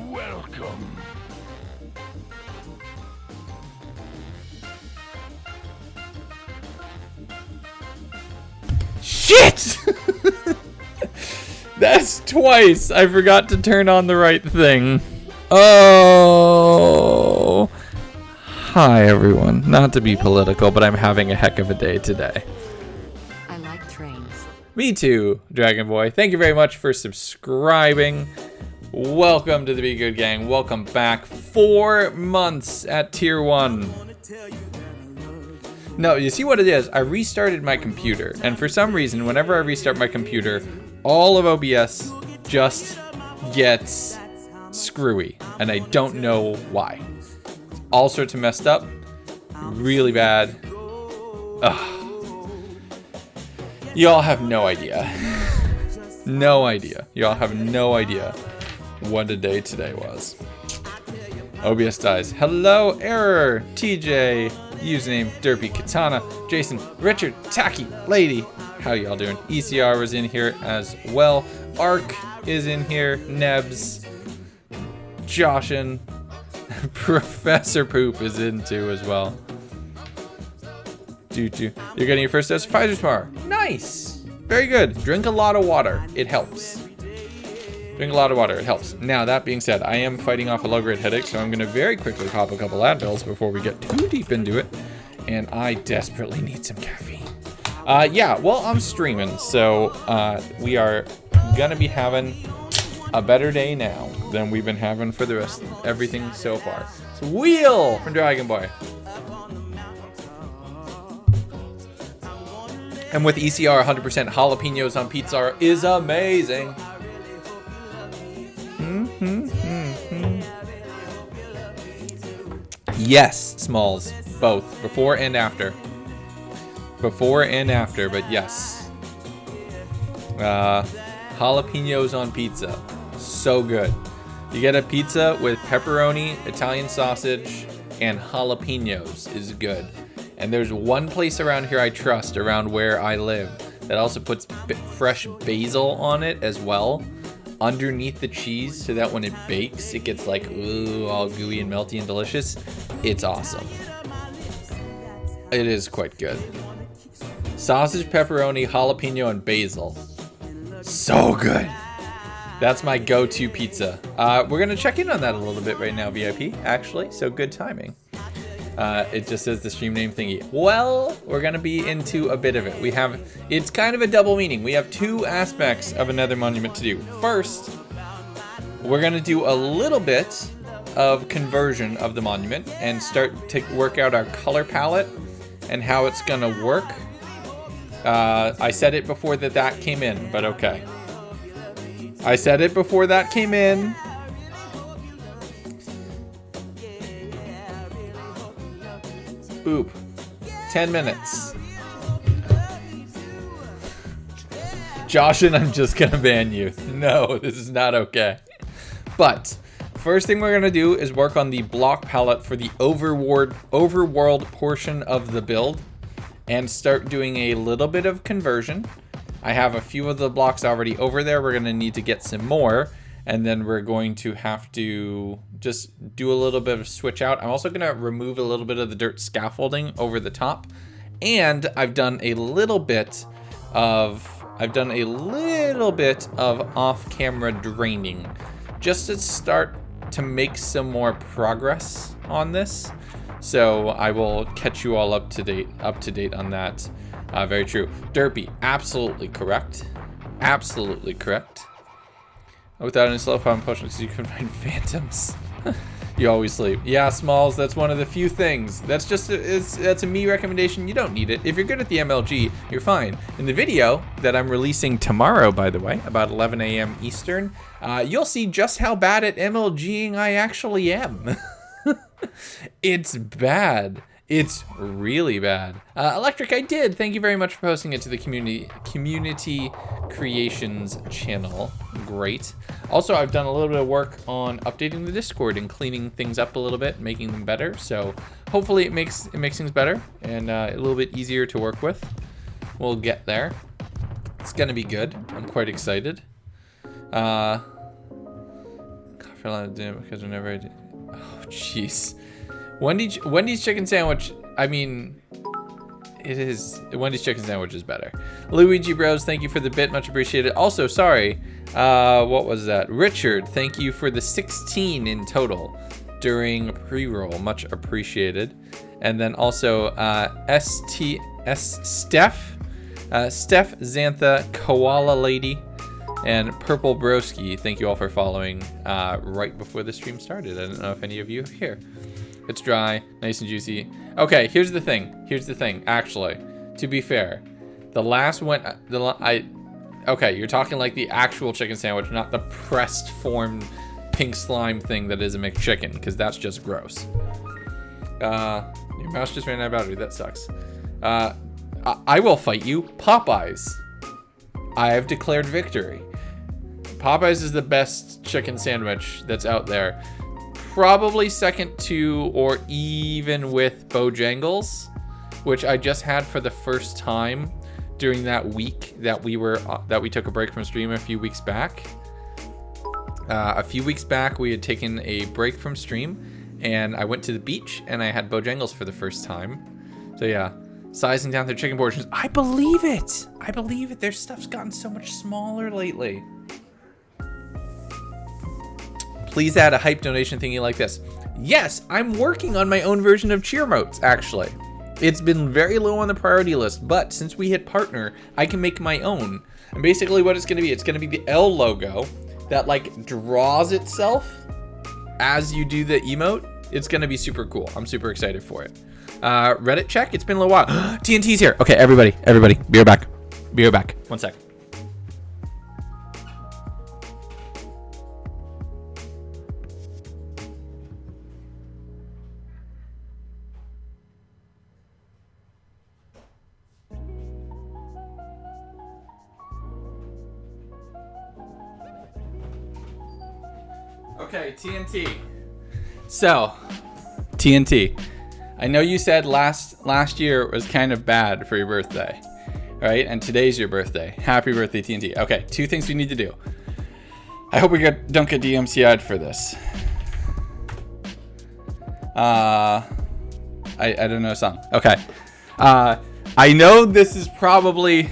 Welcome. Shit! That's twice. I forgot to turn on the right thing. Oh. Hi, everyone. Not to be political, but I'm having a heck of a day today. I like trains. Me too, Dragon Boy. Thank you very much for subscribing. Welcome to the Be Good Gang. Welcome back. 4 months at Tier 1. No, you see what it is? I restarted my computer, and for some reason, whenever I restart my computer, all of OBS just gets screwy, and I don't know why. All sorts of messed up. Really bad. Ugh. Y'all have no idea. No idea. Y'all have no idea what a day today was. OBS dies. Hello, Error, TJ, username Derpy Katana, Jason, Richard, Tacky, Lady. How y'all doing? ECR was in here as well. Ark is in here. Nebs, Joshin, Professor Poop is in too as well. You're getting your first dose of Pfizer tomorrow. Nice. Very good. Drink a lot of water. It helps. Drink a lot of water. It helps. Now, that being said, I am fighting off a low-grade headache, so I'm going to very quickly pop a couple Advils before we get too deep into it. And I desperately need some caffeine. Yeah, well, I'm streaming, so we are going to be having a better day now than we've been having for the rest of everything so far. So, Wheel from Dragon Boy. And with ECR 100% jalapenos on pizza is amazing. Yes, Smalls. Both. Before and after. Before and after, but yes. Jalapenos on pizza. So good. You get a pizza with pepperoni, Italian sausage, and jalapenos is good. And there's one place around here I trust, around where I live, that also puts fresh basil on it as well, underneath the cheese, so that when it bakes, it gets like, ooh, all gooey and melty and delicious. It's awesome. It is quite good. Sausage, pepperoni, jalapeno, and basil. So good. That's my go-to pizza. We're gonna check in on that a little bit right now, VIP, actually, so good timing. It just says the stream name thingy. Well, we're gonna be into a bit of it. It's kind of a double meaning. We have two aspects of a Nether monument to do. First, we're gonna do a little bit of conversion of the monument and start to work out our color palette and how it's gonna work. I said it before that came in, but okay. I said it before that came in. Boop. 10 minutes. Josh, and I'm just gonna ban you. No, this is not okay. But first thing we're gonna do is work on the block palette for the overworld portion of the build and start doing a little bit of conversion. I have a few of the blocks already over there. We're gonna need to get some more. And then we're going to have to just do a little bit of switch out. I'm also gonna remove a little bit of the dirt scaffolding over the top. And I've done a little bit of off-camera draining just to start to make some more progress on this. So I will catch you all up to date on that. Very true. Derpy, absolutely correct. Absolutely correct. Without any slow farm potions, you can find phantoms. You always sleep. Yeah, Smalls, that's one of the few things. That's just, that's a me recommendation. You don't need it. If you're good at the MLG, you're fine. In the video that I'm releasing tomorrow, by the way, about 11 a.m. Eastern, you'll see just how bad at MLGing I actually am. It's bad. It's really bad. Electric, I did. Thank you very much for posting it to the community creations channel. Great. Also, I've done a little bit of work on updating the Discord and cleaning things up a little bit, making them better. So hopefully it makes things better and a little bit easier to work with. We'll get there. It's gonna be good. I'm quite excited. Because whenever I do. Oh, jeez. Wendy's chicken sandwich, I mean, it is, Wendy's chicken sandwich is better. Luigi Bros, thank you for the bit, much appreciated. Also, sorry, what was that? Richard, thank you for the 16 in total during pre-roll, much appreciated. And then also, Steph, Xantha, Koala Lady, and Purple Broski, thank you all for following right before the stream started. I don't know if any of you are here. It's dry, nice and juicy. Okay, here's the thing. Actually, to be fair, the last one, okay, you're talking like the actual chicken sandwich, not the pressed form pink slime thing that is a McChicken, because that's just gross. Your mouse just ran out of battery. That sucks. I will fight you, Popeyes. I have declared victory. Popeyes is the best chicken sandwich that's out there. Probably second to or even with Bojangles, which I just had for the first time during that week that we took a break from stream a few weeks back. A few weeks back, we had taken a break from stream, and I went to the beach and I had Bojangles for the first time. So yeah, sizing down their chicken portions. I believe it. Their stuff's gotten so much smaller lately. Please add a hype donation thingy like this. Yes, I'm working on my own version of cheer motes, actually. It's been very low on the priority list, but since we hit partner, I can make my own. And basically what it's gonna be the L logo that like draws itself as you do the emote. It's gonna be super cool. I'm super excited for it. Reddit check, it's been a little while. TNT's here. Okay, everybody, be right back. 1 sec. Okay, TNT. So, TNT. I know you said last year was kind of bad for your birthday, right? And today's your birthday. Happy birthday, TNT. Okay, 2 things we need to do. I hope we don't get DMCA'd for this. I don't know a song. Okay. I know this is probably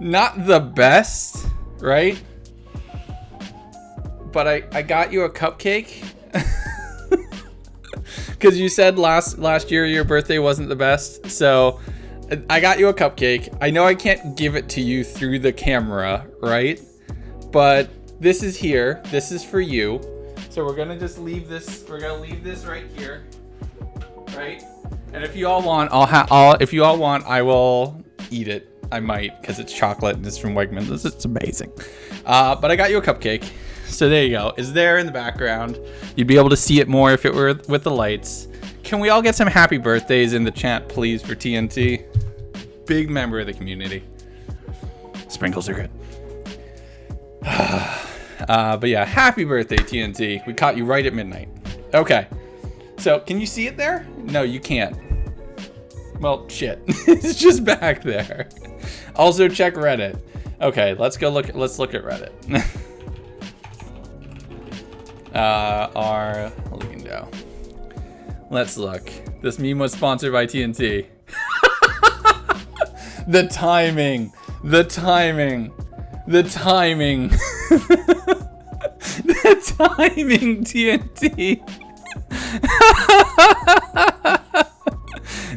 not the best, right? But I got you a cupcake because you said last year your birthday wasn't the best. So I got you a cupcake. I know I can't give it to you through the camera, right? But this is here. This is for you. So we're gonna just leave this. We're gonna leave this right here, right? And if you all want, I will eat it. I might, because it's chocolate and it's from Wegmans. It's amazing. But I got you a cupcake. So there you go. It's there in the background. You'd be able to see it more if it were with the lights. Can we all get some happy birthdays in the chat, please, for TNT? Big member of the community. Sprinkles are good. But yeah, happy birthday, TNT. We caught you right at midnight. Okay. So, can you see it there? No, you can't. Well, shit. It's just back there. Also, check Reddit. Okay, let's look at Reddit. Our Legundo. Let's look. This meme was sponsored by TNT. The timing, TNT.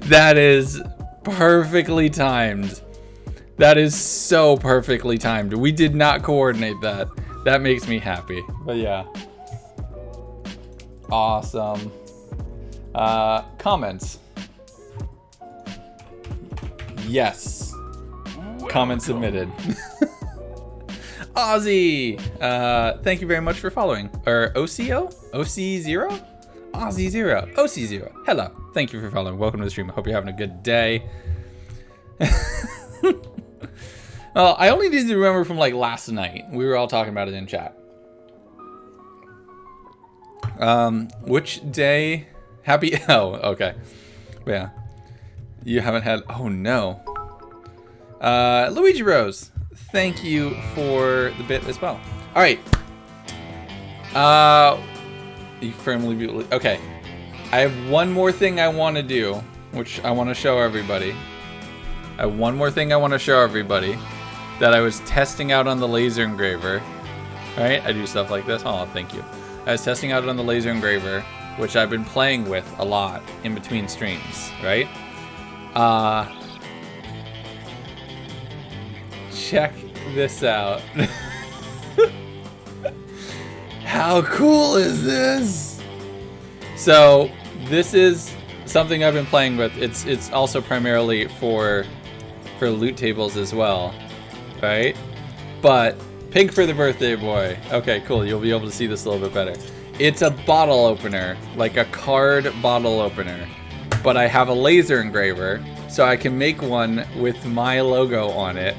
That is perfectly timed. That is so perfectly timed. We did not coordinate that. That makes me happy. But yeah. Awesome. Comments. Yes. Comment submitted. Ozzy! Thank you very much for following. Or OCO? OC0? Ozzy0. OC0. Hello. Thank you for following. Welcome to the stream. I hope you're having a good day. Well, I only need to remember from like last night. We were all talking about it in chat. Which day? Happy... Oh, okay. Yeah. You haven't had... Oh, no. Luigi Rose. Thank you for the bit as well. All right. You firmly... Okay. I have one more thing I want to do, which I want to show everybody. I have one more thing I want to show everybody that I was testing out on the laser engraver. All right, I do stuff like this. Oh, thank you. I was testing out on the laser engraver, which I've been playing with a lot in between streams, right? Check this out. How cool is this? So this is something I've been playing with. It's also primarily for loot tables as well, right? But pink for the birthday boy. Okay, cool. You'll be able to see this a little bit better. It's a bottle opener, like a card bottle opener. But I have a laser engraver, so I can make one with my logo on it.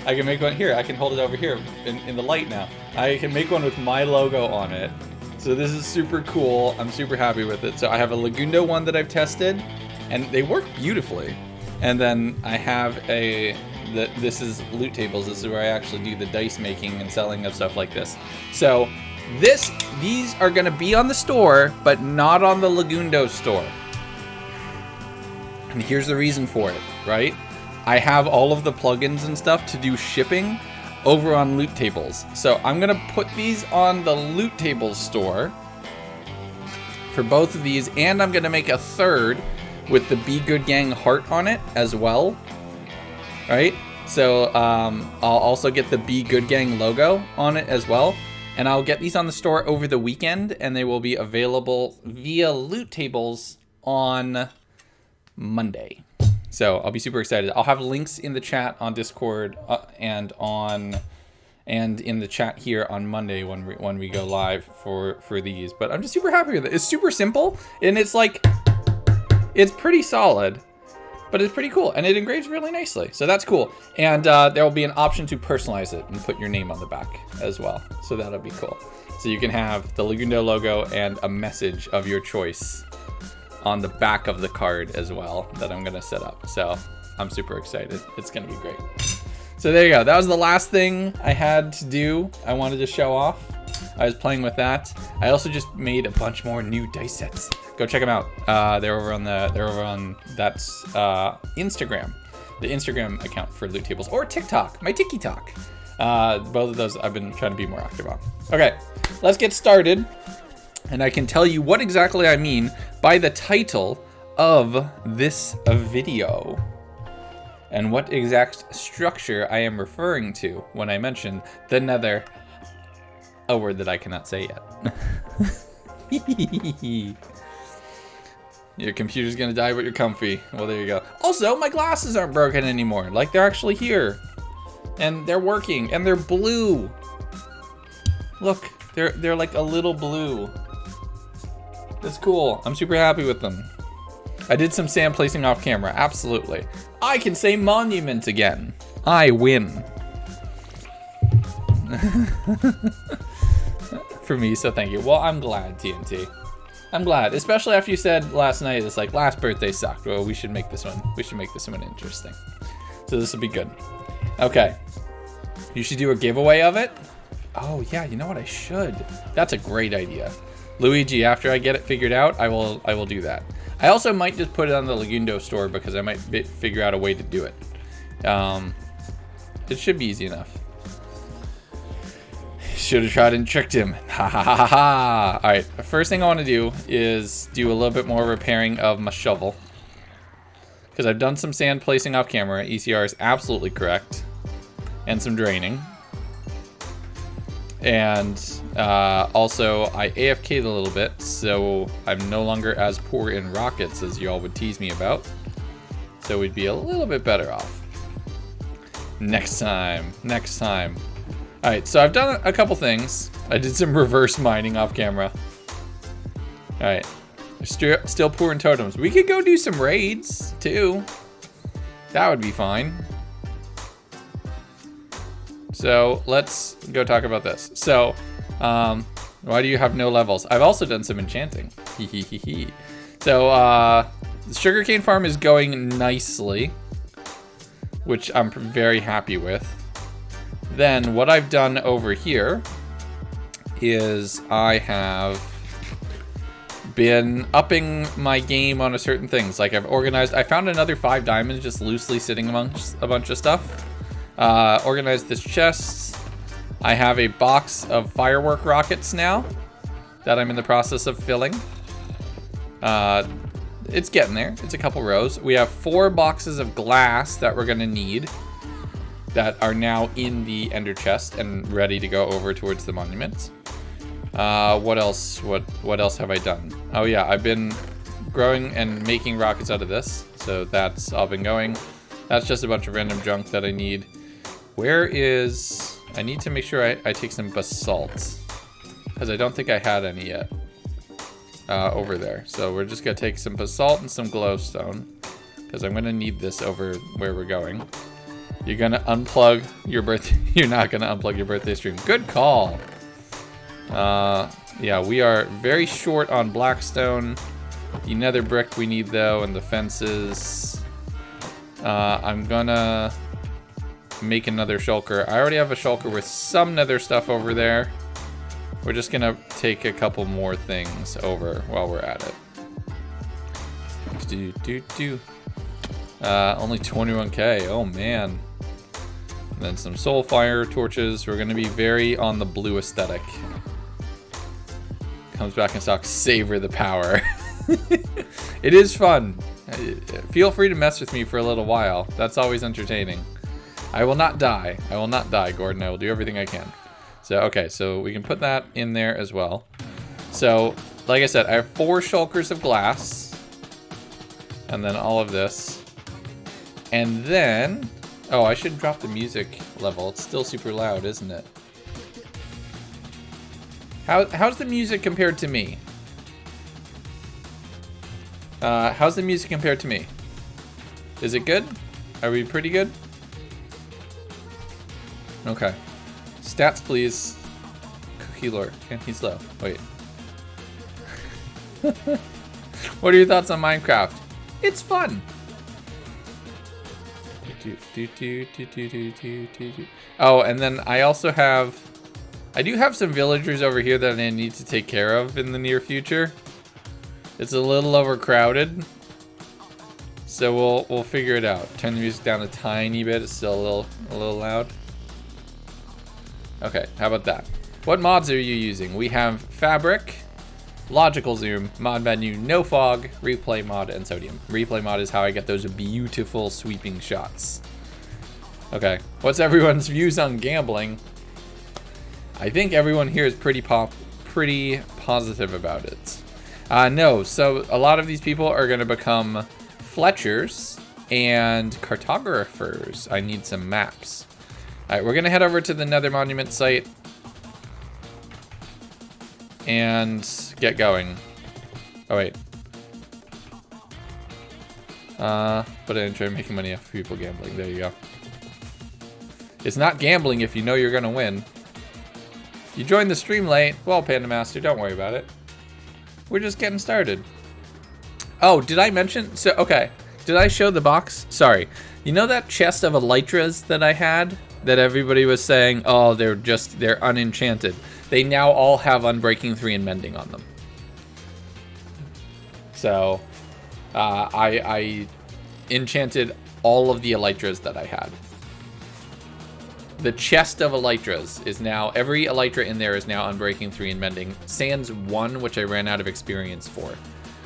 I can make one here. I can hold it over here in the light now. I can make one with my logo on it. So this is super cool. I'm super happy with it. So I have a Legundo one that I've tested, and they work beautifully. And then I have this is loot tables. This is where I actually do the dice making and selling of stuff like this. So these are gonna be on the store, but not on the Legundo store. And here's the reason for it, right? I have all of the plugins and stuff to do shipping over on loot tables. So I'm gonna put these on the loot tables store for both of these, and I'm gonna make a third with the Be Good Gang heart on it as well, right? So I'll also get the Be Good Gang logo on it as well. And I'll get these on the store over the weekend, and they will be available via loot tables on Monday. So I'll be super excited. I'll have links in the chat on Discord and in the chat here on Monday when we go live for these. But I'm just super happy with it. It's super simple, and it's like it's pretty solid, but it's pretty cool, and it engraves really nicely. So that's cool. And there will be an option to personalize it and put your name on the back as well. So that'll be cool. So you can have the Legundo logo and a message of your choice on the back of the card as well that I'm gonna set up. So I'm super excited. It's gonna be great. So there you go. That was the last thing I had to do. I wanted to show off. I was playing with that. I also just made a bunch more new dice sets. Go check them out. They're over on that's Instagram, the Instagram account for loot tables, or TikTok, my TikTok. Both of those I've been trying to be more active on. Okay, let's get started. And I can tell you what exactly I mean by the title of this video and what exact structure I am referring to when I mention the Nether, a word that I cannot say yet. Your computer's gonna die, but you're comfy. Well, there you go. Also, my glasses aren't broken anymore. Like, they're actually here. And they're working, and they're blue. Look, they're like a little blue. That's cool. I'm super happy with them. I did some sand placing off camera, absolutely. I can say monument again. I win. For me, so thank you. Well, I'm glad, TNT. I'm glad, especially after you said last night, it's like, last birthday sucked. Well, we should make this one. We should make this one interesting. So this will be good. Okay. You should do a giveaway of it. Oh yeah, you know what, I should. That's a great idea. Luigi, after I get it figured out, I will do that. I also might just put it on the Legundo store because I might figure out a way to do it. It should be easy enough. Should have tried and tricked him. Ha ha ha ha ha. All right, the first thing I want to do is do a little bit more repairing of my shovel. Because I've done some sand placing off camera. ECR is absolutely correct. And some draining. And also, I AFK'd a little bit, so I'm no longer as poor in rockets as y'all would tease me about. So we'd be a little bit better off. Next time. Next time. Alright, so I've done a couple things. I did some reverse mining off camera. Alright. Still poor in totems. We could go do some raids, too. That would be fine. So let's go talk about this. So, why do you have no levels? I've also done some enchanting. So, the sugarcane farm is going nicely, which I'm very happy with. Then what I've done over here is I have been upping my game on certain things. Like I found another 5 diamonds just loosely sitting amongst a bunch of stuff. Organized this chest. I have a box of firework rockets now that I'm in the process of filling. It's getting there. It's a couple rows. We have 4 boxes of glass that we're gonna need that are now in the ender chest and ready to go over towards the monument. What else? What else have I done? Oh yeah, I've been growing and making rockets out of this. So that's all been going. That's just a bunch of random junk that I need. Where is... I need to make sure I take some basalt, because I don't think I had any yet over there. So we're just going to take some basalt and some glowstone, because I'm going to need this over where we're going. You're going to unplug your birthday... You're not going to unplug your birthday stream. Good call. Yeah, we are very short on blackstone. The nether brick we need, though, and the fences. I'm gonna make another shulker. I already have a shulker with some nether stuff over there. We're just gonna take a couple more things over while we're at it. Only 21k. Oh man. And then some soul fire torches. We're gonna be very on the blue aesthetic. Comes back in stock. Savor the power. It is fun. Feel free to mess with me for a little while. That's always entertaining. I will not die. I will not die, Gordon. I will do everything I can. So, okay, so we can put that in there as well. So, like I said, I have 4 shulkers of glass. And then all of this. And then... Oh, I should drop the music level. It's still super loud, isn't it? How's the music compared to me? How's the music compared to me? Is it good? Are we pretty good? Okay. Stats, please. Cookie lore. And he's low. Wait. What are your thoughts on Minecraft? It's fun. Oh, and then I also have... I do have some villagers over here that I need to take care of in the near future. It's a little overcrowded, so we'll figure it out. Turn the music down a tiny bit. It's still a little loud. Okay, how about that? What mods are you using? We have Fabric, Logical Zoom, Mod Menu, No Fog, Replay Mod, and Sodium. Replay Mod is how I get those beautiful sweeping shots. Okay, what's everyone's views on gambling? I think everyone here is pretty positive about it. No, so a lot of these people are going to become Fletchers and cartographers. I need some maps. All right, we're going to head over to the Nether Monument site and get going. Oh, wait. But I enjoy making money off people gambling. There you go. It's not gambling if you know you're going to win. You joined the stream late. Well, Panda Master, don't worry about it. We're just getting started. Oh, did I mention? So, okay. Did I show the box? Sorry. You know that chest of elytras that I had? That everybody was saying, oh, they're unenchanted. They now all have Unbreaking 3 and Mending on them. So, I enchanted all of the elytras that I had. The chest of elytras is now, every elytra in there is now Unbreaking 3 and Mending. Sans 1, which I ran out of experience for.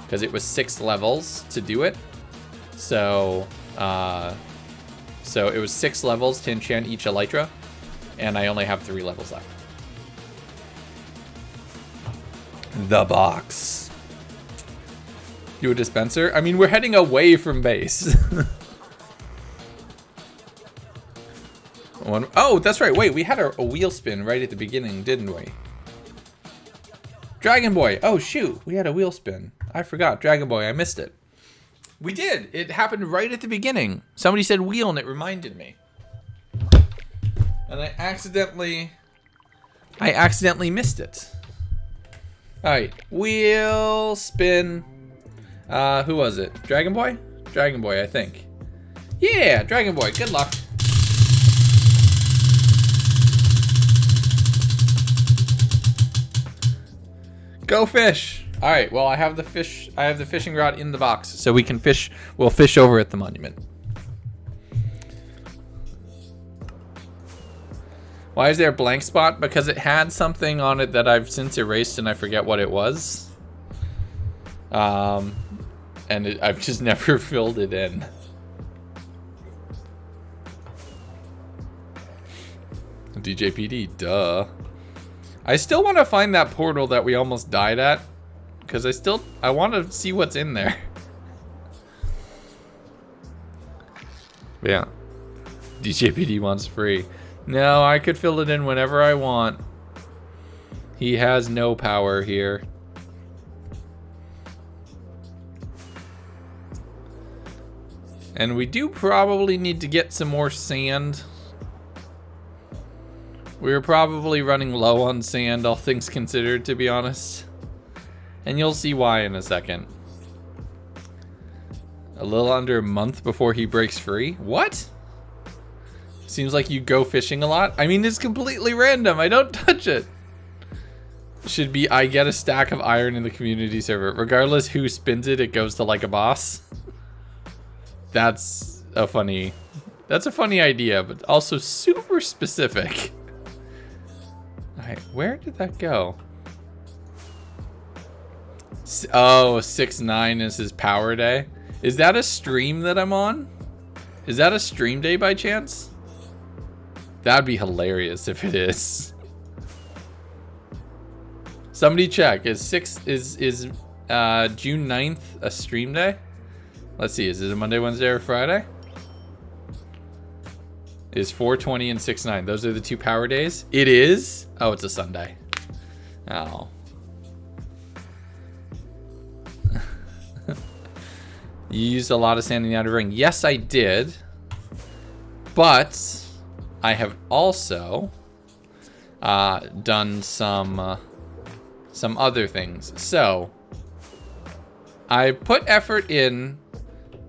Because it was 6 levels to do it. So it was 6 levels to enchant each elytra. And I only have 3 levels left. The box. Do a dispenser? I mean, we're heading away from base. Oh, that's right. Wait, we had a wheel spin right at the beginning, didn't we? Dragon Boy. Oh, shoot. We had a wheel spin. I forgot. Dragon Boy. I missed it. We did. It happened right at the beginning. Somebody said wheel and it reminded me. And I accidentally missed it. All right. Wheel spin. Who was it? Dragon Boy? Dragon Boy, I think. Yeah, Dragon Boy. Good luck. Go fish. All right. Well, I have the fish. I have the fishing rod in the box, so we can fish. We'll fish over at the monument. Why is there a blank spot? Because it had something on it that I've since erased, and I forget what it was. I've just never filled it in. DJPD, duh. I still want to find that portal that we almost died at, because I want to see what's in there. But yeah. DJPD wants free. No, I could fill it in whenever I want. He has no power here. And we do probably need to get some more sand. We're probably running low on sand, all things considered, to be honest. And you'll see why in a second. A little under a month before he breaks free? What? Seems like you go fishing a lot. I mean, it's completely random. I don't touch it. Should be, I get a stack of iron in the community server. Regardless who spins it, it goes to like a boss. That's a funny idea, but also super specific. Alright, where did that go? Oh, 6-9 is his power day. Is that a stream that I'm on? Is that a stream day by chance? That'd be hilarious if it is. Somebody check. Is June 9th a stream day? Let's see. Is it a Monday, Wednesday, or Friday? Is 4/20 and 6/9. Those are the two power days. It is. Oh, it's a Sunday. Oh. You used a lot of sand in the outer ring. Yes, I did. But I have also done some other things. So I put effort in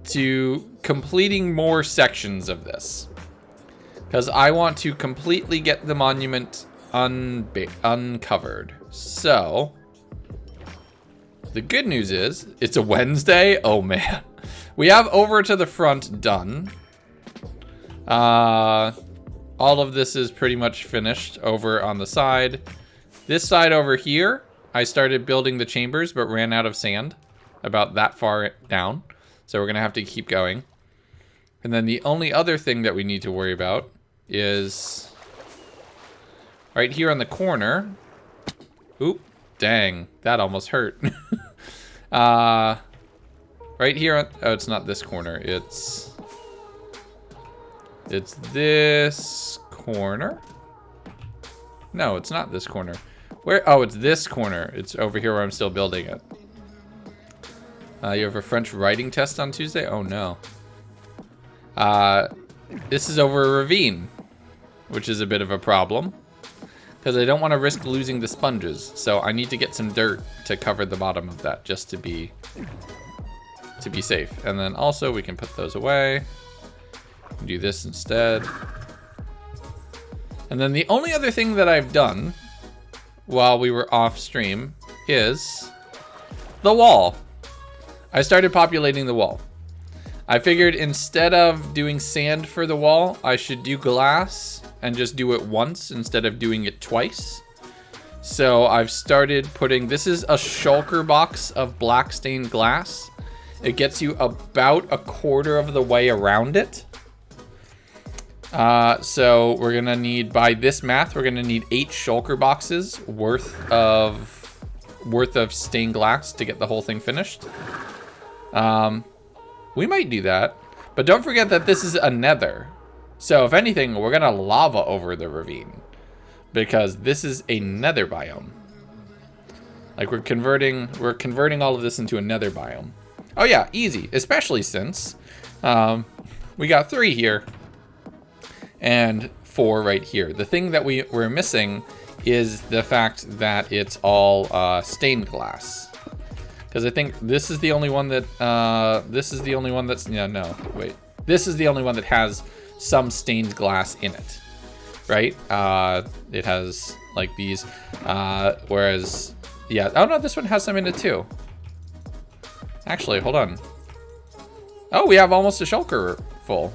to completing more sections of this, because I want to completely get the monument uncovered. So the good news is it's a Wednesday. Oh man, we have over to the front done. All of this is pretty much finished over on the side. This side over here, I started building the chambers but ran out of sand about that far down. So we're gonna have to keep going. And then the only other thing that we need to worry about is right here on the corner. Oop, dang, that almost hurt. Right here on, oh, it's not this corner, it's this corner. No, it's not this corner. Where? Oh, it's this corner. It's over here where I'm still building it. You have a French writing test on Tuesday? Oh no. This is over a ravine, which is a bit of a problem, because I don't want to risk losing the sponges. So I need to get some dirt to cover the bottom of that, just to be safe. And then also we can put those away. Do this instead. And then the only other thing that I've done while we were off stream is the wall. I started populating the wall. I figured instead of doing sand for the wall, I should do glass and just do it once instead of doing it twice. So I've started putting, this is a shulker box of black stained glass. It gets you about a quarter of the way around it. So we're gonna need, by this math, we're gonna need 8 shulker boxes worth of worth of stained glass to get the whole thing finished. We might do that. But don't forget that this is a nether. So if anything, we're gonna lava over the ravine. Because this is a nether biome. Like we're converting all of this into a nether biome. Oh yeah, easy. Especially since we got 3 here. And 4 right here. The thing that we're missing is the fact that it's all stained glass. Because I think this is the only one that, this is the only one that's, no, wait. This is the only one that has some stained glass in it, right? It has like these, whereas, yeah, oh no, this one has some in it too. Actually, hold on. Oh, we have almost a shulker full.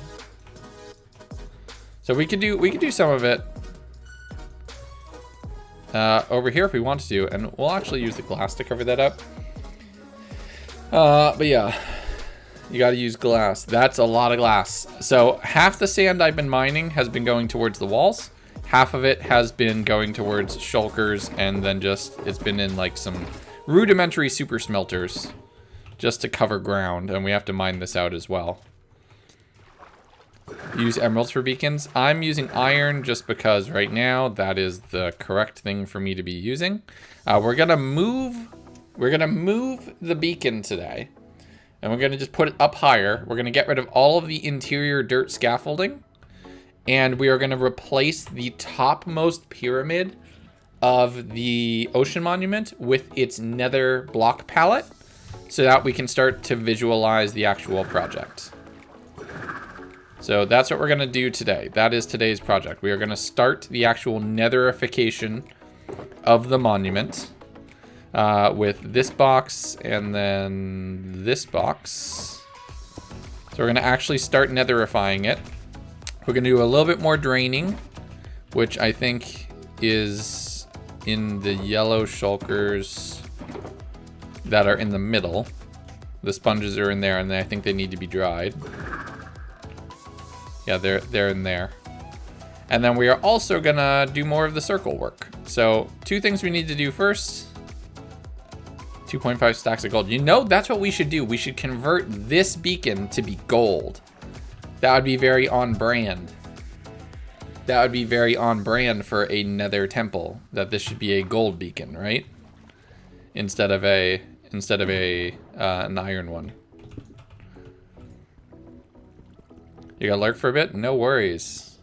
So we could do some of it over here if we want to, and we'll actually use the glass to cover that up. But yeah, you got to use glass. That's a lot of glass. So half the sand I've been mining has been going towards the walls. Half of it has been going towards shulkers, and then just it's been in like some rudimentary super smelters just to cover ground, and we have to mine this out as well. Use emeralds for beacons. I'm using iron just because right now that is the correct thing for me to be using. We're gonna move the beacon today, and we're gonna just put it up higher. We're gonna get rid of all of the interior dirt scaffolding, and we are gonna replace the topmost pyramid of the ocean monument with its nether block palette, so that we can start to visualize the actual project. So that's what we're gonna do today. That is today's project. We are gonna start the actual netherification of the monument with this box and then this box. So we're gonna actually start netherifying it. We're gonna do a little bit more draining, which I think is in the yellow shulkers that are in the middle. The sponges are in there, and I think they need to be dried. Yeah, they're in there. And then we are also gonna do more of the circle work. So 2 things we need to do first. 2.5 stacks of gold. You know, that's what we should do. We should convert this beacon to be gold. That would be very on brand. That would be very on brand for a nether temple. That this should be a gold beacon, right? Instead of an iron one. You gotta lurk for a bit? No worries.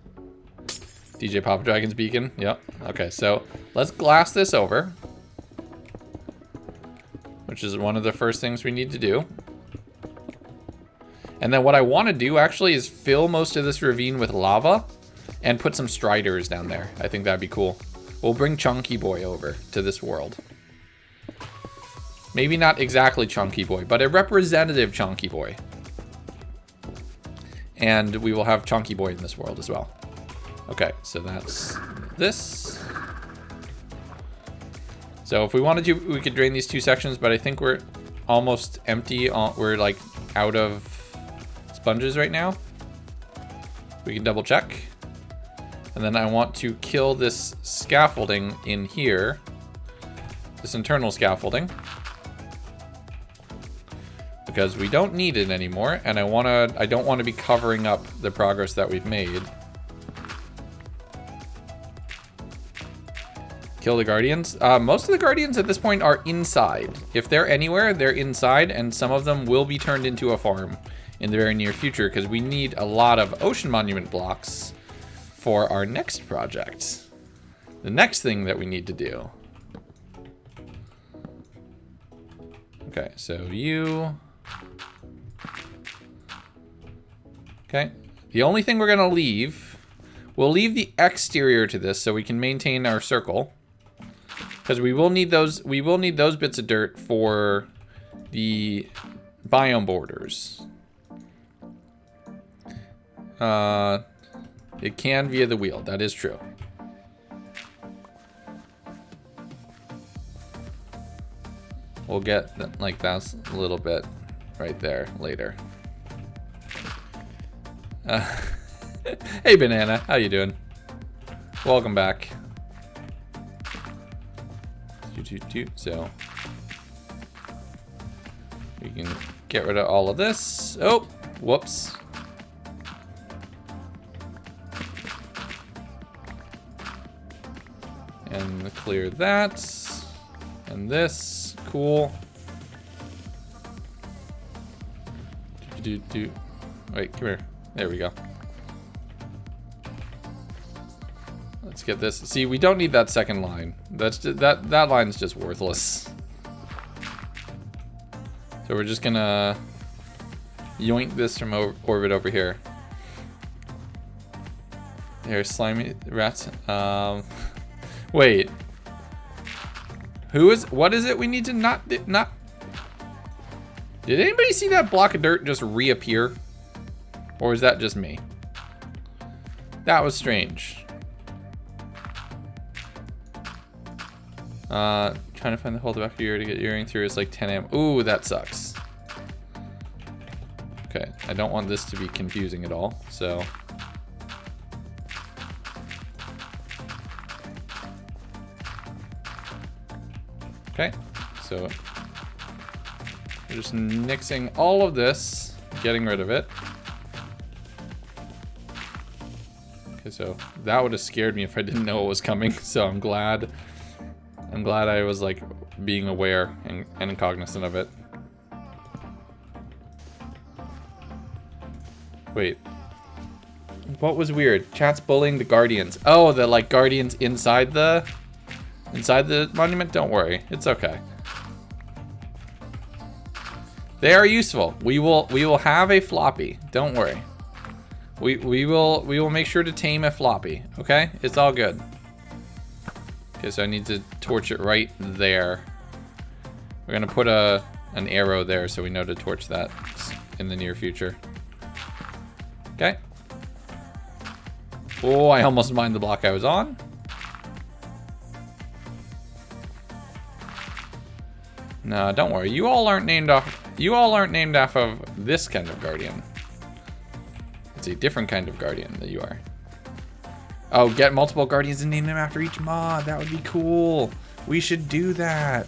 DJ Papa Dragon's beacon. Yep. Okay, so let's glass this over, which is one of the first things we need to do. And then what I want to do actually is fill most of this ravine with lava and put some striders down there. I think that'd be cool. We'll bring Chunky Boy over to this world. Maybe not exactly Chunky Boy, but a representative Chunky Boy. And we will have Chunky Boy in this world as well. Okay, so that's this. So if we wanted to, we could drain these 2 sections, but I think we're almost empty. We're like out of sponges right now. We can double check. And then I want to kill this scaffolding in here. This internal scaffolding. Because we don't need it anymore, and I don't want to be covering up the progress that we've made. Kill the guardians. Most of the guardians at this point are inside. If they're anywhere, they're inside, and some of them will be turned into a farm in the very near future, because we need a lot of ocean monument blocks for our next project. The next thing that we need to do. Okay, so you... Okay, the only thing we're gonna leave, we'll leave the exterior to this so we can maintain our circle, because we will need those bits of dirt for the biome borders. It can via the wheel, that is true. We'll get like that a little bit right there later. Hey Banana, how you doing? Welcome back. So We can get rid of all of this. Oh, whoops. And clear that. And this. Cool. Wait, come here. There we go. Let's get this. See, we don't need that second line. That's just, that line's just worthless. So we're just gonna yoink this from orbit over here. There's slimy rats. Wait. What is it we need to not. Did anybody see that block of dirt just reappear? Or is that just me? That was strange. Trying to find the hole the back of your ear to get earring through is like 10 a.m. Ooh, that sucks. Okay, I don't want this to be confusing at all, so. Okay, so we're just nixing all of this, getting rid of it. Okay, so that would have scared me if I didn't know it was coming, so I'm glad I was like being aware and cognizant of it. Wait. What was weird? Chat's bullying the guardians. Oh, the like guardians inside the monument? Don't worry. It's okay. They are useful. We will have a floppy. Don't worry. We will make sure to tame a floppy, okay? It's all good. Okay, so I need to torch it right there. We're gonna put an arrow there so we know to torch that in the near future. Okay. Oh, I almost mined the block I was on. No, don't worry. You all aren't named off of this kind of guardian. It's a different kind of guardian that you are. Oh, get multiple guardians and name them after each mod. That would be cool. We should do that.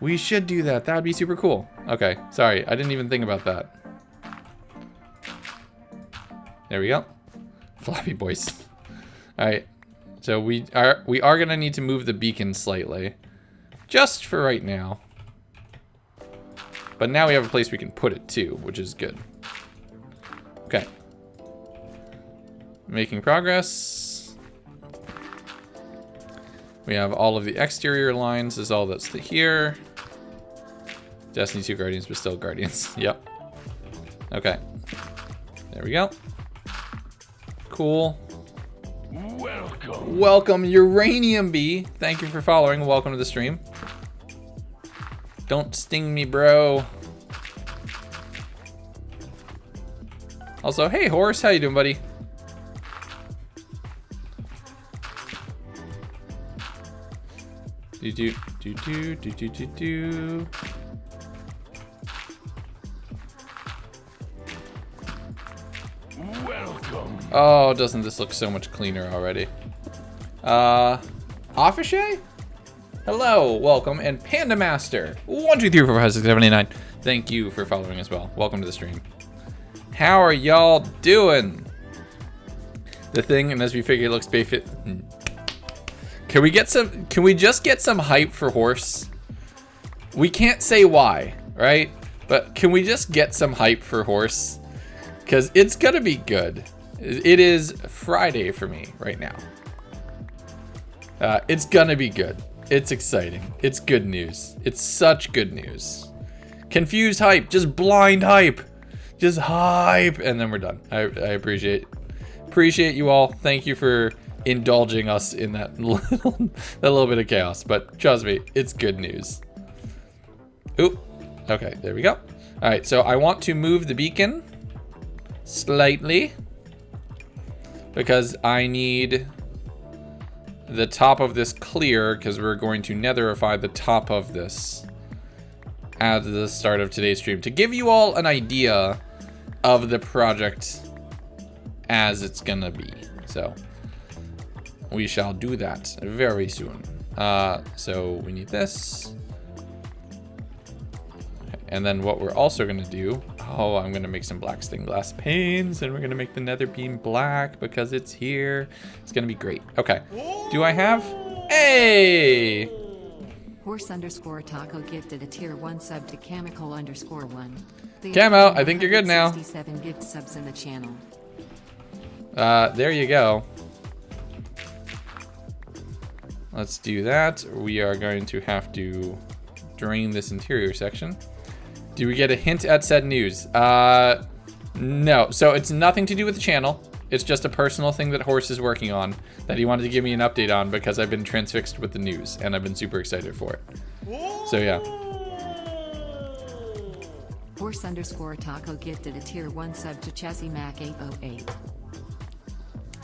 We should do that. That would be super cool. Okay, sorry. I didn't even think about that. There we go. Floppy boys. All right. So we are going to need to move the beacon slightly. Just for right now. But now we have a place we can put it too, which is good. Okay. Making progress. We have all of the exterior lines is all that's here. Destiny 2 Guardians, but still Guardians. Yep. Okay. There we go. Cool. Welcome, Uranium Bee. Thank you for following. Welcome to the stream. Don't sting me, bro. Also, hey, Horse. How you doing, buddy? Do. Welcome. Oh, doesn't this look so much cleaner already? Office? Hello, welcome, and Panda Master 1, 2, 3, 4, 5, 6, 7, 8, 9. Thank you for following as well. Welcome to the stream. How are y'all doing? The thing, and as we figure, it looks basic. Can we just get some hype for Horse? We can't say why, right? But can we just get some hype for Horse? Because it's gonna be good. It is Friday for me right now. It's gonna be good. It's exciting. It's good news. It's such good news. Confused hype, just blind hype. Just hype, and then we're done. I appreciate you all. Thank you for indulging us in that little bit of chaos, but trust me, it's good news. Oop. Okay, there we go. All right, so I want to move the beacon slightly because I need the top of this clear because we're going to netherify the top of this at the start of today's stream to give you all an idea of the project as it's gonna be. So we shall do that very soon. So we need this. And then what we're also going to do, oh, I'm going to make some black stained glass panes, and we're going to make the nether beam black because it's here. It's going to be great. Okay. Do I have? Hey! Horse_taco gifted a tier 1 sub to chemical_1. Camo, I think you're good now. 67 gift subs in the channel. There you go. Let's do that. We are going to have to drain this interior section. Do we get a hint at said news? No. So it's nothing to do with the channel. It's just a personal thing that Horse is working on that he wanted to give me an update on because I've been transfixed with the news and I've been super excited for it. So yeah. Horse_taco gifted a tier 1 sub to Chassis Mac 808.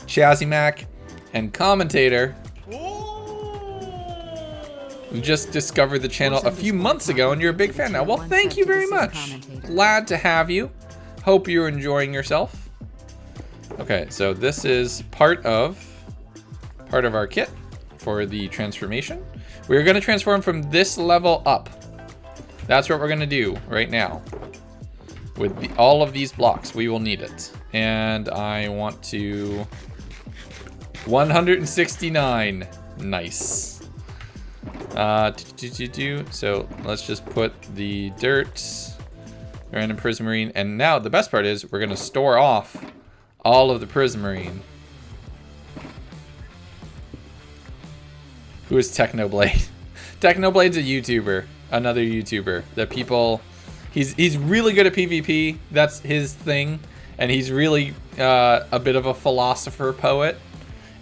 Chassis Mac and commentator who just discovered the channel a few months ago and you're a big fan now. Well, thank you very much. Glad to have you. Hope you're enjoying yourself. Okay, so this is part of our kit for the transformation. We're going to transform from this level up. That's what we're going to do right now. With all of these blocks, we will need it. And I want to 169. Nice. So let's just put the dirt, random prismarine, and now the best part is we're going to store off all of the prismarine. Who is Technoblade? Technoblade's a YouTuber, another YouTuber that people, he's really good at PvP. That's his thing, and he's really a bit of a philosopher poet,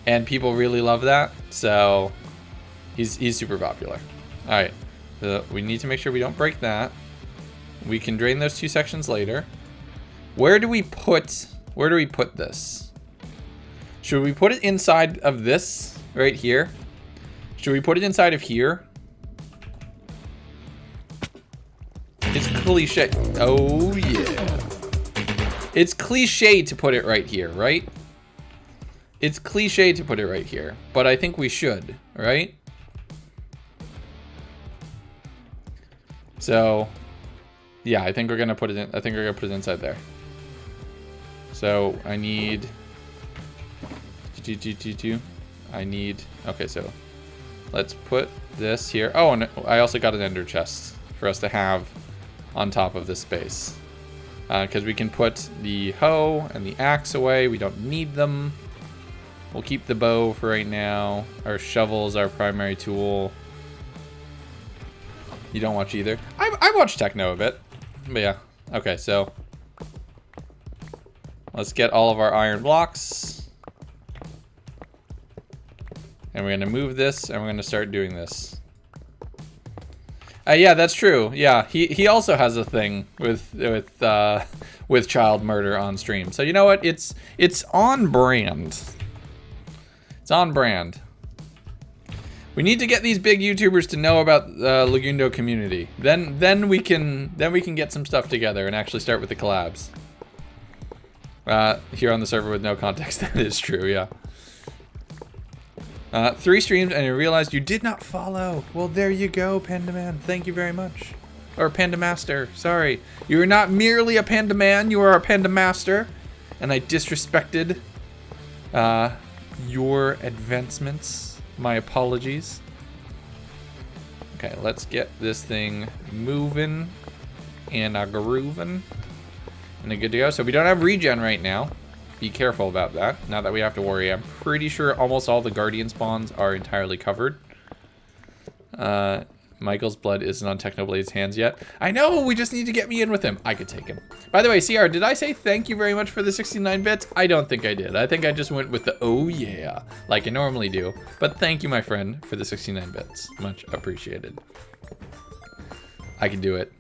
and people really love that. So he's super popular. All right, we need to make sure we don't break that. We can drain those two sections later. Where do we put this? Should we put it inside of this right here? Should we put it inside of here? It's cliche. Oh yeah. It's cliche to put it right here, right? It's cliche to put it right here, but I think we should, right? So, yeah, I think we're gonna put it in. I think we're gonna put it inside there. So I need. I need. Okay, so let's put this here. Oh, and I also got an ender chest for us to have on top of this space, because we can put the hoe and the axe away. We don't need them. We'll keep the bow for right now. Our shovel is our primary tool. You don't watch either. I watch Techno a bit, but yeah. Okay, so let's get all of our iron blocks. And we're gonna move this, and we're gonna start doing this. Yeah, that's true. Yeah, he also has a thing with child murder on stream. So you know what? It's on brand. It's on brand. We need to get these big YouTubers to know about the Legundo community. Then we can get some stuff together and actually start with the collabs. Here on the server with no context, that is true, yeah. 3 streams and you realized you did not follow. Well, there you go, Panda Man. Thank you very much. Or Panda Master, sorry. You are not merely a Panda Man, you are a Panda Master. And I disrespected your advancements. My apologies. Okay, let's get this thing moving and grooving. And good to go. So we don't have regen right now. Be careful about that. Not that we have to worry. I'm pretty sure almost all the guardian spawns are entirely covered. Michael's blood isn't on Technoblade's hands yet. I know, we just need to get me in with him. I could take him. By the way, CR, did I say thank you very much for the 69 bits? I don't think I did. I think I just went with the oh yeah, like I normally do. But thank you, my friend, for the 69 bits. Much appreciated. I can do it.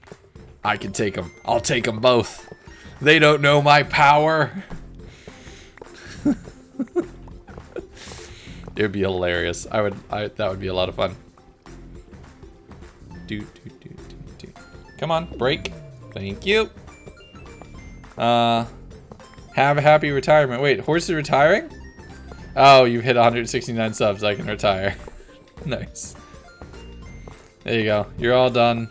I can take them. I'll take them both. They don't know my power. It would be hilarious. That would be a lot of fun. Come on, break. Thank you. Have a happy retirement. Wait, Horse is retiring? Oh, you've hit 169 subs. I can retire. Nice. There you go. You're all done.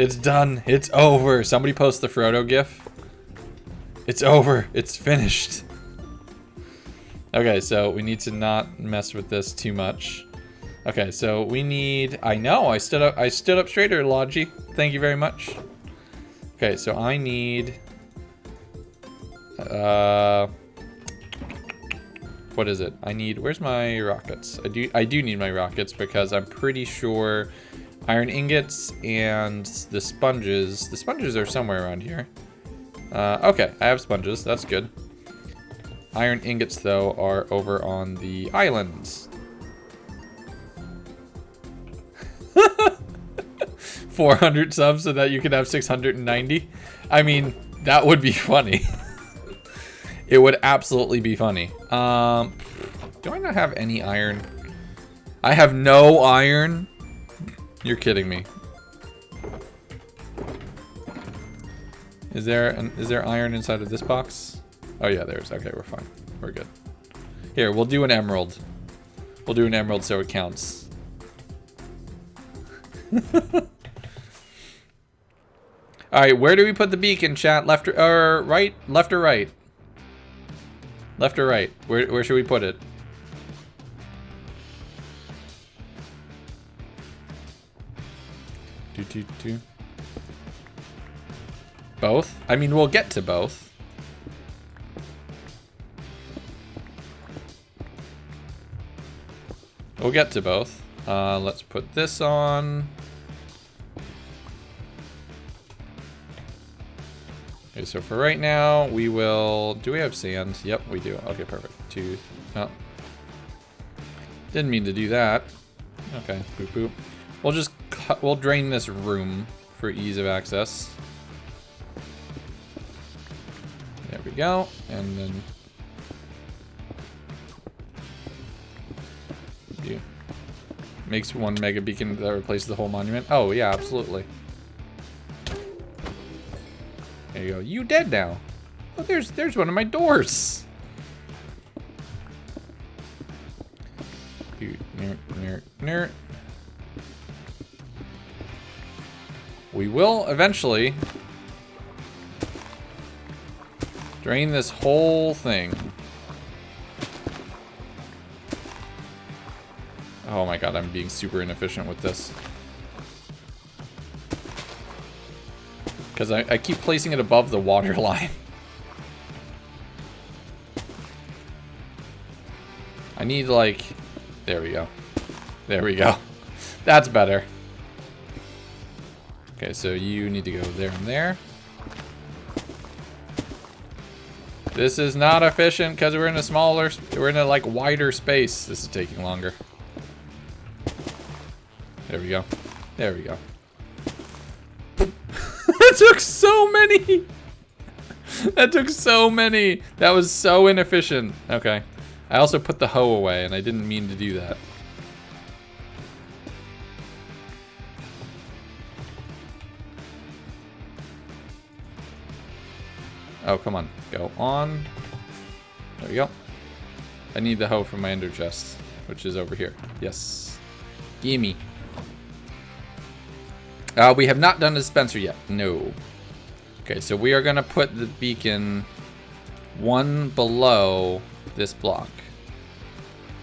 It's done. It's over. Somebody post the Frodo gif. It's over. It's finished. Okay, so we need to not mess with this too much. Okay, so we need... I know, I stood up straighter, Logi. Thank you very much. Okay, so I need... what is it? I need... Where's my rockets? I do need my rockets because I'm pretty sure iron ingots and the sponges... The sponges are somewhere around here. Okay, I have sponges. That's good. Iron ingots, though, are over on the islands. 400 subs so that you can have 690. I mean, that would be funny. It would absolutely be funny. Do I not have any iron? I have no iron? You're kidding me. Is there iron inside of this box? Oh yeah, there's. Okay, we're fine. We're good. Here, we'll do an emerald. We'll do an emerald so it counts. Alright, where do we put the beacon, chat? Left or right? Left or right? Left or right? Where should we put it? Both? I mean, we'll get to both. We'll get to both. Let's put this on. Okay, so for right now, we will... Do we have sand? Yep, we do. Okay, perfect. Oh. Didn't mean to do that. Okay, boop boop. We'll just we'll drain this room for ease of access. There we go. And then... Makes one mega beacon that replaces the whole monument. Oh, yeah, absolutely. There you go. You dead now. Oh, there's one of my doors. We will eventually drain this whole thing. Oh my god, I'm being super inefficient with this. Because I keep placing it above the water line. I need like... There we go. There we go. That's better. Okay, so you need to go there and there. This is not efficient because we're in a smaller... We're in a like wider space. This is taking longer. There we go. There we go. That took so many. That took so many. That was so inefficient. Okay. I also put the hoe away, and I didn't mean to do that. Oh, come on. Go on. There we go. I need the hoe from my ender chest, which is over here. Yes. Gimme. We have not done a dispenser yet. No. Okay, so we are going to put the beacon one below this block.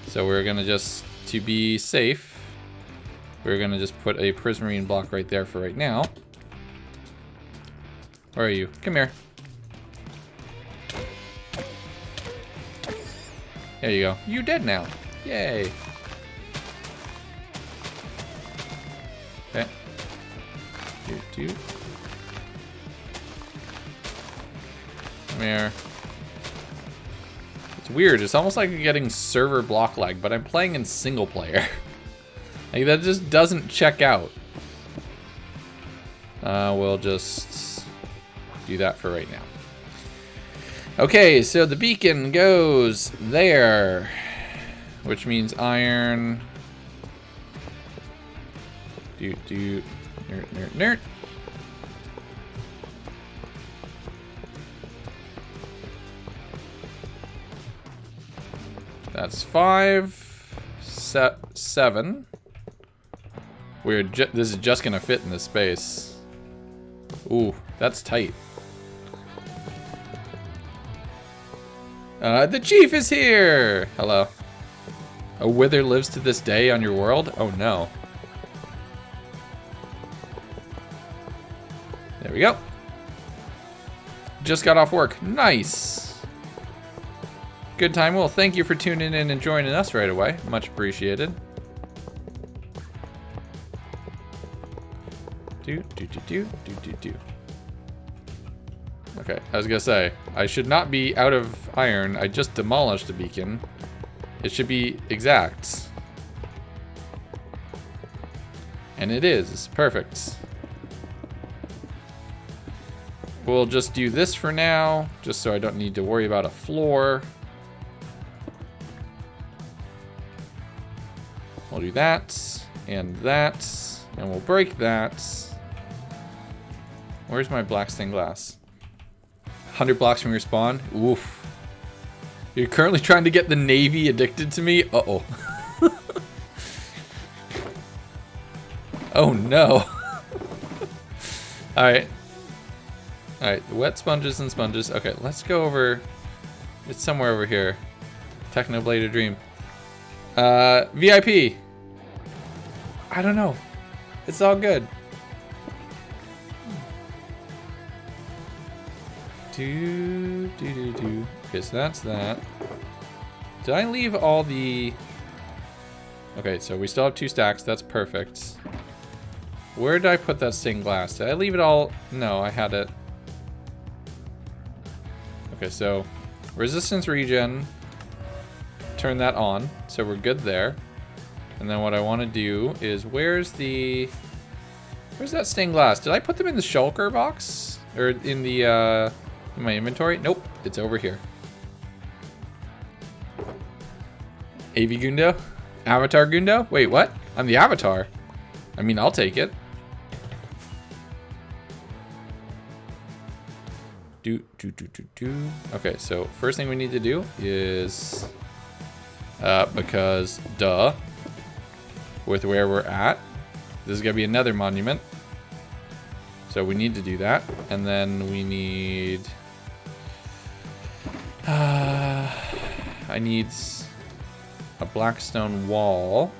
So we're going to just, to be safe, we're going to just put a prismarine block right there for right now. Where are you? Come here. There you go. You dead now. Yay. Okay. Come here. It's weird. It's almost like I'm getting server block lag, but I'm playing in single player. Like, that just doesn't check out. We'll just do that for right now. Okay, so the beacon goes there, which means iron. Nerd. That's 5, 7. This is just gonna fit in this space. Ooh, that's tight. The chief is here! Hello. A wither lives to this day on your world? Oh no. There we go. Just got off work. Nice. Good time. Well, thank you for tuning in and joining us right away. Much appreciated. Do. Okay, I was gonna say, I should not be out of iron. I just demolished a beacon. It should be exact. And it is. Perfect. We'll just do this for now, just so I don't need to worry about a floor. We'll do that, and we'll break that. Where's my black stained glass? 100 blocks from your spawn? Oof. You're currently trying to get the Navy addicted to me? Uh-oh. Oh no. Alright. Alright, wet sponges and sponges. Okay, let's go over. It's somewhere over here. Technoblader Dream. VIP. I don't know. It's all good. Okay, so that's that. Did I leave all the... Okay, so we still have 2 stacks. That's perfect. Where did I put that stained glass? Did I leave it all? No, I had it. Okay, so resistance regen. Turn that on. So we're good there. And then what I want to do is, where's that stained glass? Did I put them in the shulker box? Or in the, in my inventory? Nope, it's over here. AV Gundo? Avatar Gundo? Wait, what? I'm the avatar. I mean, I'll take it. Okay, so first thing we need to do is, because duh, with where we're at, this is gonna be another monument. So we need to do that, and then we need, I need a black stone wall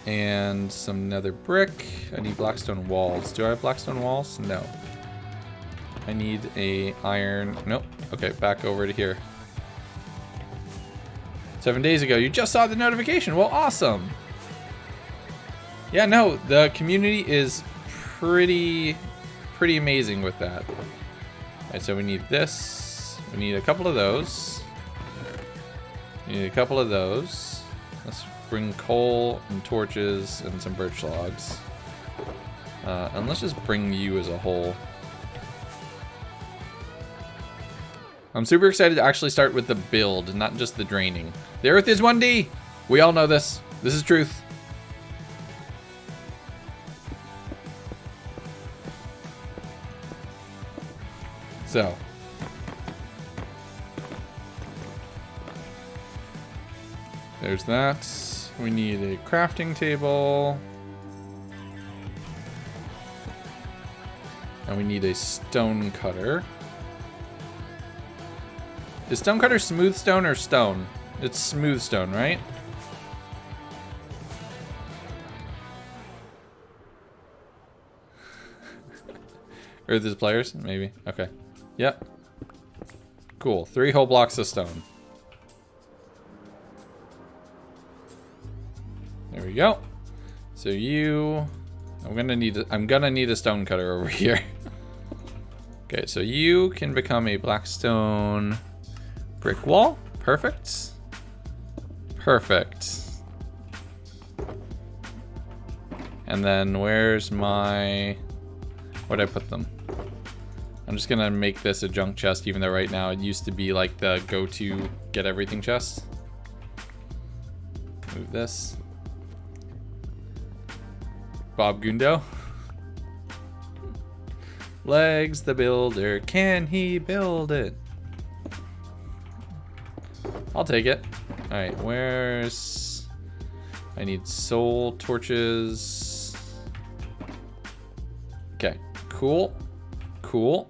and some nether brick. I need blackstone walls. Do I have blackstone walls? No. I need a iron. Nope. Okay, back over to here. 7 days ago. You just saw the notification. Well, awesome. Yeah, no, the community is pretty amazing with that. All right, so we need this. We need a couple of those. We need a couple of those. Let's bring coal and torches and some birch logs. And let's just bring you as a whole. I'm super excited to actually start with the build, not just the draining. The Earth is 1D! We all know this. This is truth. So. There's that. We need a crafting table. And we need a stone cutter. Is stone cutter smooth stone or stone? It's smooth stone, right? Earth is players? Maybe. Okay. Yep. Cool. 3 whole blocks of stone. There we go. So you... I'm gonna need a stone cutter over here. Okay, so you can become a blackstone brick wall. Perfect. Perfect. And then where's my... Where'd I put them? I'm just gonna make this a junk chest, even though right now it used to be like the go-to get everything chest. Move this. Bob Gundo. Legs the builder, can he build it? I'll take it. Alright, where's... I need soul torches. Cool. Cool.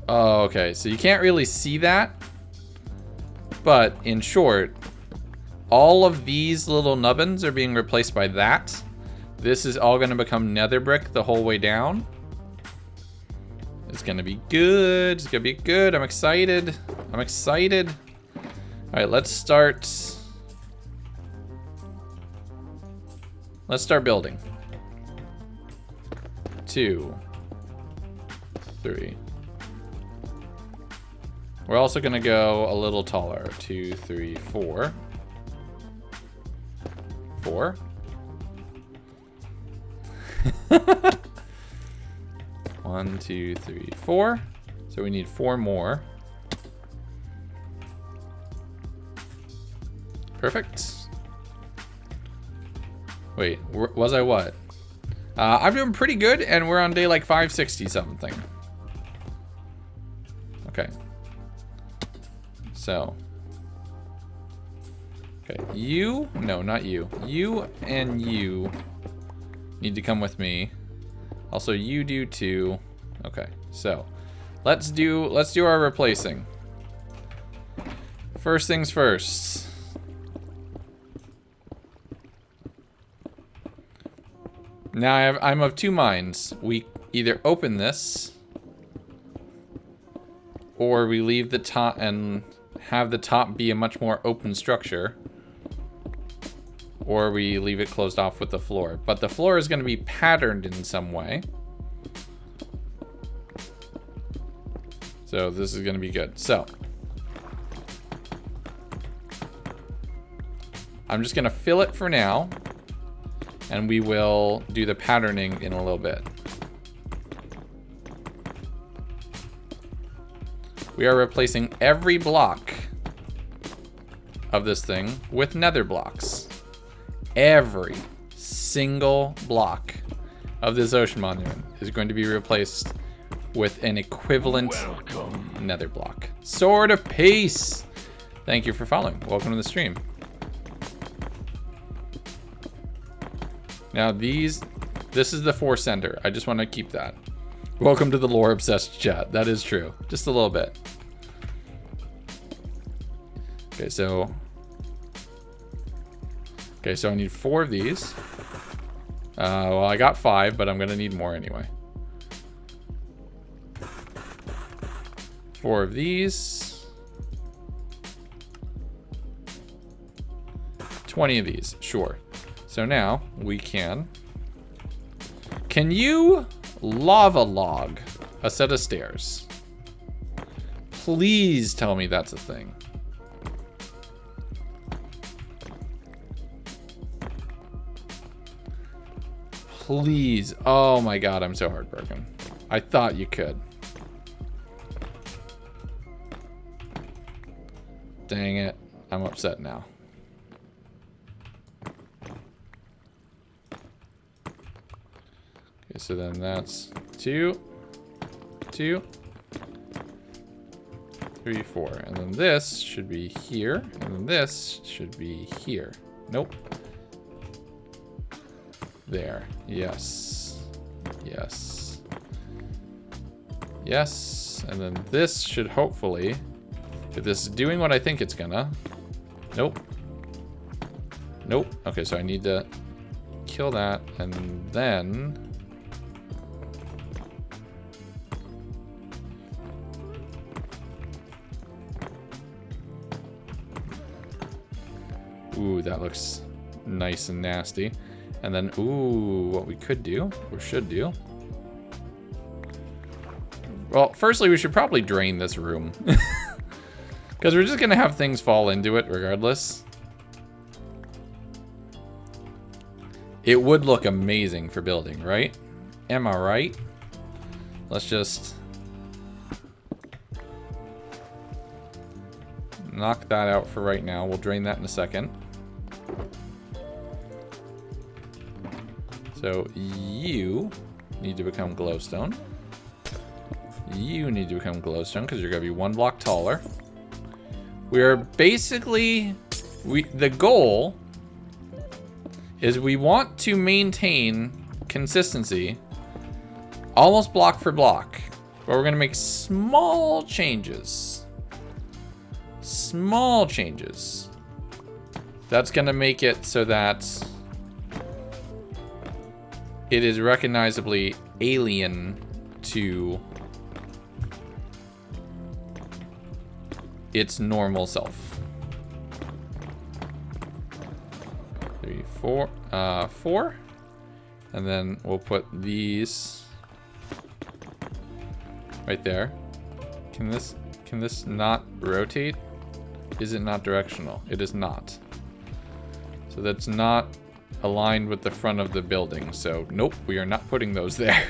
Oh, okay. So you can't really see that. But in short, all of these little nubbins are being replaced by that. This is all going to become nether brick the whole way down. It's going to be good. It's going to be good. I'm excited. I'm excited. All right, let's start. Let's start building. 2, 3. We're also going to go a little taller. 2, 3, 4. 4. 1, 2, 3, 4. So we need 4 more. Perfect. Wait, was I what? I'm doing pretty good, and we're on day like 560 something. Okay. So. Okay, you, no, not you. You and you need to come with me. Also, you do too. Okay, so let's do our replacing. First things first. Now I'm of two minds. We either open this, or we leave the top and have the top be a much more open structure, or we leave it closed off with the floor. But the floor is going to be patterned in some way. So this is going to be good. So I'm just going to fill it for now, and we will do the patterning in a little bit. We are replacing every block of this thing with nether blocks. Every single block of this ocean monument is going to be replaced with an equivalent nether block. Sword of Peace! Thank you for following. Welcome to the stream. Now this is the 4 sender. I just want to keep that. Welcome to the lore obsessed chat. That is true. Just a little bit. Okay, so I need 4 of these. Well, I got 5, but I'm gonna need more anyway. 4 of these. 20 of these, sure. So now we can you lava log a set of stairs? Please tell me that's a thing. Please. Oh my god, I'm so heartbroken. I thought you could. Dang it. I'm upset now. Okay, so then that's 2, 2, 3, 4. And then this should be here. And then this should be here. Nope. There. Yes. Yes. Yes. And then this should hopefully, if this is doing what I think it's gonna. Nope. Nope. Okay, so I need to kill that, and then ooh, that looks nice and nasty. And then, ooh, what we could do, or should do. Well, firstly, we should probably drain this room. Because we're just going to have things fall into it regardless. It would look amazing for building, right? Am I right? Let's just knock that out for right now. We'll drain that in a second. So you need to become glowstone. You need to become glowstone because you're going to be 1 block taller. We are basically, the goal is we want to maintain consistency, almost block for block. But we're gonna make small changes. Small changes. That's gonna make it so that it is recognizably alien to its normal self. 3, 4, 4. And then we'll put these right there. Can this not rotate? Is it not directional? It is not. So that's not aligned with the front of the building. So nope, we are not putting those there.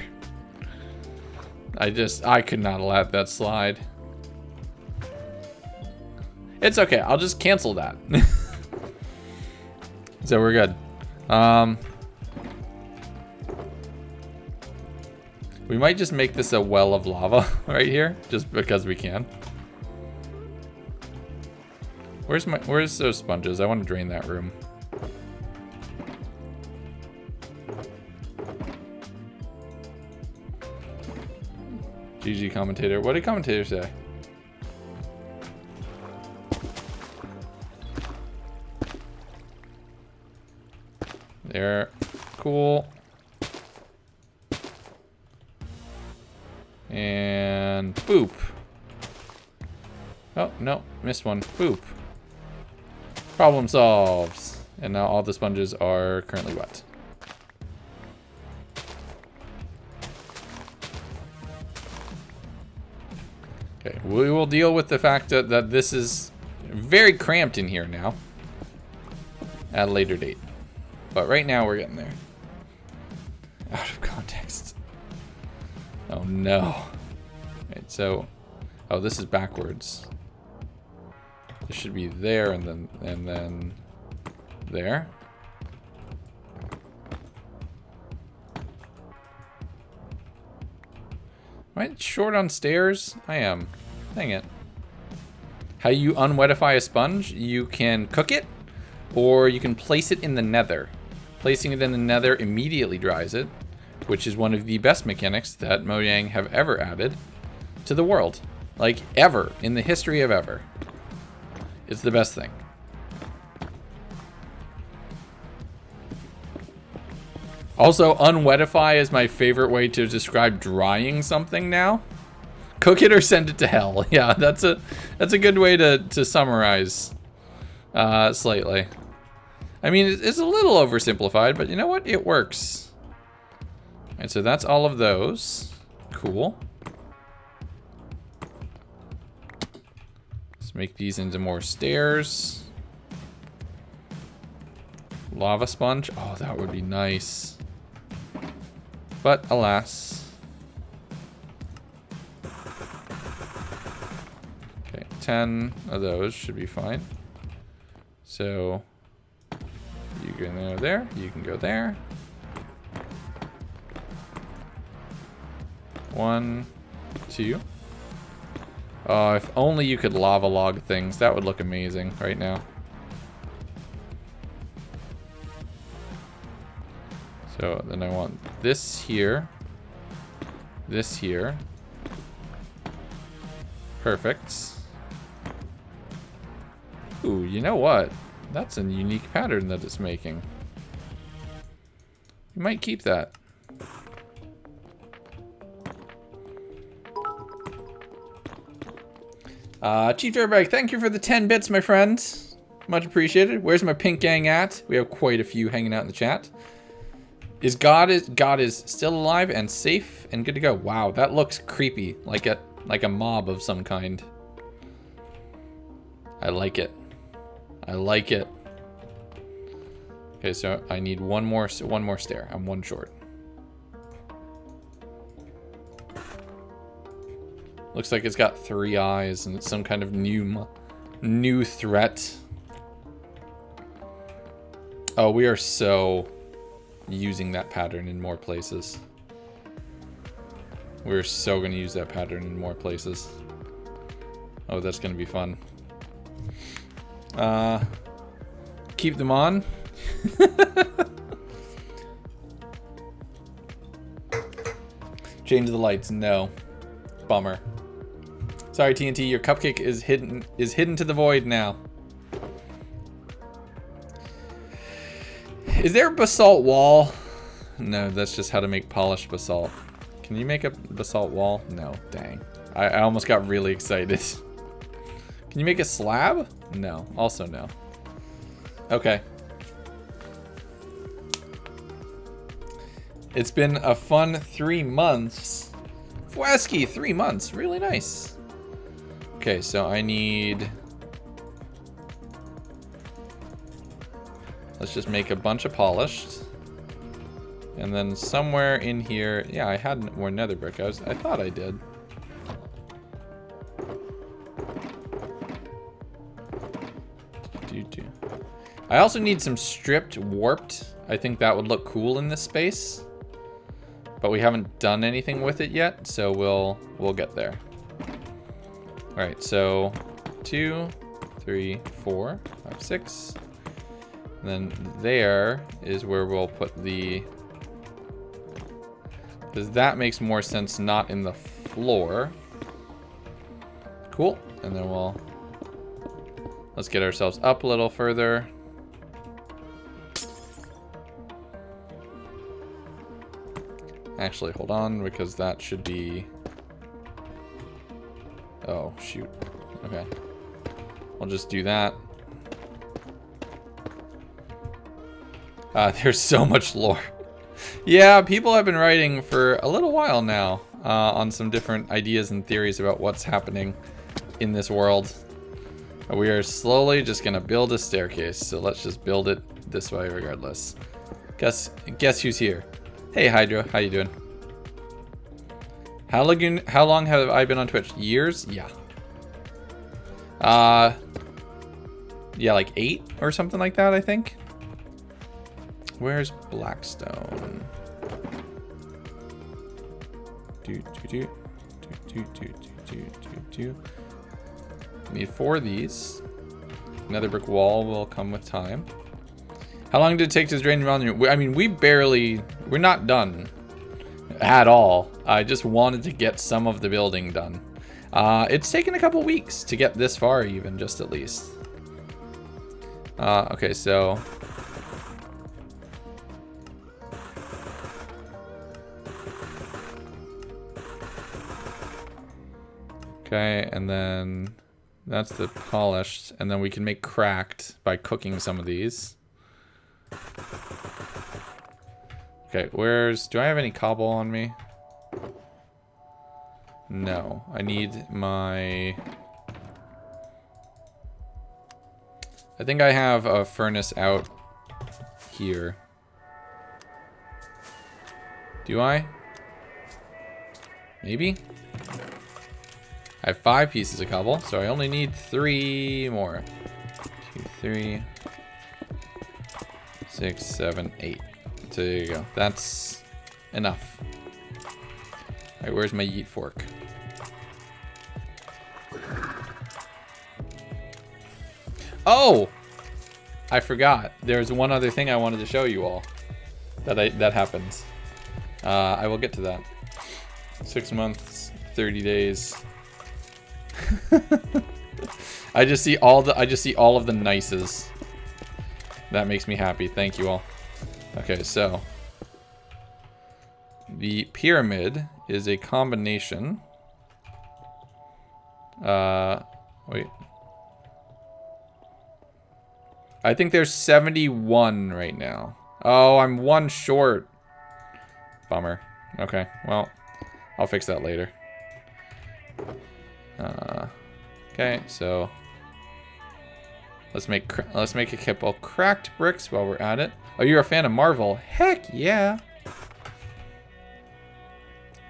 I could not let that slide. It's okay, I'll just cancel that. So we're good. We might just make this a well of lava right here, just because we can. Where's those sponges? I want to drain that room. GG commentator. What did commentator say? There. Cool. And boop. Oh, no. Missed one. Boop. Problem solved. And now all the sponges are currently wet. Okay, we will deal with the fact that this is very cramped in here now. At a later date. But right now we're getting there. Out of context. Oh no. Right, so, oh, this is backwards. This should be there and then there. Am I short on stairs? I am. Dang it. How you unwetify a sponge? You can cook it, or you can place it in the nether. Placing it in the nether immediately dries it, which is one of the best mechanics that Mojang have ever added to the world. Like, ever. In the history of ever. It's the best thing. Also, unwetify is my favorite way to describe drying something now. Cook it or send it to hell. Yeah, that's a good way to summarize slightly. I mean, it's a little oversimplified, but you know what? It works. And so that's all of those. Cool. Let's make these into more stairs. Lava sponge. Oh, that would be nice. But alas. Okay, 10 of those should be fine. So you can go there, you can go there. 1, 2. Oh, if only you could lava log things. That would look amazing right now. So then I want this here. This here. Perfect. Ooh, you know what? That's a unique pattern that it's making. You might keep that. Chief Dirtbag, thank you for the 10 bits, my friend. Much appreciated. Where's my pink gang at? We have quite a few hanging out in the chat. God is still alive and safe and good to go. Wow, that looks creepy, like a mob of some kind. I like it. I like it. Okay, so I need one more stair. I'm one short. Looks like it's got 3 eyes and it's some kind of new threat. Oh, we are so using that pattern in more places. We're so gonna use that pattern in more places. Oh, that's gonna be fun. Keep them on. Change the lights. No. Bummer. Sorry, TNT. Your cupcake is hidden to the void now. Is there a basalt wall? No, that's just how to make polished basalt. Can you make a basalt wall? No. Dang. I almost got really excited. Can you make a slab? No. Also no. Okay. It's been a fun 3 months. Fwasky, 3 months. Really nice. Okay, so I need... Let's just make a bunch of polished. And then somewhere in here... Yeah, I had more nether brick. I thought I did. I also need some stripped warped. I think that would look cool in this space. But we haven't done anything with it yet, so we'll get there. Alright, so 2, 3, 4, 5, 6. And then there is where we'll put the... Because that makes more sense not in the floor. Cool. And then let's get ourselves up a little further. Actually, hold on, because that should be... Oh, shoot. Okay. I'll just do that. There's so much lore. Yeah, people have been writing for a little while now on some different ideas and theories about what's happening in this world. We are slowly just gonna build a staircase, so let's just build it this way regardless. Guess who's here? Hey Hydra, how you doing? How long have I been on Twitch? Years? Yeah. Yeah, like 8 or something like that, I think. Where's Blackstone? Need 4 of these. Another brick wall will come with time. How long did it take to drain around the... I mean, we're not done at all. I just wanted to get some of the building done. It's taken a couple weeks to get this far even, just at least. Okay, so... Okay, and then that's the polished, and then we can make cracked by cooking some of these. Okay, do I have any cobble on me? No, I need my... I think I have a furnace out here. Do I? Maybe? I have 5 pieces of cobble, so I only need 3 more. 2, 3, 6, 7, 8. So there you go. That's enough. Alright, where's my yeet fork? Oh! I forgot. There's one other thing I wanted to show you all. That happens. I will get to that. 6 months, 30 days. I just see all of the nices. That makes me happy. Thank you all. Okay, so the pyramid is a combination. Wait. I think there's 71 right now. Oh, I'm 1 short. Bummer. Okay, well, I'll fix that later. Okay, so let's make a couple cracked bricks while we're at it. Oh, you're a fan of Marvel? Heck yeah!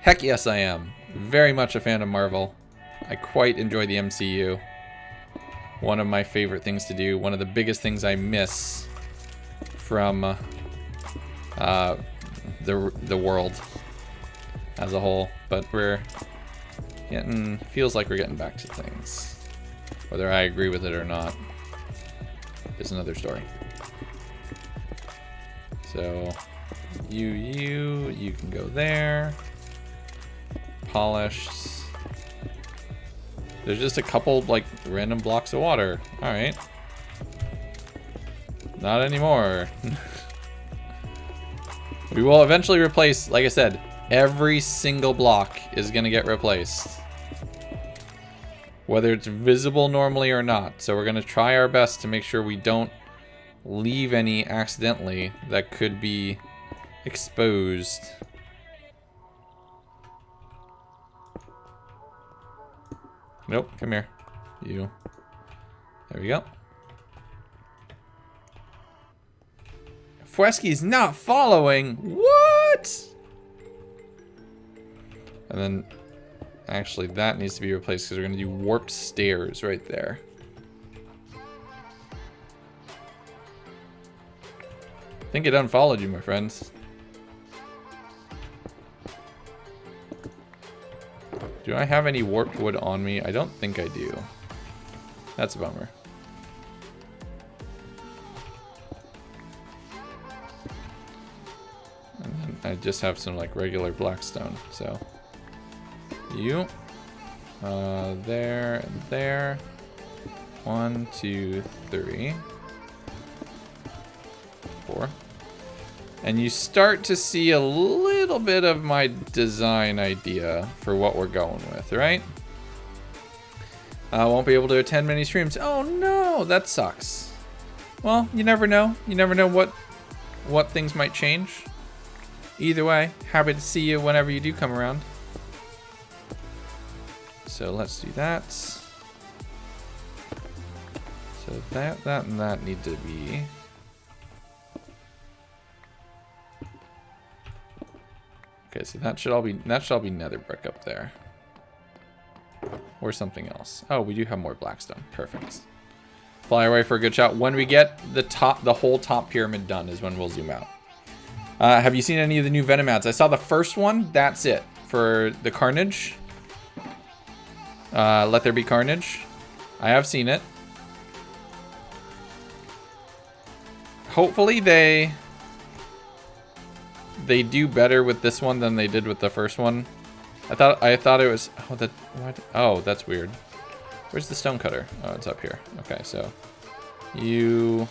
Heck yes, I am. Very much a fan of Marvel. I quite enjoy the MCU. One of my favorite things to do. One of the biggest things I miss from the world as a whole. But feels like we're getting back to things. Whether I agree with it or not is another story. So you can go there. polished. There's just a couple, like, random blocks of water. Alright. Not anymore. We will eventually replace, like I said, every single block is going to get replaced. Whether it's visible normally or not. So we're going to try our best to make sure we don't leave any accidentally that could be exposed. Nope, come here. You. There we go. Fresky's not following. What? And then, actually, that needs to be replaced because we're going to do warped stairs right there. I think it unfollowed you, my friends. Do I have any warped wood on me? I don't think I do. That's a bummer. And then I just have some like regular blackstone, so you there and there. 1, 2, 3, 4. And you start to see a little bit of my design idea for what we're going with, right? I won't be able to attend many streams. Oh no, that sucks. Well, you never know. You never know what things might change. Either way, happy to see you whenever you do come around. So let's do that. So that, and that need to be... Okay, so that should all be nether brick up there. Or something else. Oh, we do have more blackstone. Perfect. Fly away for a good shot. When we get the whole top pyramid done is when we'll zoom out. Have you seen any of the new Venom ads? I saw the first one. That's it for the Carnage. Let There Be Carnage. I have seen it. Hopefully they do better with this one than they did with the first one. I thought it was what? Oh, that's weird. Where's the stone cutter? Oh, it's up here. Okay, so you.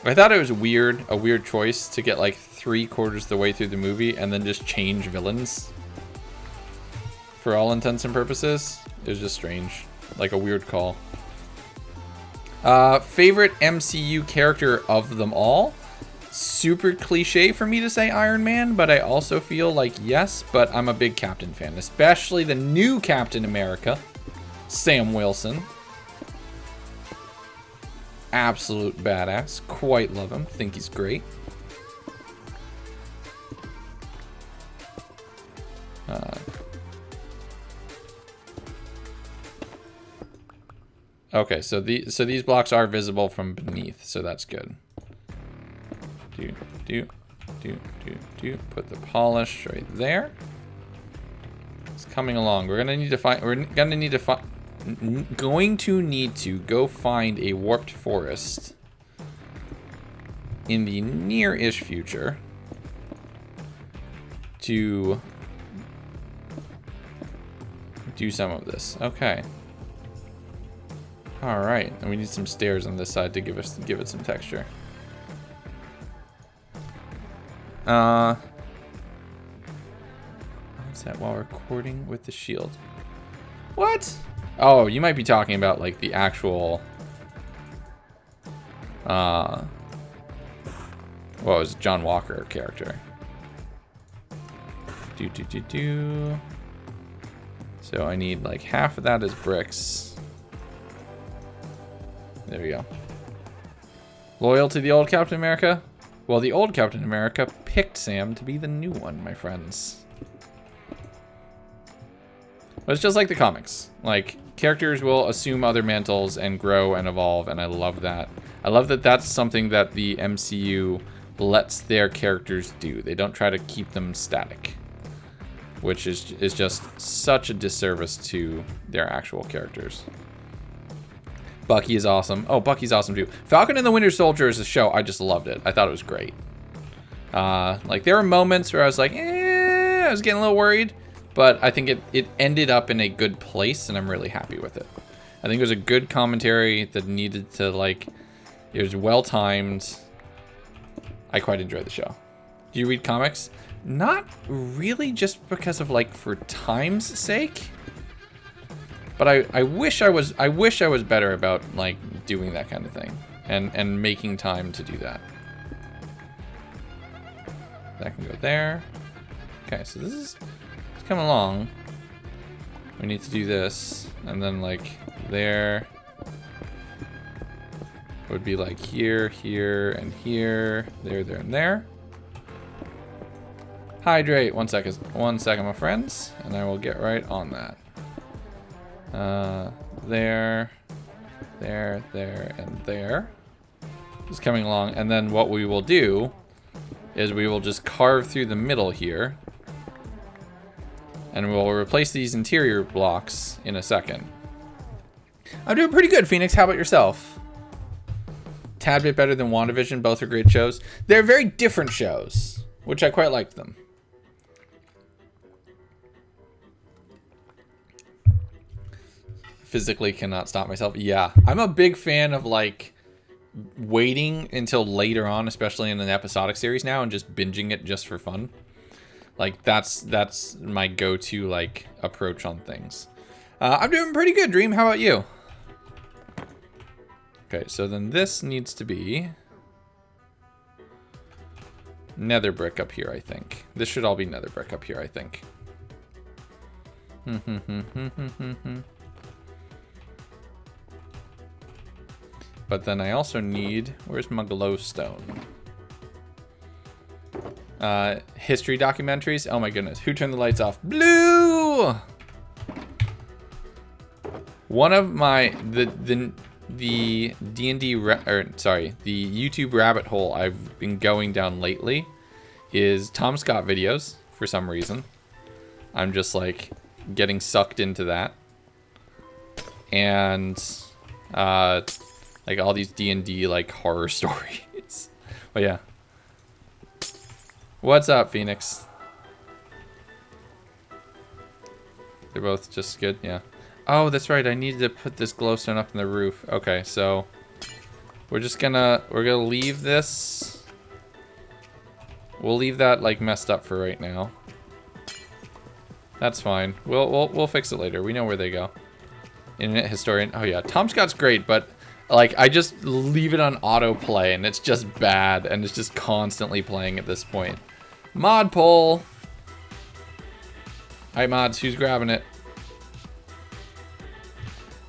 I thought it was a weird choice to get like 3/4 the way through the movie and then just change villains. For all intents and purposes, it was just strange, like a weird call. Favorite MCU character of them all? Super cliche for me to say Iron Man, but I also feel like yes, but I'm a big Captain fan, especially the new Captain America, Sam Wilson. Absolute badass. Quite love him. Think he's great. Okay, so these blocks are visible from beneath, so that's good. Put the polish right there. It's coming along. We're gonna need to go find a warped forest in the near-ish future to do some of this. Okay. All right, and we need some stairs on this side to give it some texture. What's that? While recording with the shield. What? Oh, you might be talking about like the actual what was it? John Walker character. So I need like half of that as bricks. There we go. Loyal to the old Captain America? Well, the old Captain America picked Sam to be the new one, my friends. But it's just like the comics. Like, characters will assume other mantles and grow and evolve, and I love that. I love that that's something that the MCU lets their characters do. They don't try to keep them static, which is just such a disservice to their actual characters. Bucky is awesome. Oh, Bucky's awesome too. Falcon and the Winter Soldier is a show. I just loved it. I thought it was great. Like there were moments where I was like, I was getting a little worried, but I think it ended up in a good place, and I'm really happy with it. I think it was a good commentary that needed to, like, it was well-timed. I quite enjoyed the show. Do you read comics? Not really, just because of, like, for time's sake. But I wish I was better about, like, doing that kind of thing and making time to do that. That can go there. Okay, so this is coming along. We need to do this, and then, like, there would be like here, here, and here, there, and there. Hydrate. 1 second, my friends, and I will get right on that. There, and there. Just coming along, and then what we will do is we will just carve through the middle here, and we'll replace these interior blocks in a second. I'm doing pretty good, Phoenix. How about yourself? Tad bit better than WandaVision. Both are great shows. They're very different shows, which I quite liked them. Physically cannot stop myself. Yeah, I'm a big fan of, like, waiting until later on, especially in an episodic series now, and just binging it just for fun. Like, that's my go-to, like, approach on things. I'm doing pretty good, Dream. How about you? Okay, so then this needs to be nether brick up here, I think. This should all be nether brick up here, I think. But then I also need, where's my glowstone? History documentaries. Oh my goodness, who turned the lights off? Blue! One of my, the D&D, the YouTube rabbit hole I've been going down lately is Tom Scott videos for some reason. I'm just, like, getting sucked into that. And, like, all these D&D, like, horror stories. But yeah. What's up, Phoenix? They're both just good, yeah. Oh, that's right. I needed to put this glowstone up in the roof. Okay, so we're gonna leave this. We'll leave that, like, messed up for right now. That's fine. We'll fix it later. We know where they go. Internet historian. Oh yeah, Tom Scott's great, but, like, I just leave it on autoplay and it's just bad, and it's just constantly playing at this point. Mod poll. Alright, mods, who's grabbing it?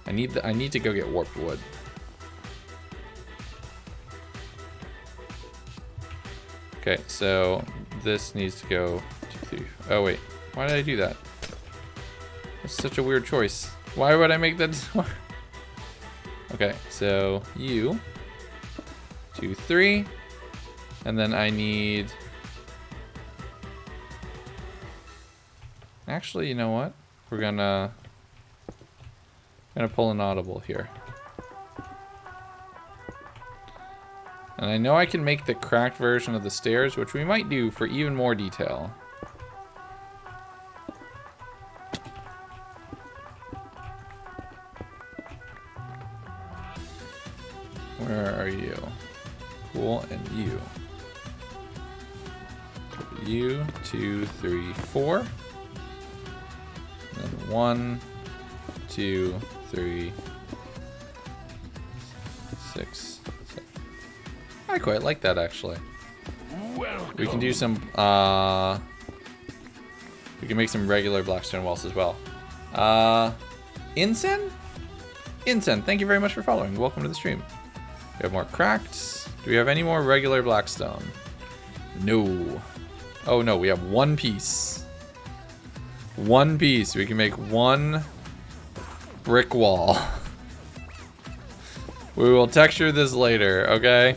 I need to go get warped wood. Okay, so this needs to go 2, 3. Oh wait, why did I do that? That's such a weird choice. Why would I make that? Okay, so you 2, 3, and then I need. Actually, you know what? We're gonna pull an audible here. And I know I can make the cracked version of the stairs, which we might do for even more detail. Where are you? Cool, and you. So you, 2, 3, 4. And then 1, 2, 3, 6, 7. I quite like that, actually. Welcome. We can do some, we can make some regular blackstone walls as well. Insen, thank you very much for following. Welcome to the stream. We have more cracked. Do we have any more regular blackstone? No. Oh no, we have one piece. One piece. We can make one brick wall. We will texture this later, okay?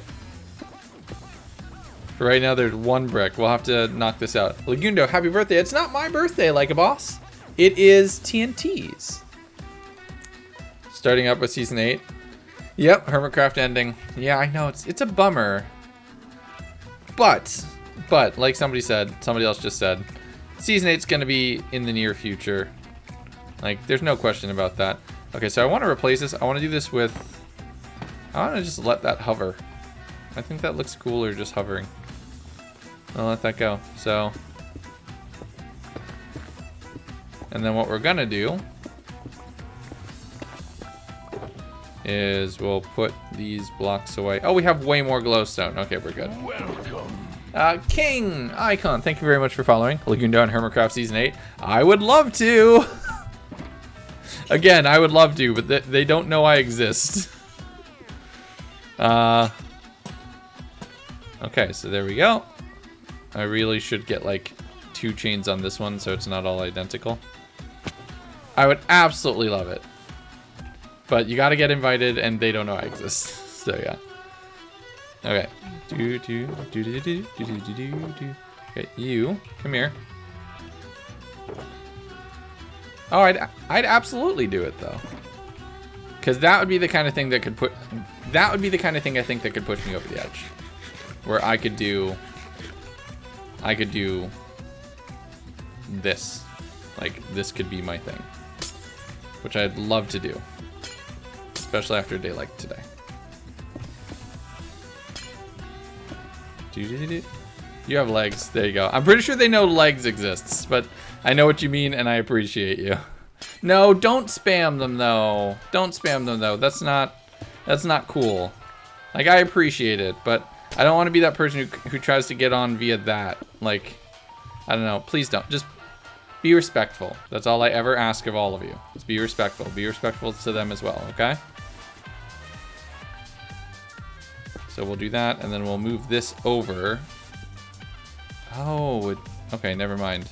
For right now, there's one brick. We'll have to knock this out. Legundo, happy birthday. It's not my birthday, like a boss. It is TNT's. Starting up with season 8. Yep, Hermitcraft ending. Yeah, I know, it's a bummer. But like somebody else just said, Season 8's going to be in the near future. Like, there's no question about that. Okay, so I want to replace this. I want to do this with... I want to just let that hover. I think that looks cooler just hovering. I'll let that go. So... And then what we're going to do... is we'll put these blocks away. Oh, we have way more glowstone. Okay, we're good. Welcome. King Icon, thank you very much for following. Legundo and Hermitcraft Season 8. I would love to. Again, I would love to, but they don't know I exist. Okay, so there we go. I really should get like 2 chains on this one so it's not all identical. I would absolutely love it. But you gotta get invited, and they don't know I exist. So yeah. Okay. Okay, you come here. Oh, I'd absolutely do it though, because that would be the kind of thing that could put. That would be the kind of thing I think that could push me over the edge, where I could do this. Like this could be my thing, which I'd love to do. Especially after a day like today. You have legs. There you go. I'm pretty sure they know legs exists, but I know what you mean and I appreciate you. No, don't spam them though. Don't spam them though. That's not cool. Like, I appreciate it, but I don't want to be that person who tries to get on via that. Like, I don't know. Please don't. Just be respectful. That's all I ever ask of all of you. Just be respectful. Be respectful to them as well, okay? So we'll do that, and then we'll move this over. Oh, okay, never mind.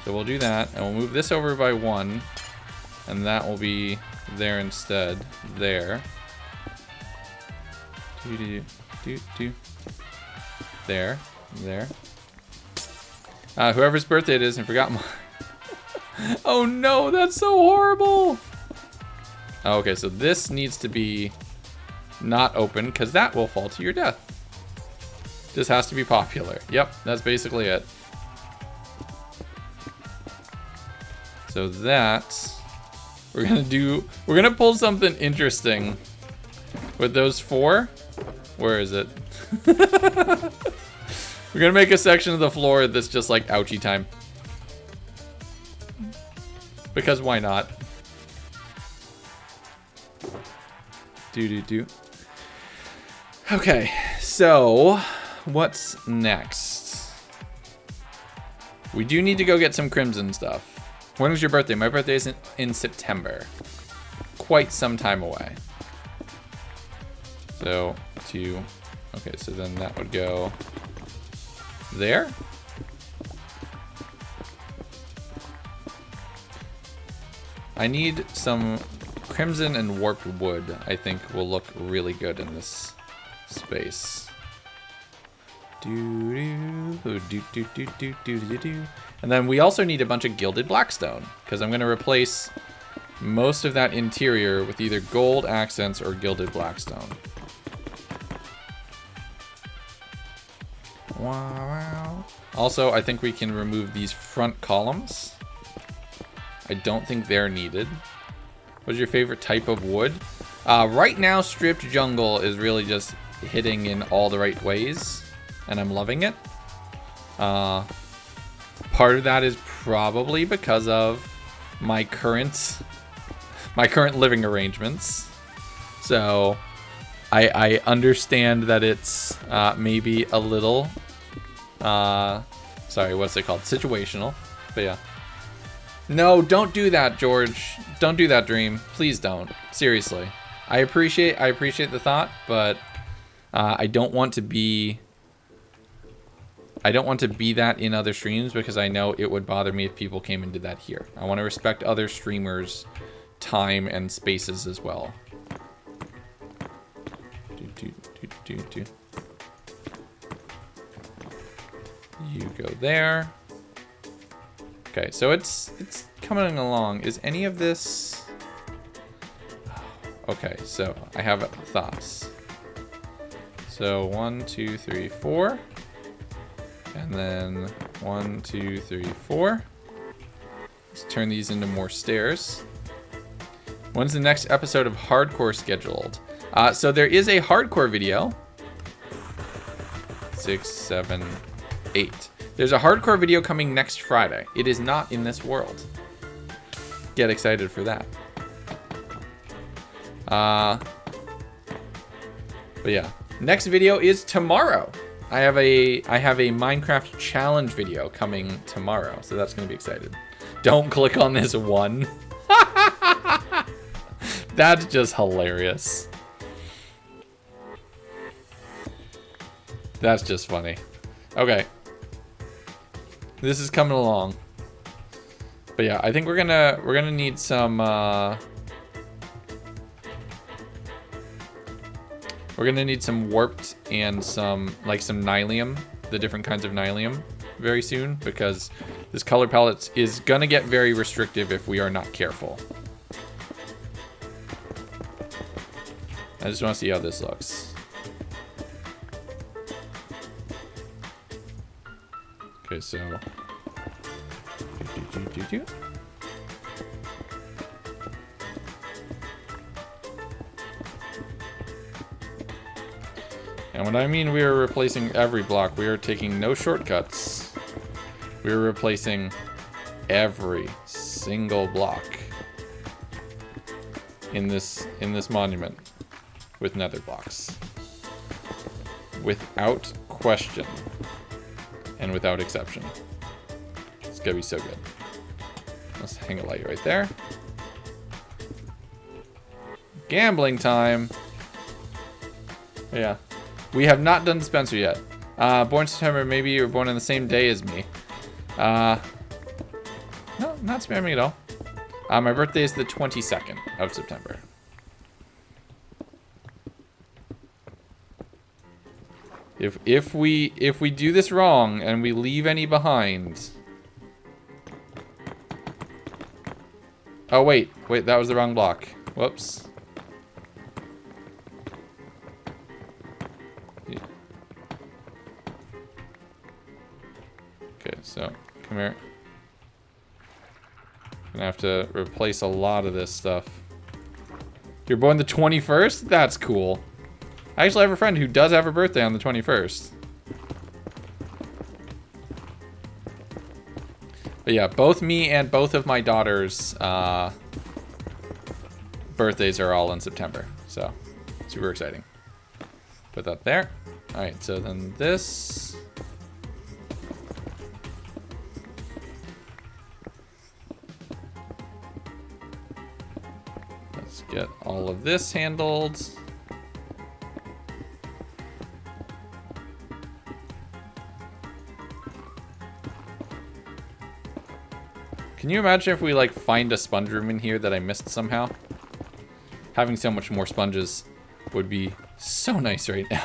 So we'll do that, and we'll move this over by 1, and that will be there instead. There. There. There. Whoever's birthday it is and forgot mine. Oh no, that's so horrible. Oh, okay, so this needs to be not open because that will fall to your death. This has to be popular. Yep, that's basically it. So that we're gonna pull something interesting with those 4. Where is it? We're gonna make a section of the floor that's just like ouchie time. Because why not? Okay, so what's next? We do need to go get some crimson stuff. When was your birthday? My birthday is in September. Quite some time away. So, okay, so then that would go there. I need some crimson and warped wood. I think will look really good in this space. And then we also need a bunch of gilded blackstone because I'm going to replace most of that interior with either gold accents or gilded blackstone. Wow. Also, I think we can remove these front columns. I don't think they're needed. What's your favorite type of wood? Right now, stripped jungle is really just hitting in all the right ways, and I'm loving it. Part of that is probably because of my current living arrangements. So I understand that it's maybe a little sorry, what's it called? Situational. But yeah. No, don't do that, George. Don't do that, Dream. Please don't. Seriously. I appreciate the thought, but I don't want to be that in other streams because I know it would bother me if people came and did that here. I want to respect other streamers' time and spaces as well. You go there. Okay, so it's coming along. Is any of this... Okay, so I have thoughts. So 1, 2, 3, 4. And then 1, 2, 3, 4. Let's turn these into more stairs. When's the next episode of Hardcore scheduled? So there is a Hardcore video. 6, 7, 8. There's a Hardcore video coming next Friday. It is not in this world. Get excited for that. But yeah, next video is tomorrow. I have a Minecraft challenge video coming tomorrow, so that's gonna be exciting. Don't click on this one. That's just hilarious. That's just funny. Okay. This is coming along. But yeah, I think we're gonna need some we're gonna need some warped and some nylium, the different kinds of nylium very soon, because this color palette is gonna get very restrictive if we are not careful. I just want to see how this looks. Okay, so and when I mean we are replacing every block, we are taking no shortcuts. We are replacing every single block in this monument with nether blocks. Without question. And without exception. It's gonna be so good. Let's hang a light right there. Gambling time. Yeah. We have not done Spencer yet. Born September, maybe you were born on the same day as me. No, not spamming at all. My birthday is the 22nd of September. If we do this wrong and we leave any behind. Oh wait, that was the wrong block. Whoops. Yeah. Okay, so come here. Gonna have to replace a lot of this stuff. You're born the 21st? That's cool. I actually have a friend who does have a birthday on the 21st. But yeah, both me and both of my daughters' birthdays are all in September. So, super exciting. Put that there. Alright, so then this. Let's get all of this handled. Can you imagine if we like find a sponge room in here that I missed somehow? Having so much more sponges would be so nice right now.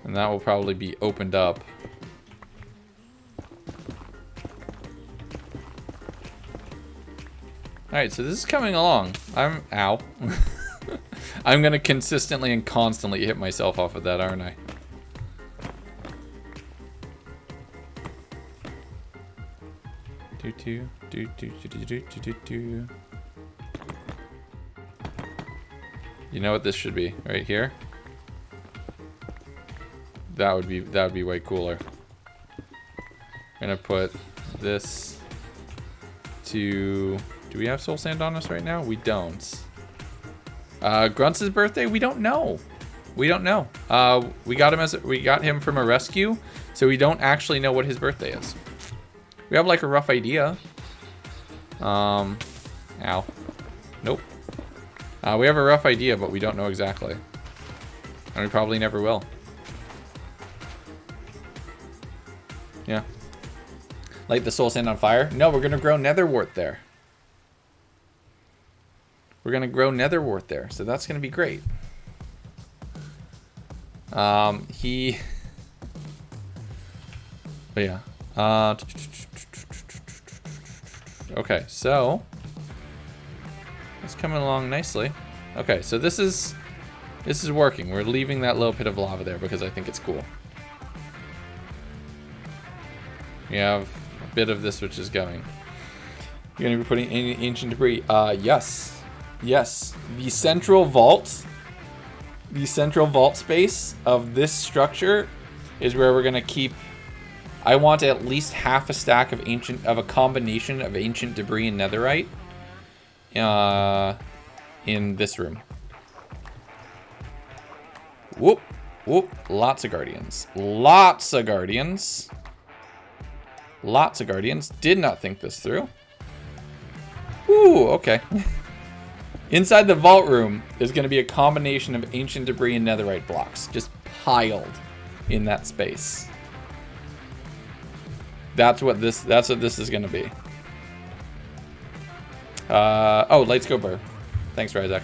And that will probably be opened up. Alright, so this is coming along. Ow. I'm gonna consistently and constantly hit myself off of that, aren't I? You know what this should be right here? That would be way cooler. I'm gonna put this to. Do we have soul sand on us right now? We don't. Grunts' birthday? We don't know. We don't know. We got him from a rescue, so we don't actually know what his birthday is. We have like a rough idea. Ow. Nope. We have a rough idea, but we don't know exactly. And we probably never will. Yeah. Light the soul sand on fire? No, we're gonna grow nether wart there. We're gonna grow nether wart there, so that's gonna be great. But yeah. Okay, so it's coming along nicely. Okay, so this is This is working. We're leaving that little pit of lava there because I think it's cool. We have a bit of this which is going. You're going to be putting any ancient debris. Yes. Yes. The central vault space of this structure is where we're going to keep... I want at least half a stack of a combination of ancient debris and netherite in this room. Whoop, whoop, lots of guardians. Lots of guardians. Lots of guardians. Did not think this through. Ooh, okay. Inside the vault room, there's going to be a combination of ancient debris and netherite blocks just piled in that space. That's what this is going to be. Oh, lights go burr. Thanks, Ryzak.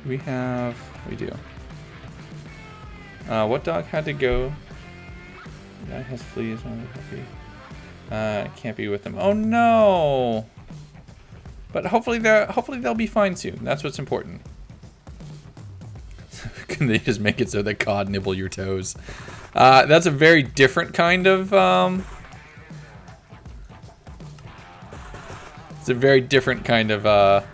Do we have... We do. What dog had to go? That has fleas on the puppy. Can't be with them. Oh no! But hopefully they'll be fine soon. That's what's important. Can they just make it so that cod nibble your toes? That's a very different kind of it's a very different kind of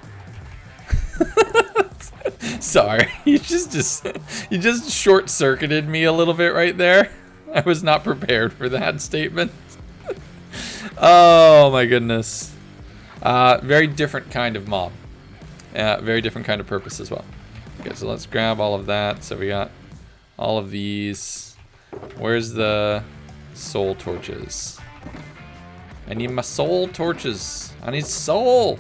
sorry. You just short-circuited me a little bit right there. I was not prepared for that statement. Oh my goodness. Very different kind of mob. Very different kind of purpose as well. Okay, so let's grab all of that. So we got all of these. Where's the soul torches? I need my soul torches. I need soul.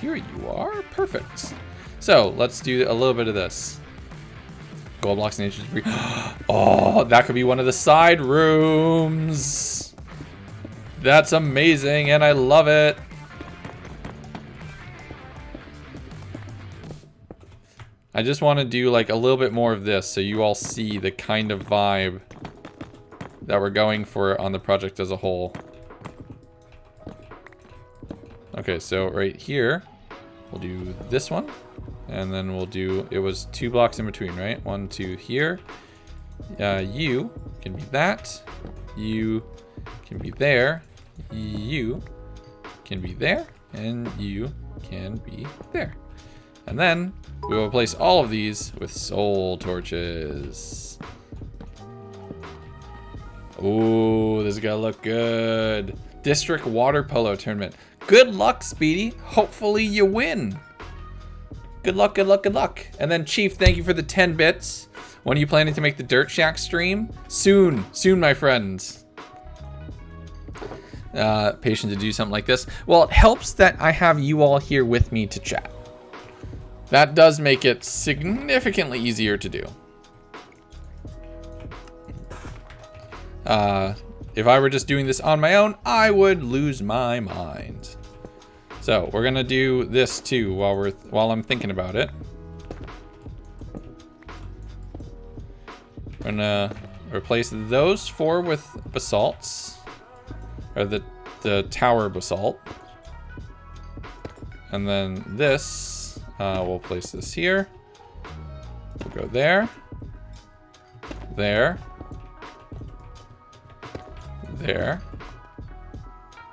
Here you are. Perfect. So let's do a little bit of this. Gold blocks and ancient debris. Oh, that could be one of the side rooms. That's amazing, and I love it. I just want to do like a little bit more of this so you all see the kind of vibe that we're going for on the project as a whole. Okay, so right here, we'll do this one. And then we'll do, it was 2 blocks in between, right? 1, 2 here. You can be that. You can be there. You can be there. And you can be there. And then we will place all of these with soul torches. Ooh, this is gonna look good. District water polo tournament. Good luck, Speedy. Hopefully you win. Good luck, good luck, good luck. And then Chief, thank you for the 10 bits. When are you planning to make the Dirt Shack stream? Soon, my friends. Patient to do something like this. Well, it helps that I have you all here with me to chat. That does make it significantly easier to do. If I were just doing this on my own, I would lose my mind. So we're gonna do this too while I'm thinking about it. We're gonna replace those 4 with basalts, or the tower basalt, and then this we'll place this here. We'll go there, there, there.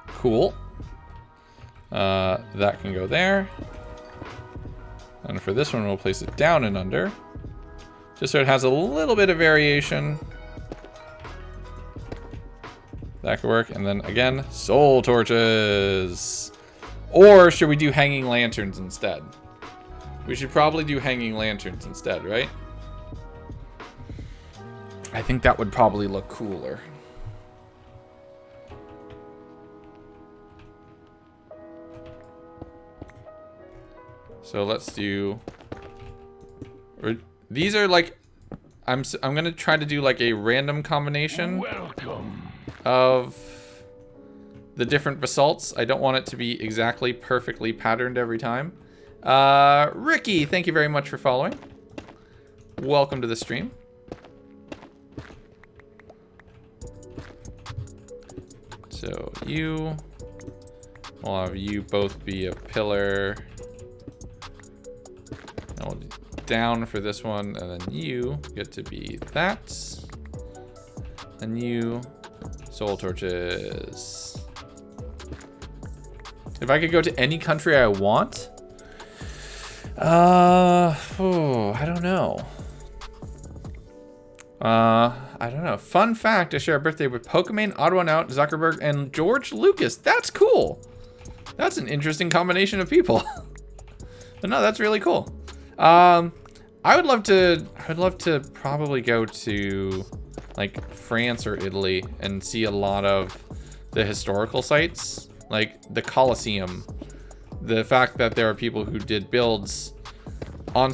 Cool. That can go there. And for this one, we'll place it down and under. Just so it has a little bit of variation. That could work. And then again, soul torches. Or should we do hanging lanterns instead? We should probably do hanging lanterns instead, right? I think that would probably look cooler. So let's do, these are like, I'm gonna try to do like a random combination of the different basalts. I don't want it to be exactly perfectly patterned every time. Ricky, thank you very much for following. Welcome to the stream. So I'll have you both be a pillar. And we'll do down for this one, and then you get to be that. And you, soul torches. If I could go to any country I want, I don't know. I don't know. Fun fact, I share a birthday with Pokemon, Ottawa Out, Zuckerberg, and George Lucas. That's cool. That's an interesting combination of people. But no, that's really cool. I would love to probably go to like France or Italy and see a lot of the historical sites, like the Colosseum. The fact that there are people who did builds on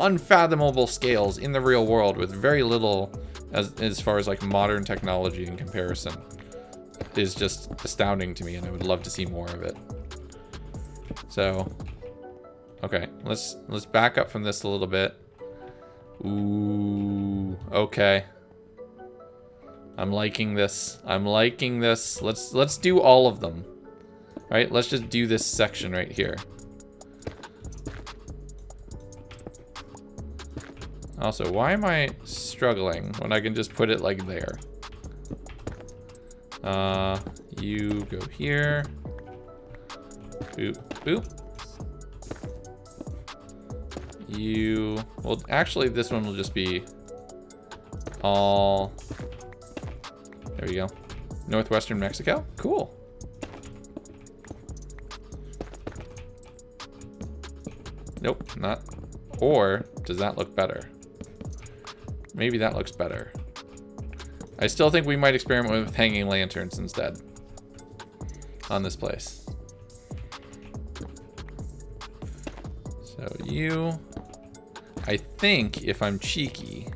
unfathomable scales in the real world with very little as far as like modern technology in comparison is just astounding to me, and I would love to see more of it. So, okay, let's back up from this a little bit. Ooh, okay. I'm liking this. I'm liking this. Let's do all of them. Right? Let's just do this section right here. Also, why am I struggling when I can just put it like there? You go here. Boop, boop. You, well, actually this one will just be all, there we go. Northwestern Mexico, cool. Nope, not, or does that look better? Maybe that looks better. I still think we might experiment with hanging lanterns instead on this place. So you, I think if I'm cheeky,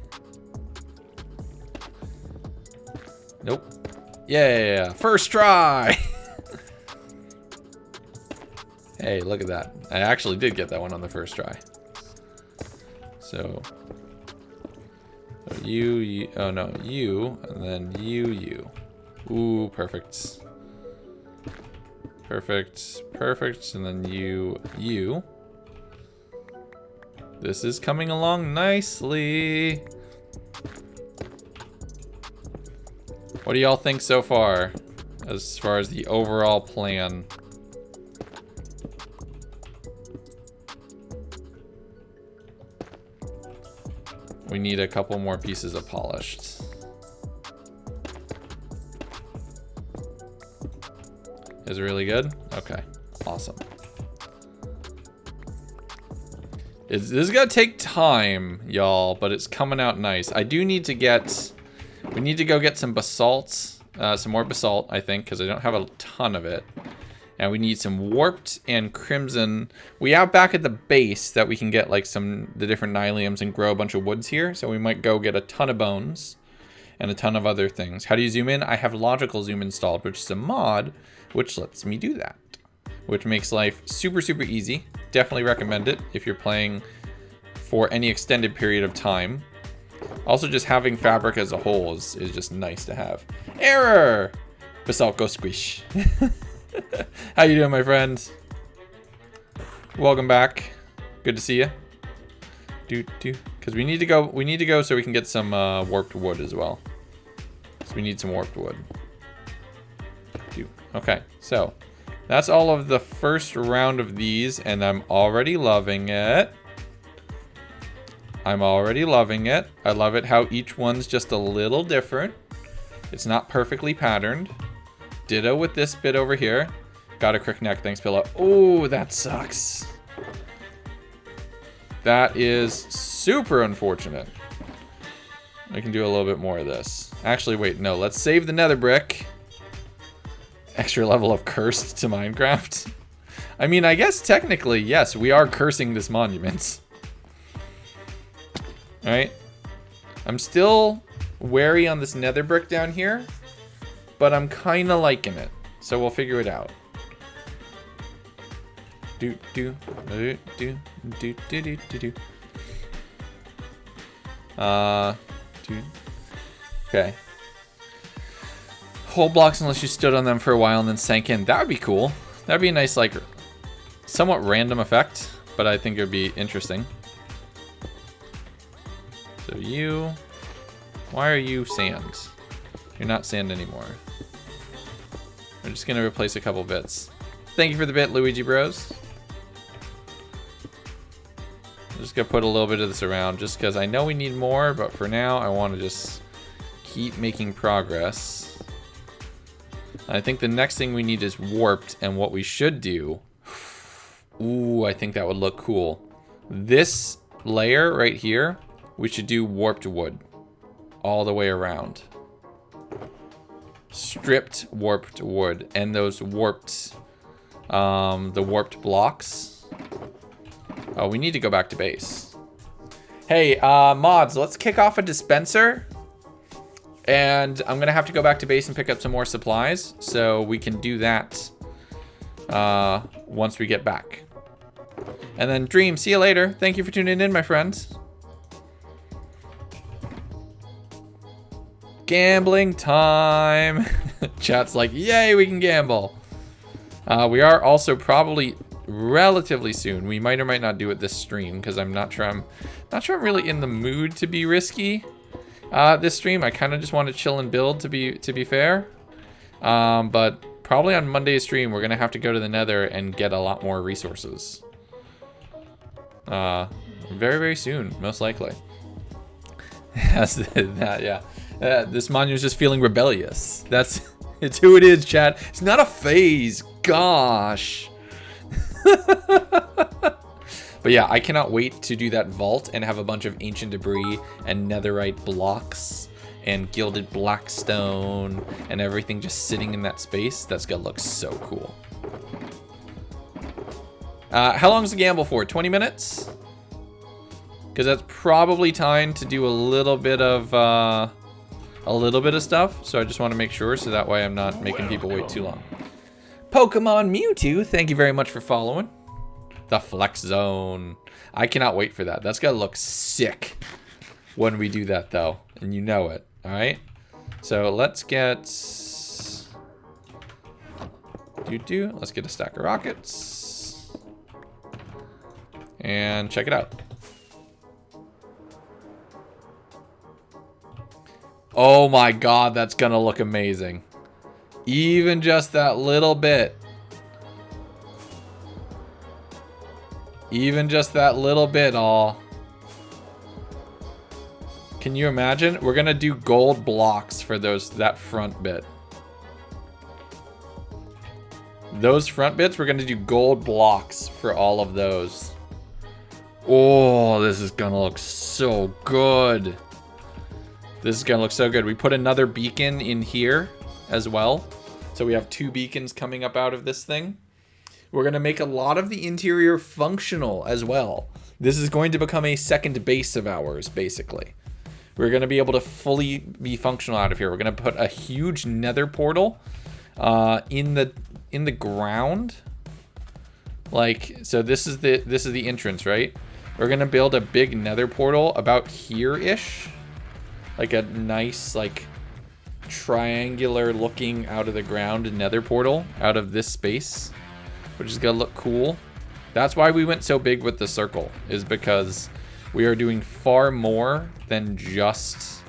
nope. Yeah, first try. Hey, look at that. I actually did get that one on the first try. So you, oh no, you, and then you. Ooh, perfect. Perfect, perfect, and then you. This is coming along nicely. What do y'all think so far as the overall plan? We need a couple more pieces of polished. Is it really good? Okay, awesome. This is gonna take time, y'all, but it's coming out nice. I do need to get, we need to go get some basalt, some more basalt, I think, because I don't have a ton of it. And we need some warped and crimson. We have back at the base that we can get like the different nyliums and grow a bunch of woods here. So we might go get a ton of bones and a ton of other things. How do you zoom in? I have logical zoom installed, which is a mod, which lets me do that. Which makes life super, super easy. Definitely recommend it if you're playing for any extended period of time. Also, just having fabric as a whole is just nice to have. Error! Basalt go squish. How you doing, my friends? Welcome back. Good to see you. Because we need to go so we can get some warped wood as well. So we need some warped wood. Okay, so that's all of the first round of these, and I'm already loving it. I'm already loving it. I love it how each one's just a little different. It's not perfectly patterned. Ditto with this bit over here. Got a crick neck, thanks Pillow. Oh, that sucks. That is super unfortunate. I can do a little bit more of this. Actually, wait, no, let's save the nether brick. Extra level of cursed to Minecraft. I mean, I guess technically, yes, we are cursing this monument. Alright. I'm still wary on this nether brick down here, but I'm kind of liking it. So we'll figure it out. Okay. Hold blocks unless you stood on them for a while and then sank in. That would be cool. That'd be a nice, like, somewhat random effect. but I think it would be interesting. So you... Why are you sand? You're not sand anymore. We're just going to replace a couple bits. Thank you for the bit, Luigi Bros. I'm just going to put a little bit of this around just because I know we need more, but for now I want to just keep making progress. I think the next thing we need is warped, and what we should do... Ooh, I think that would look cool. This layer right here, we should do warped wood all the way around. Stripped warped wood, and those warped, the warped blocks. Oh, we need to go back to base. Hey, mods, let's kick off a dispenser. And I'm gonna have to go back to base and pick up some more supplies, so we can do that once we get back. And then Dream, see you later. Thank you for tuning in, my friends. Gambling time. Chat's like, yay, we can gamble. We are also probably relatively soon. We might or might not do it this stream because I'm not sure I'm really in the mood to be risky. This stream, I kind of just want to chill and build to be fair. But probably on Monday's stream, we're gonna have to go to the Nether and get a lot more resources. Very, very soon, most likely. That's that, yeah. This monument's just feeling rebellious. It's who it is, chat. It's not a phase. Gosh. But yeah, I cannot wait to do that vault and have a bunch of ancient debris and netherite blocks and gilded blackstone and everything just sitting in that space. That's gonna look so cool. How long is the gamble for? 20 minutes? Because that's probably time to do a little bit of stuff. So I just want to make sure so that way I'm not making people wait too long. Pokemon Mewtwo, thank you very much for following. The Flex Zone. I cannot wait for that. That's gonna look sick when we do that though. And you know it. Alright. So let's get... Let's get a stack of rockets. And check it out. Oh my god, that's gonna look amazing. Even just that little bit. Even just that little bit, all. Can you imagine? We're gonna do gold blocks for that front bit. Those front bits, we're gonna do gold blocks for all of those. Oh, this is gonna look so good. This is gonna look so good. We put another beacon in here as well. So we have 2 beacons coming up out of this thing. We're gonna make a lot of the interior functional as well. This is going to become a second base of ours, basically. We're gonna be able to fully be functional out of here. We're gonna put a huge nether portal in the ground. Like, so this is the entrance, right? We're gonna build a big nether portal about here-ish. Like a nice, like, triangular looking out of the ground nether portal out of this space, which is gonna look cool. That's why we went so big with the circle, is because we are doing far more than just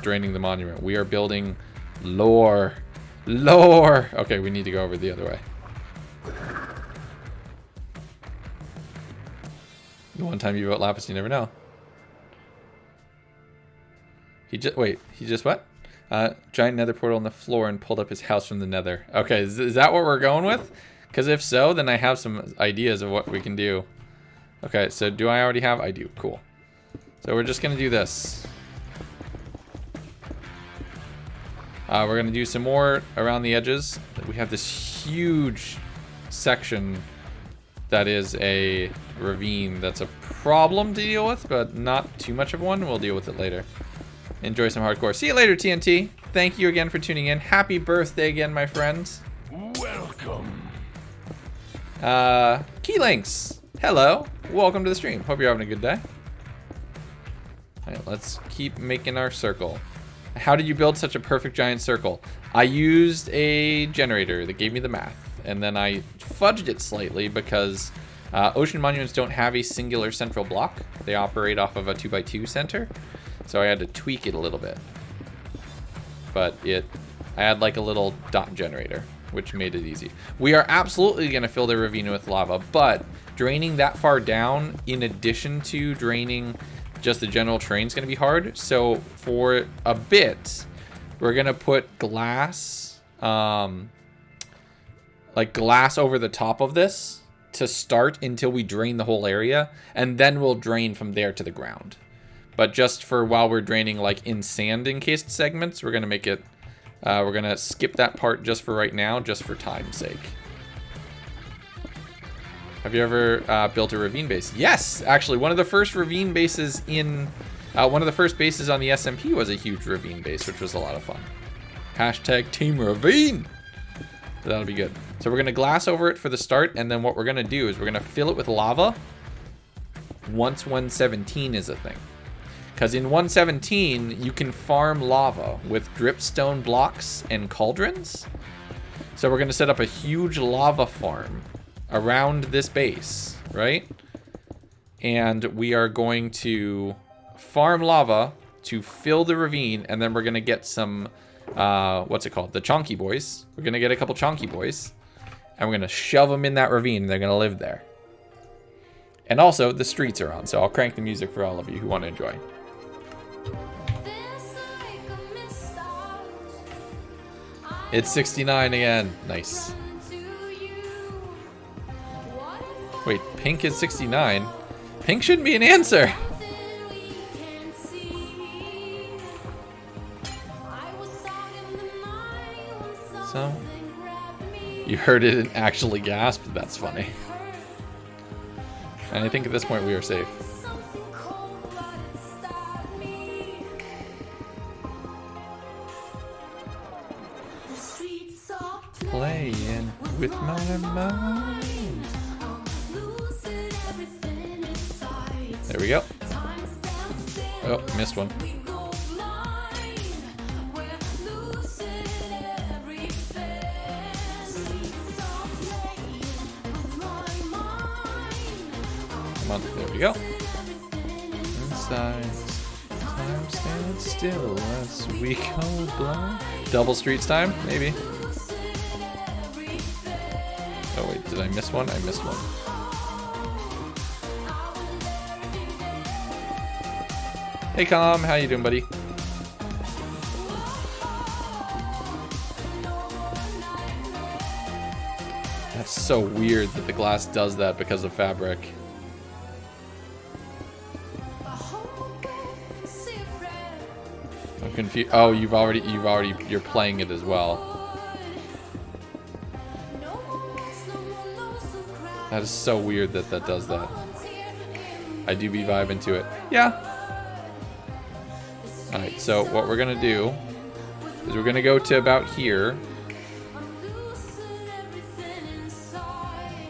draining the monument. We are building lore. Okay, we need to go over the other way. The one time you vote Lapis, you never know. He just what? Giant nether portal on the floor and pulled up his house from the nether. Okay, is that what we're going with? Because if so, then I have some ideas of what we can do. Okay, so do I already have? I do, cool. So we're just gonna do this. We're gonna do some more around the edges. We have this huge section that is a ravine that's a problem to deal with, but not too much of one. We'll deal with it later. Enjoy some hardcore. See you later, TNT. Thank you again for tuning in. Happy birthday again, my friends. Welcome. Keylinks. Hello. Welcome to the stream. Hope you're having a good day. All right, let's keep making our circle. How did you build such a perfect giant circle? I used a generator that gave me the math, and then I fudged it slightly because ocean monuments don't have a singular central block. They operate off of a 2x2 center, so I had to tweak it a little bit. But I had like a little dot generator, which made it easy. We are absolutely going to fill the ravine with lava, but draining that far down in addition to draining just the general terrain is going to be hard. So for a bit, we're going to put glass, like glass over the top of this to start until we drain the whole area, and then we'll drain from there to the ground. But just for while we're draining like in sand encased segments, we're going to make it, we're going to skip that part just for right now, just for time's sake. Have you ever built a ravine base? Yes, actually, one of the first ravine bases in, one of the first bases on the SMP was a huge ravine base, which was a lot of fun. Hashtag Team Ravine. So that'll be good. So we're gonna glass over it for the start, and then what we're gonna do is we're gonna fill it with lava once 117 is a thing. Because in 117, you can farm lava with dripstone blocks and cauldrons. So we're gonna set up a huge lava farm around this base, right? And we are going to farm lava to fill the ravine, and then we're gonna get some, what's it called? The chonky boys. We're gonna get a couple chonky boys, and we're gonna shove them in that ravine, and they're gonna live there. And also, the streets are on, so I'll crank the music for all of you who want to enjoy. It's 69 again. Nice. Wait, pink is 69? Pink shouldn't be an answer. So, you heard it and actually gasped. That's funny. And I think at this point we are safe. Playing with my mind. There we go. Oh, missed one. Come on, there we go. Inside, time stands still as we go blind. Double streets time, maybe. Oh wait, did I miss one? I missed one. Hey Com, how you doing, buddy? That's so weird that the glass does that because of fabric. I'm confused. Oh, you're playing it as well. That is so weird that that does that. I do be vibing to it. Yeah. Alright, so what we're gonna do is we're gonna go to about here.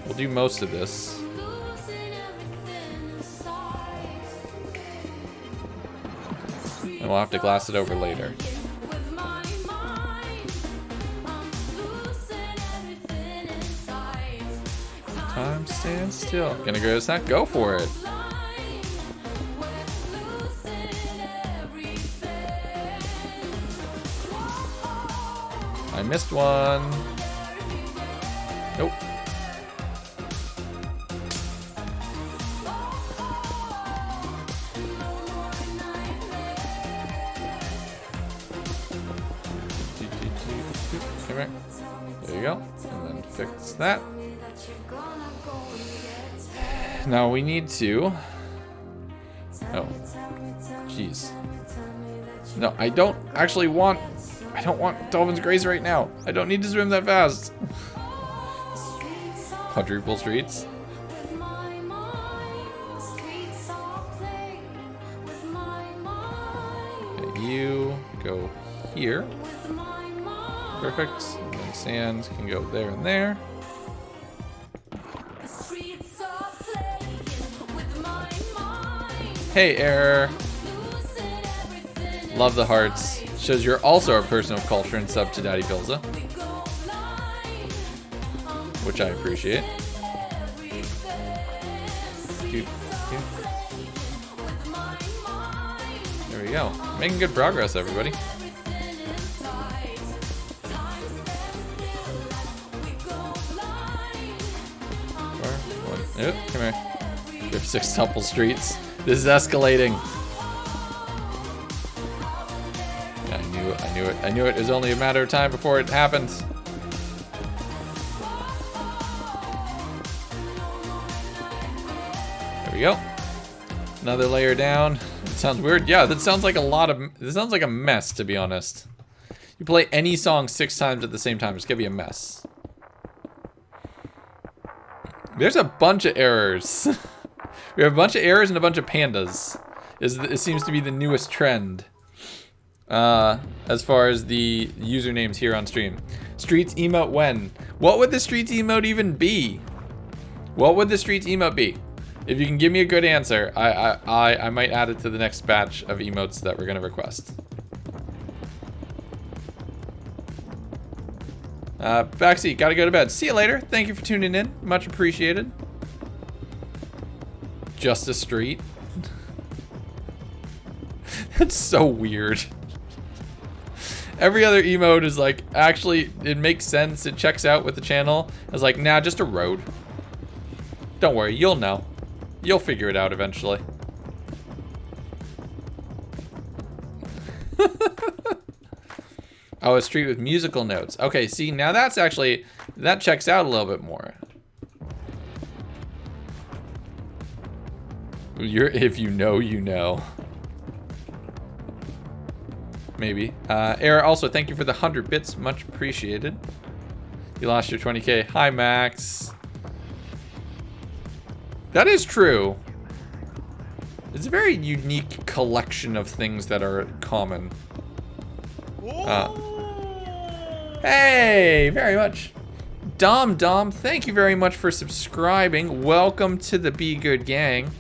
We'll do most of this. And we'll have to glass it over later. Time stands still. Gonna go to that? Go for it. I missed one. Nope. There you go. And then fix that. Now we need to... Oh. Jeez. No, I don't actually want... I don't want Dolphin's Grace right now. I don't need to swim that fast. Quadruple streets. Okay, you go here. Perfect. And then sand can go there and there. Hey, Error. Love the hearts. Shows you're also a person of culture and sub to Daddy Pilza. which I appreciate. There we go. Making good progress, everybody. Nope, come here. We have 6 Temple Streets. This is escalating. I knew it. It was only a matter of time before it happened. There we go. Another layer down. It sounds weird. Yeah, that sounds like this sounds like a mess, to be honest. You play any song 6 times at the same time, it's gonna be a mess. There's a bunch of errors. We have a bunch of errors and a bunch of pandas. It seems to be the newest trend. As far as the usernames here on stream. Streets emote when? What would the Streets emote even be? What would the Streets emote be? If you can give me a good answer, I might add it to the next batch of emotes that we're gonna request. Backseat, gotta go to bed. See you later. Thank you for tuning in. Much appreciated. Just a street. That's so weird. Every other emote is like, actually, it makes sense. It checks out with the channel. It's like, nah, just a road. Don't worry, you'll know. You'll figure it out eventually. Oh, a street with musical notes. Okay, see, now that's actually, that checks out a little bit more. If you know, you know. Maybe. Era, also, thank you for the 100 bits. Much appreciated. You lost your 20K. Hi, Max. That is true. It's a very unique collection of things that are common. Hey, very much. Dom, thank you very much for subscribing. Welcome to the Be Good Gang.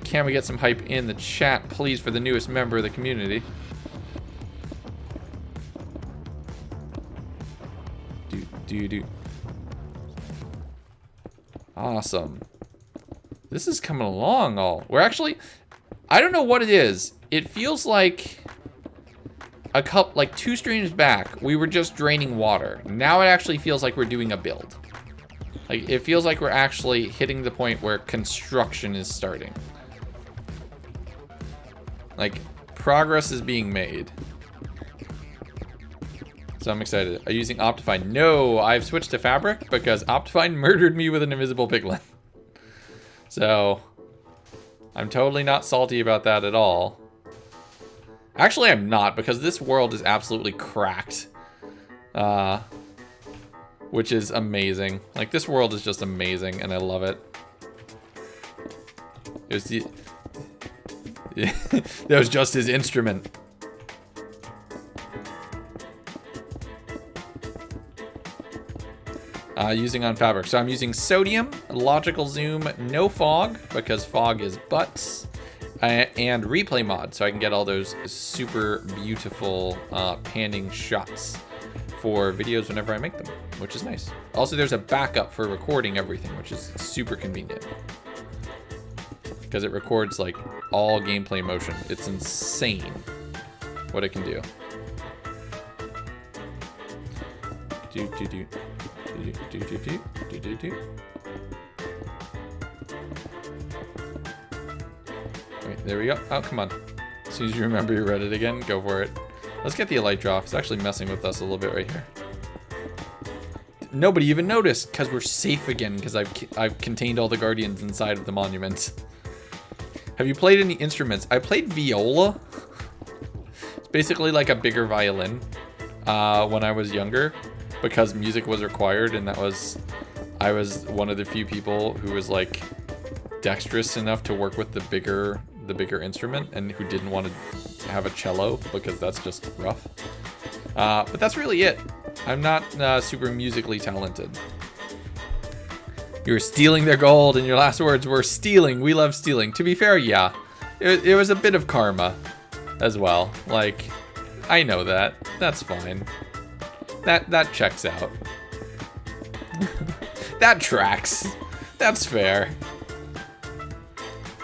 Can we get some hype in the chat, please, for the newest member of the community? Do. Awesome. This is coming along all. We're actually, I don't know what it is. It feels like like 2 streams back, we were just draining water. Now it actually feels like we're doing a build. Like, it feels like we're actually hitting the point where construction is starting. Like, progress is being made. So I'm excited. Are you using Optifine? No, I've switched to Fabric because Optifine murdered me with an invisible piglin. So, I'm totally not salty about that at all. Actually, I'm not, because this world is absolutely cracked. Which is amazing. Like, this world is just amazing, and I love it. It was the... that was just his instrument. Using on Fabric. So I'm using sodium, logical zoom, no fog, because fog is butts, and replay mod, so I can get all those super beautiful panning shots for videos whenever I make them, which is nice. Also, there's a backup for recording everything, which is super convenient. Because it records like all gameplay motion. It's insane what it can do. Wait, there we go. Oh, come on. As soon as you remember you read it again, go for it. Let's get the elytra off. It's actually messing with us a little bit right here. Nobody even noticed because we're safe again because I've contained all the guardians inside of the monument. Have you played any instruments? I played viola. It's basically like a bigger violin when I was younger because music was required, and I was one of the few people who was like dexterous enough to work with the bigger instrument and who didn't want to have a cello because that's just rough. But that's really it. I'm not super musically talented. You were stealing their gold, and your last words were stealing. We love stealing. To be fair, yeah. It was a bit of karma as well. Like, I know that. That's fine. That checks out. That tracks. That's fair.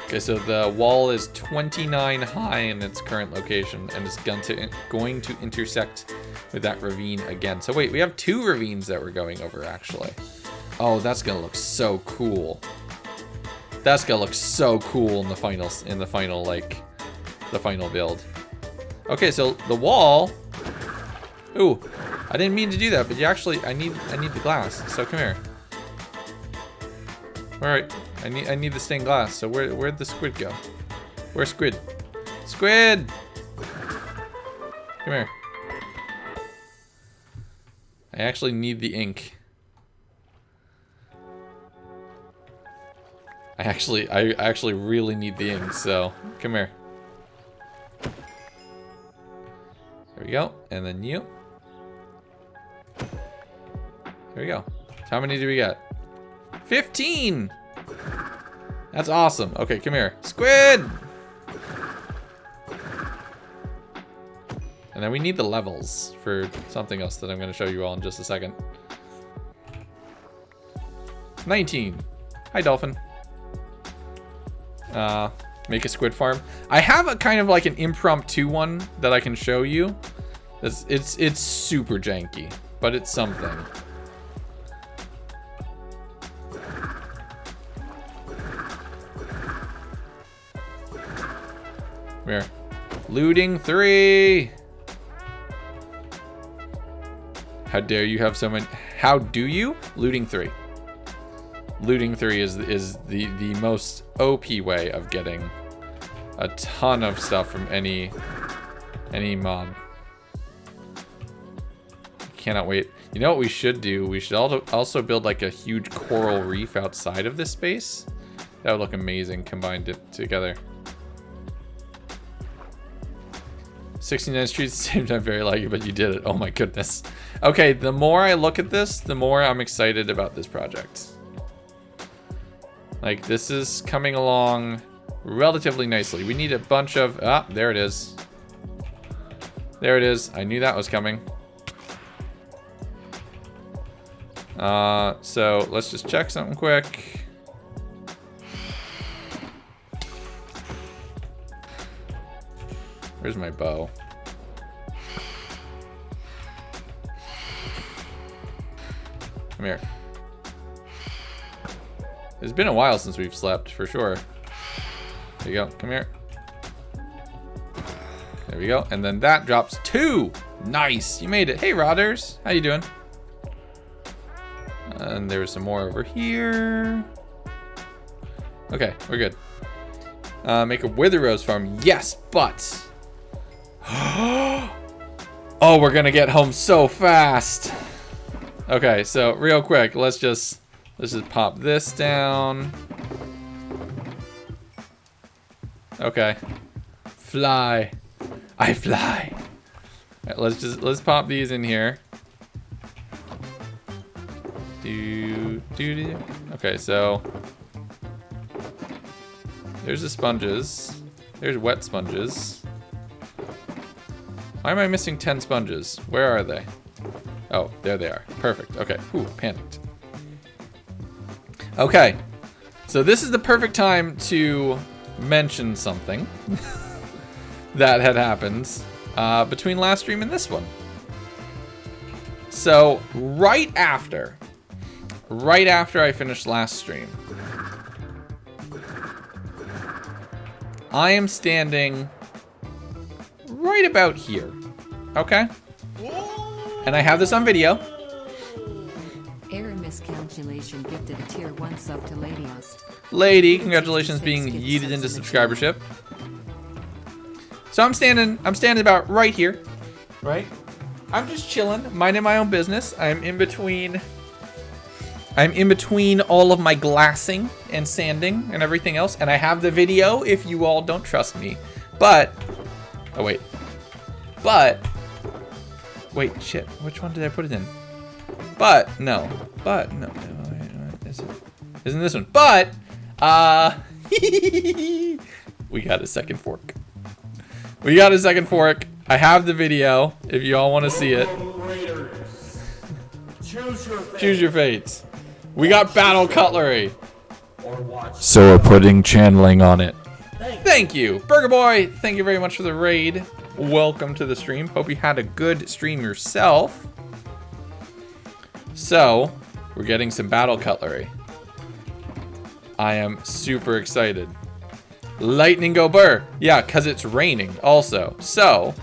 Okay, so the wall is 29 high in its current location, and it's going to intersect with that ravine again. So wait, we have 2 ravines that we're going over, actually. Oh, that's gonna look so cool. That's gonna look so cool in the final build. Okay, so the wall. Ooh, I didn't mean to do that, but you actually, I need the glass. So come here. All right, I need the stained glass. So where'd the squid go? Where's squid? Squid! Come here. I actually need the ink. I actually really need the ink, so come here. There we go, and then you. There we go. How many do we get? 15! That's awesome. Okay, come here. Squid! And then we need the levels for something else that I'm going to show you all in just a second. 19. Hi, dolphin. Make a squid farm. I have a kind of like an impromptu one that I can show you. It's super janky, but it's something. Come here. Looting 3. How dare you have so many? How do you? Looting 3. Looting 3 is the most OP way of getting a ton of stuff from any mob. Cannot wait. You know what we should do? We should also build like a huge coral reef outside of this space. That would look amazing combined it together. 69 streets at the same time, very laggy, but you did it. Oh my goodness. Okay, the more I look at this, the more I'm excited about this project. Like, this is coming along relatively nicely. We need a bunch of... Ah, there it is. There it is. I knew that was coming. So let's just check something quick. Where's my bow? Come here. It's been a while since we've slept, for sure. There you go. Come here. There we go. And then that drops 2. Nice. You made it. Hey, Rodders. How you doing? And there's some more over here. Okay, we're good. Make a wither rose farm. Yes, but... Oh, we're gonna get home so fast. Okay, so real quick, let's just pop this down. Okay. Fly. I fly. All right, let's pop these in here. Okay, so there's the sponges. There's wet sponges. Why am I missing 10 sponges? Where are they? Oh, there they are. Perfect. Okay. Ooh, panicked. Okay. So this is the perfect time to mention something that had happened between last stream and this one. So right after I finished last stream, I am standing right about here, okay? And I have this on video. Error miscalculation gifted a tier 1 sub to Lady Ost. Lady, congratulations being yeeted into subscribership. So I'm standing about right here, right? I'm just chilling, minding my own business. I'm in between all of my glassing and sanding and everything else, and I have the video if you all don't trust me. But, oh wait. Wait, shit, which one did I put it in? No, isn't this one? But, we got a second fork. I have the video if you all want to see it. Choose your fates. We got battle cutlery. Or watch. So we're putting channeling on it. Thank you. Burger Boy, thank you very much for the raid. Welcome to the stream. Hope you had a good stream yourself. So, we're getting some battle cutlery. I am super excited. Lightning go burr. Yeah, because it's raining also. So,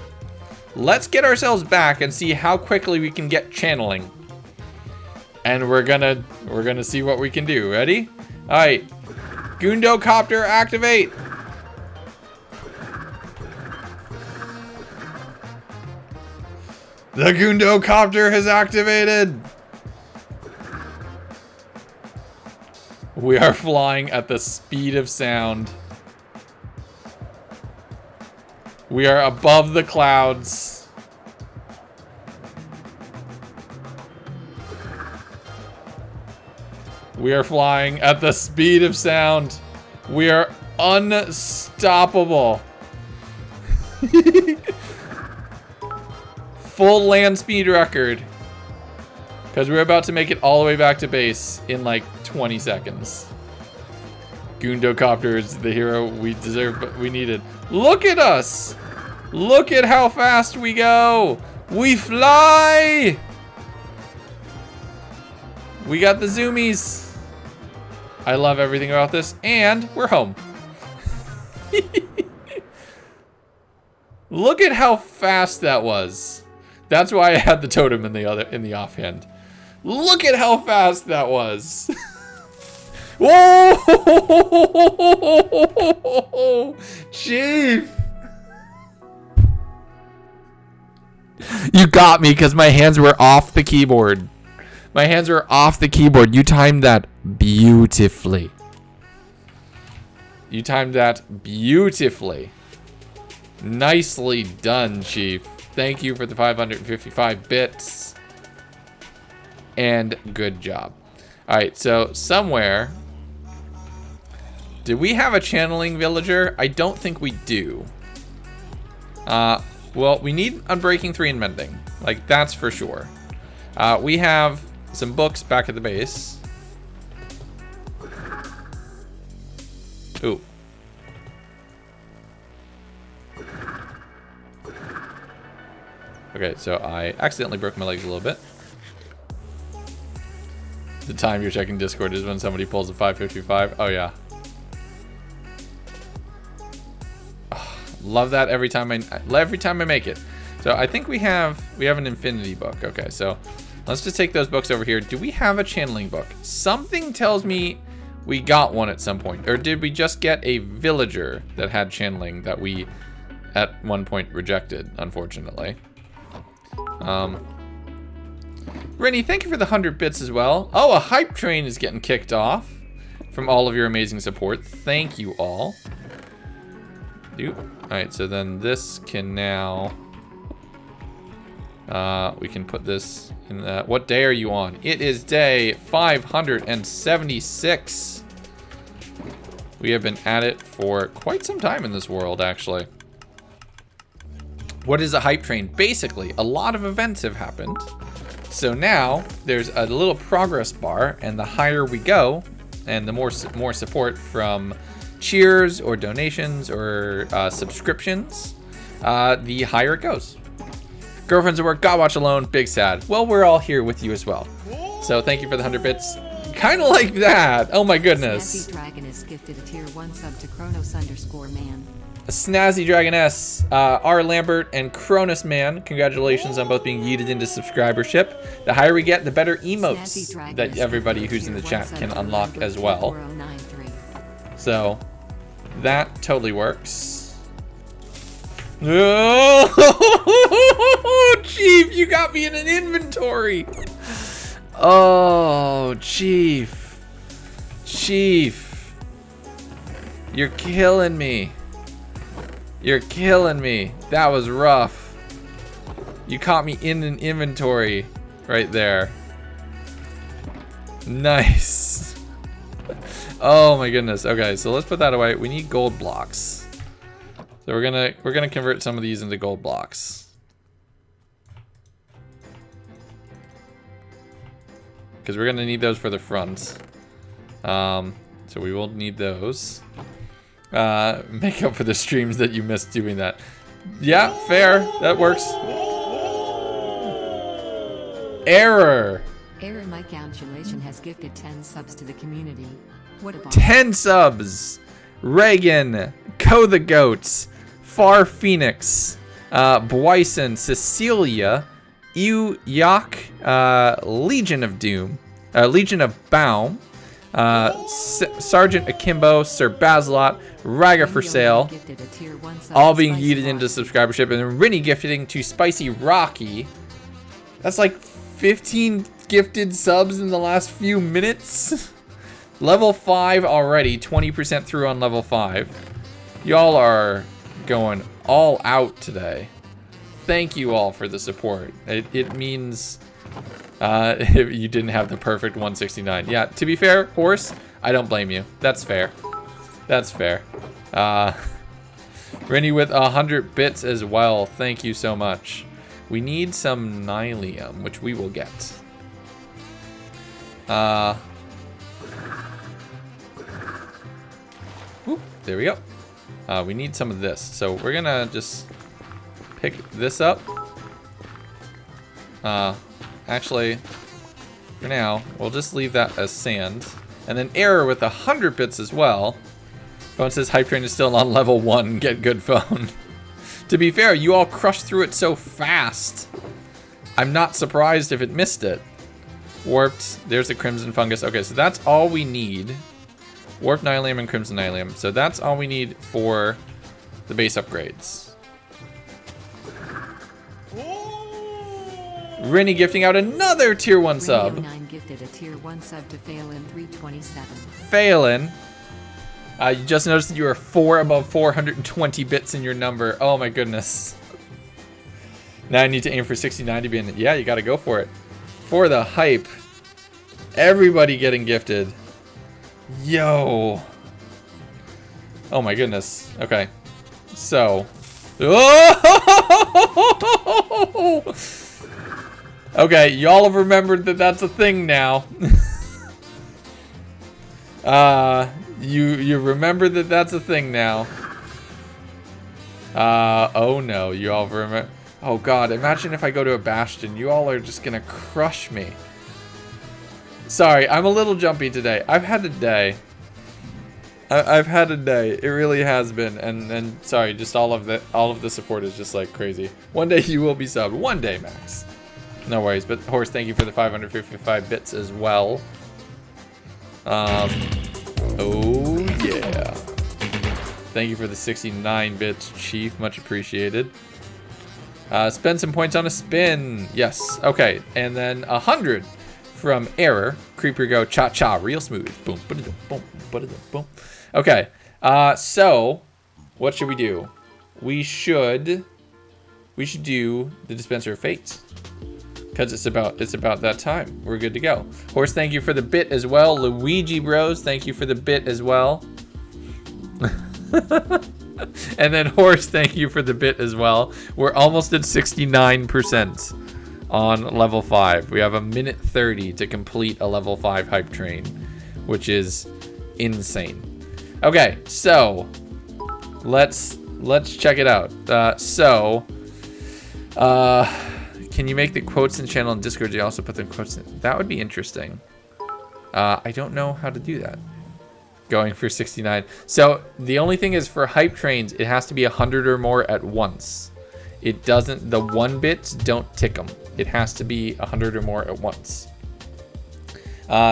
let's get ourselves back and see how quickly we can get channeling. And we're gonna see what we can do. Ready? Alright. Gundo copter activate. The Gundo copter has activated. We are flying at the speed of sound. We are above the clouds. We are flying at the speed of sound. We are unstoppable. Full land speed record. Because we're about to make it all the way back to base in like 20 seconds. Gundocopter is the hero we deserve, but we needed. Look at us! Look at how fast we go! We fly! We got the zoomies. I love everything about this, and we're home. Look at how fast that was. That's why I had the totem in the offhand. Look at how fast that was. Whoa! Chief! You got me because my hands were off the keyboard. My hands were off the keyboard. You timed that beautifully. You timed that beautifully. Nicely done, Chief. Thank you for the 555 bits. And good job. Alright, so somewhere... Do we have a channeling villager? I don't think we do. Well, we need Unbreaking 3 and Mending. Like, that's for sure. We have some books back at the base. Ooh. Okay, so I accidentally broke my legs a little bit. The time you're checking Discord is when somebody pulls a 555. Oh, yeah. Oh, love that every time I make it. So I think we have an infinity book. Okay, so let's just take those books over here. Do we have a channeling book? Something tells me we got one at some point. Or did we just get a villager that had channeling that we at one point rejected, unfortunately? Rennie, thank you for the 100 bits as well. Oh, a hype train is getting kicked off from all of your amazing support. Thank you all. Alright, so then this can now... we can put this in the... What day are you on? It is day 576. We have been at it for quite some time in this world, actually. What is a hype train? Basically, a lot of events have happened. So now there's a little progress bar, and the higher we go, and the more support from cheers or donations or subscriptions, the higher it goes. Girlfriends at work, God watch alone, big sad. Well, we're all here with you as well. So thank you for the 100 bits. Kind of like that. Oh my goodness. Snazzy Dragon is gifted a tier 1 sub to Kronos_man. Snazzy Dragoness, R. Lambert, and Cronus Man. Congratulations on both being yeeted into subscribership. The higher we get, the better emotes that everybody who's in the chat can unlock as well. So, that totally works. Oh, Chief, you got me in an inventory. Oh, Chief. Chief. You're killing me. You're killing me. That was rough. You caught me in an inventory right there. Nice. Oh my goodness. Okay, so let's put that away. We need gold blocks. So we're gonna convert some of these into gold blocks. because we're gonna need those for the front. So we will need those. Make up for the streams that you missed doing that. Yeah, fair. That works. Error. Error My Calculation has gifted 10 subs to the community. What about 10 subs. Reagan, Co the Goats, Far Phoenix, Bwyson, Cecilia, Ew Yak, Legion of Doom, Legion of Baum, Sergeant Akimbo, Sir Basilot, Raga for Sale, gifted a tier 1 sub all to being Spicy yeeted into Rocky. subscribership, and then Rinny gifting to Spicy Rocky. That's like 15 gifted subs in the last few minutes. Level 5 already, 20% through on level 5. Y'all are going all out today. Thank you all for the support. It means if you didn't have the perfect 169. Yeah, to be fair, Horse, I don't blame you. That's fair. That's fair. Rennie with 100 bits as well. Thank you so much. We need some Nylium, which we will get. Whoop, there we go. We need some of this. So we're gonna just pick this up. Actually, for now, we'll just leave that as sand. And then Error with 100 bits as well. Phone says Hype Train is still on level 1. Get good, Phone. To be fair, you all crushed through it so fast. I'm not surprised if it missed it. Warped. There's the Crimson Fungus. Okay, so that's all we need. Warped Nylium and Crimson Nylium. So that's all we need for the base upgrades. Rennie gifting out another tier 1 sub. Radio 9 gifted a tier 1 sub to Phelan 327. Phelan. You just noticed that you are 4 above 420 bits in your number. Oh my goodness. Now I need to aim for 69 to be in it. Yeah, you gotta go for it. For the hype. Everybody getting gifted. Yo. Oh my goodness. Okay. So. Oh! Okay, y'all have remembered that that's a thing now. You remember that that's a thing now. Oh no, you all remember. Oh god, imagine if I go to a bastion. You all are just gonna crush me. Sorry, I'm a little jumpy today. I've had a day. I've had a day. It really has been. And sorry, just all of the support is just like crazy. One day you will be subbed. One day, Max. No worries. But Horse, thank you for the 555 bits as well. Oh yeah. Thank you for the 69 bits, Chief. Much appreciated. Spend some points on a spin. Yes. Okay. And then 100 from Error. Creeper go cha-cha real smooth. Boom. Ba-da-dum, boom. Ba-da-dum, boom. Okay. So what should we do? We should do the Dispenser of Fate. Because it's about that time. We're good to go. Horse, thank you for the bit as well. Luigi Bros, thank you for the bit as well. And then Horse, thank you for the bit as well. We're almost at 69% on level 5. We have a minute 30 to complete a level 5 hype train, which is insane. Okay, so let's check it out. Can you make the quotes in channel and Discord? You also put the quotes in. That would be interesting. I don't know how to do that. Going for 69. So the only thing is for hype trains, it has to be 100 or more at once. It doesn't, the 1 bits don't tick them. It has to be 100 or more at once.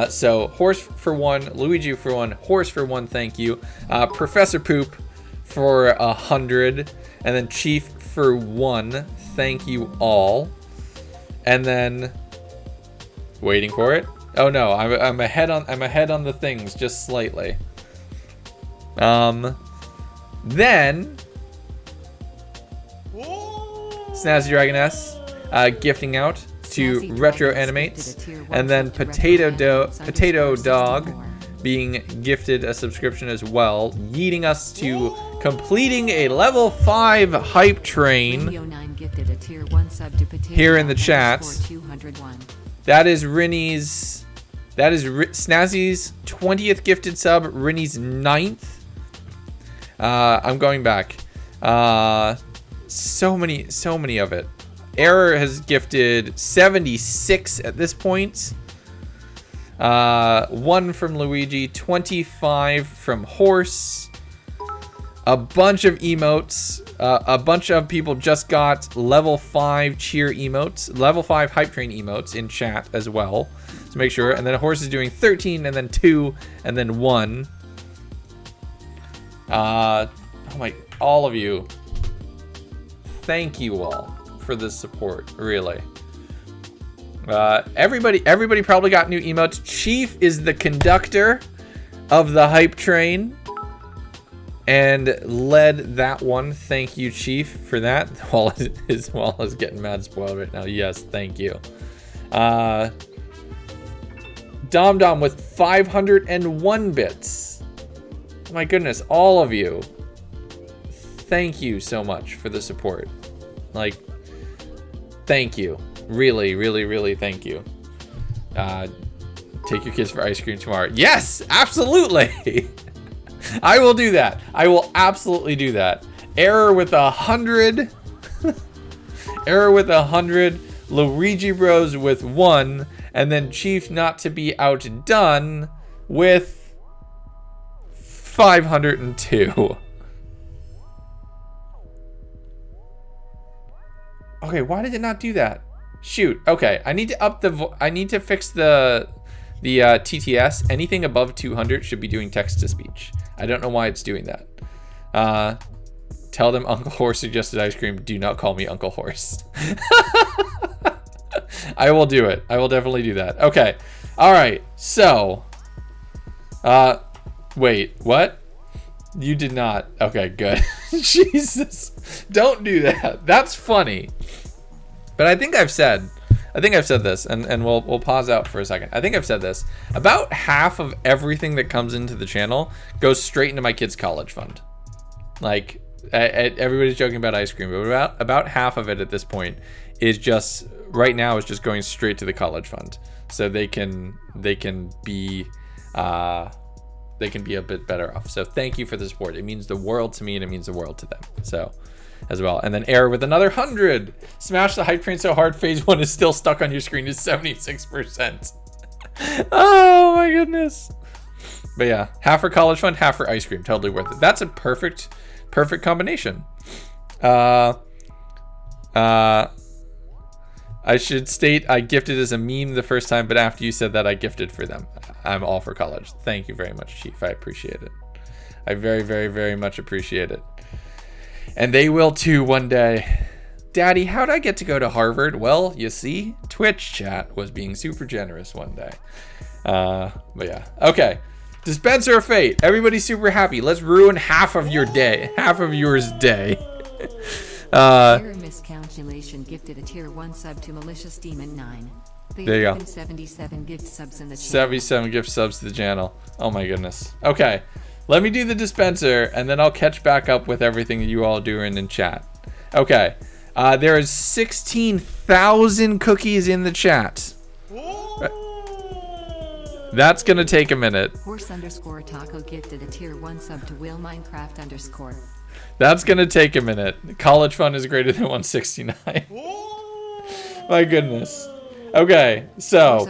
So Horse for 1, Luigi for 1, Horse for 1, thank you. Professor Poop for 100, and then Chief for 1, thank you all. And then waiting for it. Oh no, I'm ahead on the things just slightly. Then Snazzy Dragon S gifting out to Snazzy Retro Dragon Animates, gifted a tier 1 and then sub to Potato Dog being gifted a subscription as well, yeeting us to completing a level 5 hype train. Radio 9 gifted a tier 1 sub to Potato Here in the Dog chat. _201. That is Rinny's That is Snazzy's 20th gifted sub, Rinny's 9th. I'm going back. So many of it. Error has gifted 76 at this point. 1 from Luigi, 25 from Horse. A bunch of emotes. A bunch of people just got level 5 cheer emotes, level 5 hype train emotes in chat as well. So make sure. And then Horse is doing 13, and then 2, and then 1. Oh my, all of you. Thank you all for the support, really. Everybody probably got new emotes. Chief is the conductor of the hype train and led that one. Thank you, Chief, for that. Wall is getting mad spoiled right now. Yes, thank you. Dom with 501 bits. Oh my goodness, all of you. Thank you so much for the support. Like, thank you. Really, really, really thank you. Take your kids for ice cream tomorrow. Yes, absolutely. I will do that. I will absolutely do that. Error with 100. Error with 100. Luigi Bros with 1. And then Chief not to be outdone with 502. Okay, why did it not do that? Shoot. Okay, I need to up the. I need to fix the TTS. Anything above 200 should be doing text to speech. I don't know why it's doing that. Tell them Uncle Horse suggested ice cream. Do not call me Uncle Horse. I will do it. I will definitely do that. Okay. All right. So. Wait. What? You did not. Okay. Good. Jesus. Don't do that. That's funny. But I think I've said this, and we'll pause out for a second. I think I've said this. About half of everything that comes into the channel goes straight into my kids' college fund. Like, everybody's joking about ice cream, but about half of it at this point is just right now is just going straight to the college fund, so they can be a bit better off. So thank you for the support. It means the world to me, and it means the world to them. So. As well. And then Error with another 100. Smash the hype train so hard phase 1 is still stuck on your screen is 76%. Oh my goodness. But yeah, half for college fund, half for ice cream. Totally worth it. That's a perfect combination. I should state I gifted as a meme the first time, but after you said that, I gifted for them. I'm all for college. Thank you very much, Chief. I appreciate it. I very, very, very much appreciate it. And they will too one day. Daddy, how'd I get to go to Harvard? Well, you see, Twitch chat was being super generous one day. But yeah. Okay. Dispenser of Fate. Everybody's super happy. Let's ruin half of your day. Half of yours day. Error miscalculation gifted a tier 1 sub to Malicious Demon 9. There you go. 77 gift subs in the channel. 77 gift subs to the channel. Oh my goodness. Okay. Let me do the dispenser, and then I'll catch back up with everything that you all are doing in chat. Okay. There is 16,000 cookies in the chat. That's going to take a minute. Horse_taco gifted a tier 1 sub to Will Minecraft_. That's going to take a minute. College fund is greater than 169. My goodness. Okay, so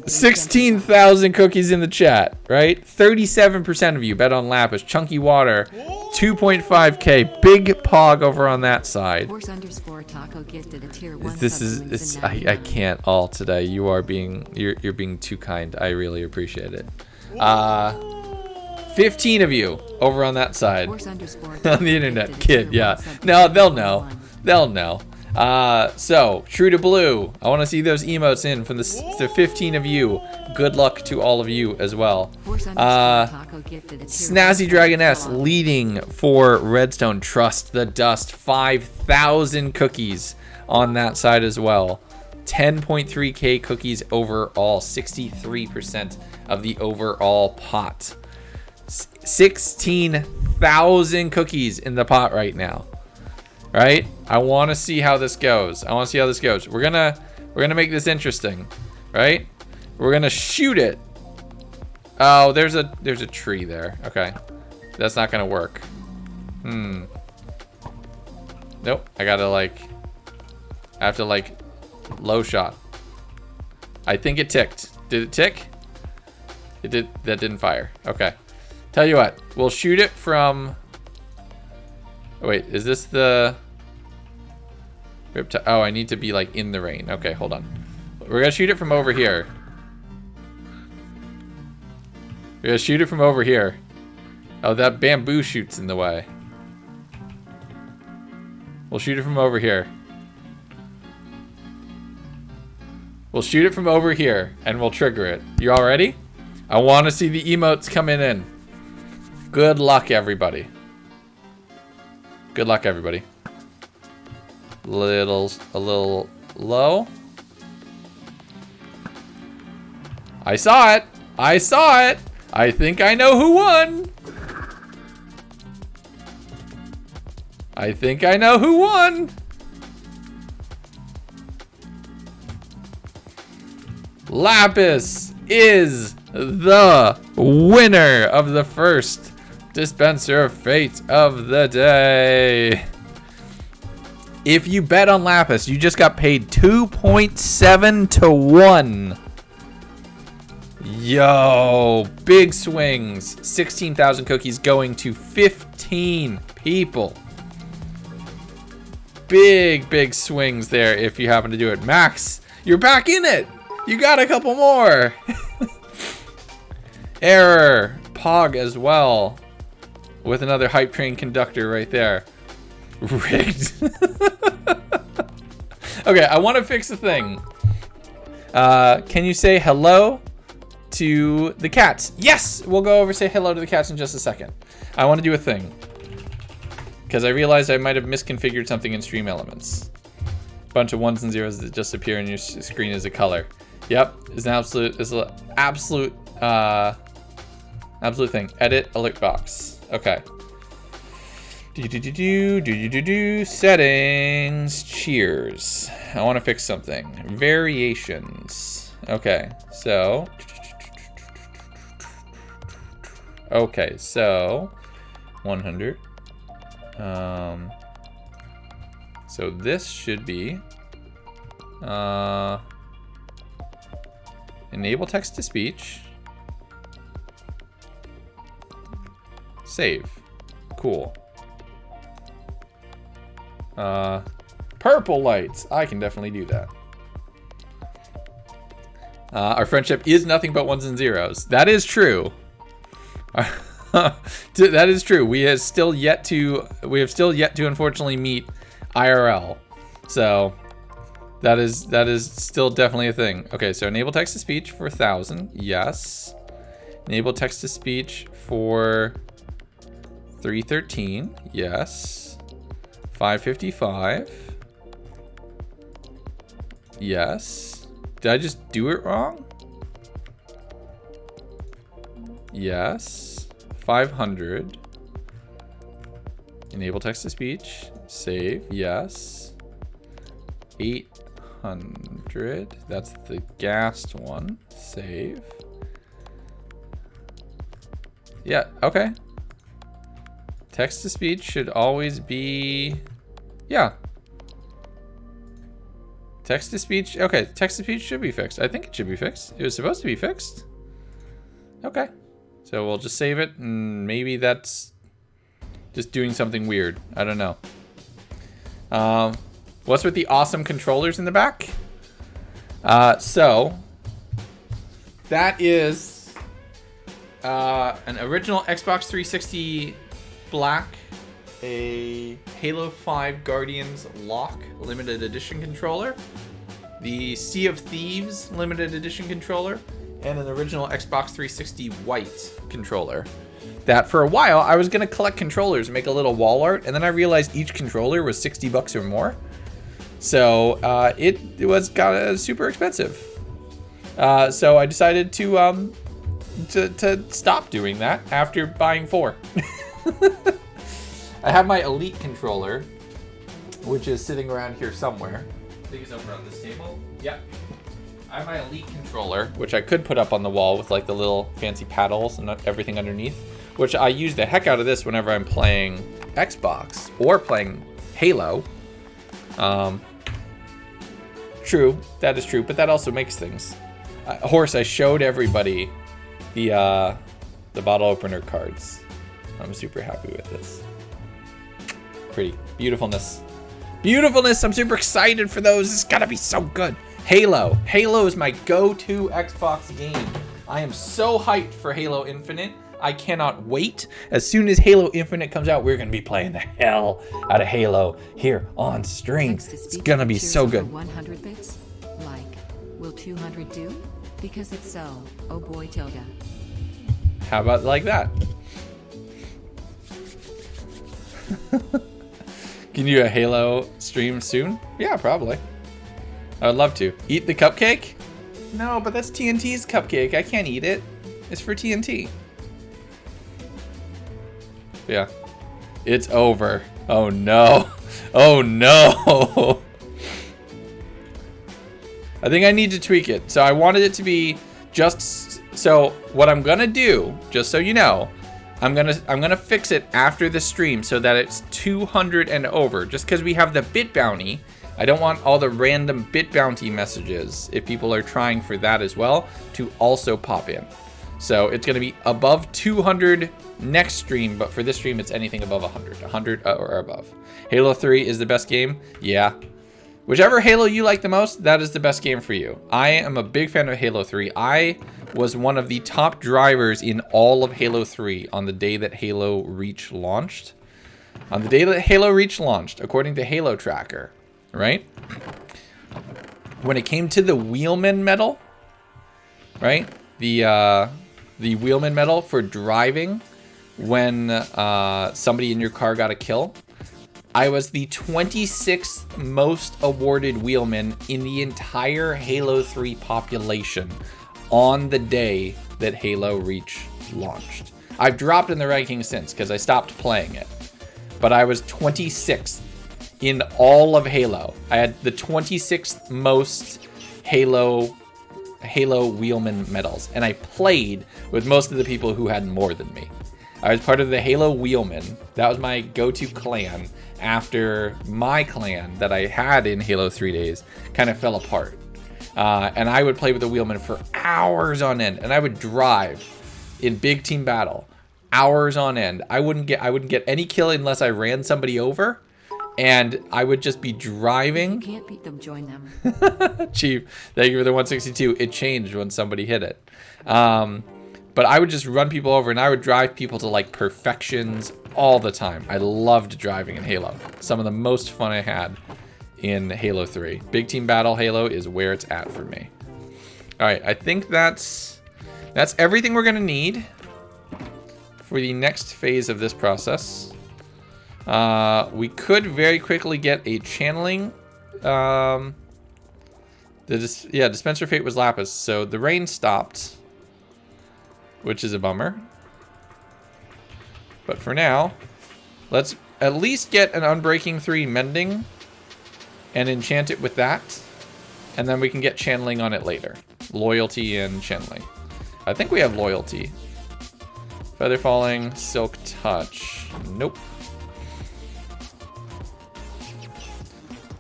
16,000 cookies in the chat, right? 37% of you bet on Lapis. Chunky Water, 2.5k. Big Pog over on that side. I can't all today. You're being too kind. I really appreciate it. 15 of you over on that side. On the internet, kid, yeah. No, they'll know. They'll know. So True to Blue, I want to see those emotes in from the 15 of you. Good luck to all of you as well. Snazzy Dragoness leading for Redstone. Trust the Dust, 5,000 cookies on that side as well. 10.3k cookies overall, 63% of the overall pot. 16,000 cookies in the pot right now. Right? I want to see how this goes. We're gonna make this interesting, right? We're gonna shoot it. Oh, there's a tree there. Okay. That's not gonna work. Nope. I have to like low shot. I think it ticked. Did it tick? It did. That didn't fire. Okay. Tell you what, we'll shoot it from... Oh, wait, is this the... Oh, I need to be like in the rain. Okay, hold on. We're gonna shoot it from over here. We're gonna shoot it from over here. Oh, that bamboo shoots in the way. We'll shoot it from over here. We'll shoot it from over here, and we'll trigger it. You all ready? I want to see the emotes coming in. Good luck, everybody. Good luck, everybody. A little low. I saw it. I saw it. I think I know who won. I think I know who won. Lapis is the winner of the first dispenser of fate of the day. If you bet on Lapis, you just got paid 2.7 to 1. Yo, big swings. 16,000 cookies going to 15 people. Big swings there if you happen to do it. Max, you're back in it. You got a couple more. Error. Pog as well. With another hype train conductor right there. Rigged. Okay, I want to fix the thing. Can you say hello to the cats? Yes! We'll go over say hello to the cats in just a second. I want to do a thing. Because I realized I might have misconfigured something in Stream Elements. Bunch of ones and zeros that just appear on your screen as a color. Yep, it's an absolute thing. Edit alert box. Okay. Settings. Cheers. I want to fix something. Variations. Okay, so. Okay, so 100. So this should be enable text to speech. Save. Cool. Purple lights. I can definitely do that. Our friendship is nothing but ones and zeros. That is true. That is true. We have still yet to unfortunately meet IRL. So that is still definitely a thing. Okay, so enable text to speech for 1,000. Yes. Enable text to speech for 313. Yes. 555. Yes. Did I just do it wrong? Yes. 500. Enable text to speech. Save. Yes. 800. That's the gassed one. Save. Yeah, okay. Text to speech should always be... Yeah. Text to speech. Okay, text to speech should be fixed. I think it should be fixed. It was supposed to be fixed. Okay. So we'll just save it, and maybe that's just doing something weird. I don't know. What's with the awesome controllers in the back? So that is an original Xbox 360 black, a Halo 5 Guardians Lock limited edition controller, the Sea of Thieves limited edition controller, and an original Xbox 360 white controller. That for a while I was gonna collect controllers and make a little wall art, and then I realized each controller was $60 or more. So it got super expensive. So I decided to stop doing that after buying 4. I have my Elite controller, which is sitting around here somewhere. I think it's over on this table. Yep. I have my Elite controller, which I could put up on the wall with like the little fancy paddles and everything underneath, which I use the heck out of this whenever I'm playing Xbox or playing Halo. True, that is true, but that also makes things. Horse, I showed everybody the bottle opener cards. I'm super happy with this. Pretty. Beautifulness. Beautifulness, I'm super excited for those. It's gotta be so good. Halo. Halo is my go-to Xbox game. I am so hyped for Halo Infinite. I cannot wait. As soon as Halo Infinite comes out, we're gonna be playing the hell out of Halo here on stream. It's gonna be so good. 100 bits? Like, will 200 do? Because it's so, oh boy Tilda. How about like that? Can you do a Halo stream soon? Yeah, probably. I would love to. Eat the cupcake? No, but that's TNT's cupcake. I can't eat it. It's for TNT. Yeah. It's over. Oh no. Oh no. I think I need to tweak it. So I wanted it to be just, so what I'm gonna do, just so you know, I'm gonna fix it after the stream so that it's 200 and over. Just because we have the bit bounty, I don't want all the random bit bounty messages, if people are trying for that as well, to also pop in. So it's gonna be above 200 next stream, but for this stream, it's anything above 100 or above. Halo 3 is the best game. Yeah. Whichever Halo you like the most, that is the best game for you. I am a big fan of Halo 3. I was one of the top drivers in all of Halo 3 on the day that Halo Reach launched. On the day that Halo Reach launched, according to Halo Tracker, right? When it came to the Wheelman medal, right? The Wheelman medal for driving when somebody in your car got a kill. I was the 26th most awarded wheelman in the entire Halo 3 population on the day that Halo Reach launched. I've dropped in the rankings since because I stopped playing it. But I was 26th in all of Halo. I had the 26th most Halo wheelman medals. And I played with most of the people who had more than me. I was part of the Halo Wheelmen. That was my go-to clan after my clan that I had in Halo 3 days kind of fell apart. And I would play with the Wheelmen for hours on end. And I would drive in big team battle hours on end. I wouldn't get any kill unless I ran somebody over. And I would just be driving. If you can't beat them, join them. Chief, thank you for the 162. It changed when somebody hit it. But I would just run people over and I would drive people to like perfections all the time. I loved driving in Halo. Some of the most fun I had in Halo 3. Big team battle Halo is where it's at for me. All right, I think that's everything we're gonna need for the next phase of this process. We could very quickly get a channeling. Dispenser fate was Lapis, so the rain stopped, which is a bummer. But for now, let's at least get an Unbreaking 3 mending and enchant it with that. And then we can get channeling on it later. Loyalty and channeling. I think we have loyalty. Feather falling, silk touch. Nope.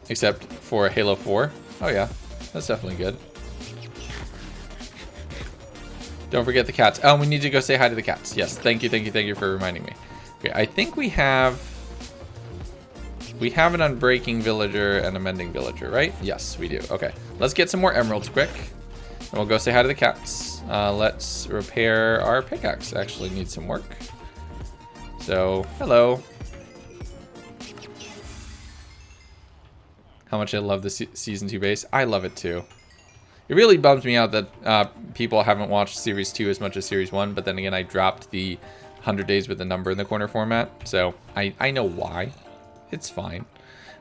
Except for Halo 4. Oh yeah, that's definitely good. Don't forget the cats. Oh, we need to go say hi to the cats. Yes, thank you for reminding me. Okay, I think we have an Unbreaking villager and a Mending villager, right? Yes, we do. Okay, let's get some more emeralds quick. And we'll go say hi to the cats. Let's repair our pickaxe. Actually needs some work. So, hello. How much I love the Season 2 base. I love it too. It really bums me out that people haven't watched Series 2 as much as Series 1, but then again, I dropped the 100 days with the number in the corner format, so I know why. It's fine.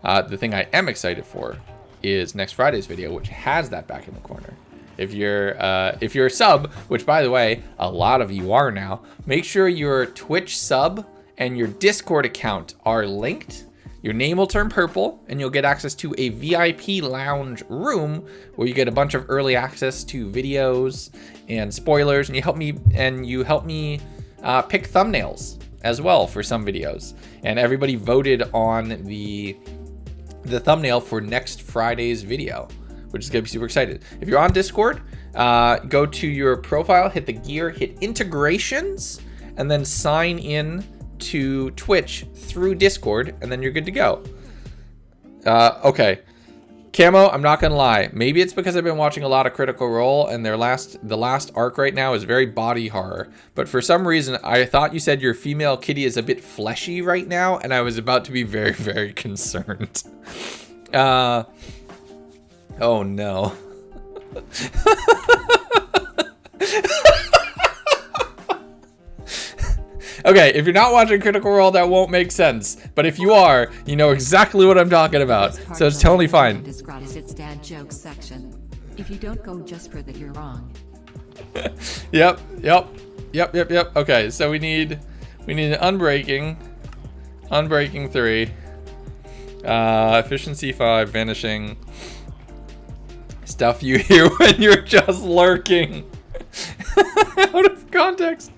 The thing I am excited for is next Friday's video, which has that back in the corner. If you're a sub, which by the way, a lot of you are now, make sure your Twitch sub and your Discord account are linked your name will turn purple, and you'll get access to a VIP lounge room where you get a bunch of early access to videos and spoilers, and you help me pick thumbnails as well for some videos. And everybody voted on the thumbnail for next Friday's video, which is gonna be super excited. If you're on Discord, go to your profile, hit the gear, hit integrations, and then sign in to Twitch through Discord, and then you're good to go. Okay. Camo, I'm not gonna lie. Maybe it's because I've been watching a lot of Critical Role, and the last arc right now is very body horror. But for some reason, I thought you said your female kitty is a bit fleshy right now, and I was about to be very, very concerned. Oh no. Okay, if you're not watching Critical Role, that won't make sense. But if you are, you know exactly what I'm talking about. So it's totally fine. Describes its dad jokes section. If you don't go just for that, you're wrong. Yep. Okay, so we need unbreaking 3, efficiency 5, vanishing. Stuff you hear when you're just lurking. Out of context.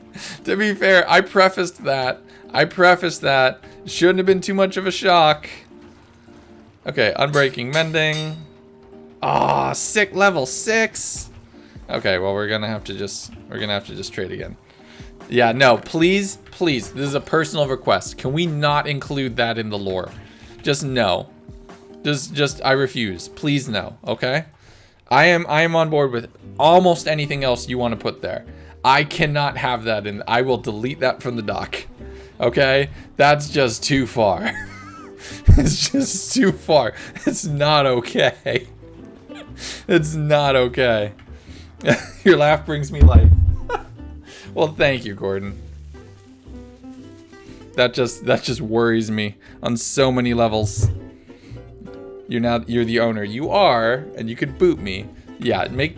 To be fair, I prefaced that. Shouldn't have been too much of a shock. Okay, unbreaking, mending. Ah, sick, level 6. Okay, well we're gonna have to just trade again. Yeah, no, please. This is a personal request. Can we not include that in the lore? Just no. Just I refuse. Please no. Okay. I am on board with almost anything else you want to put there. I cannot have that in. I will delete that from the doc. Okay? That's just too far. It's just too far. It's not okay. It's not okay. Your laugh brings me life. Well, thank you, Gordon. That just worries me on so many levels. You're the owner. You are, and you could boot me. Yeah, make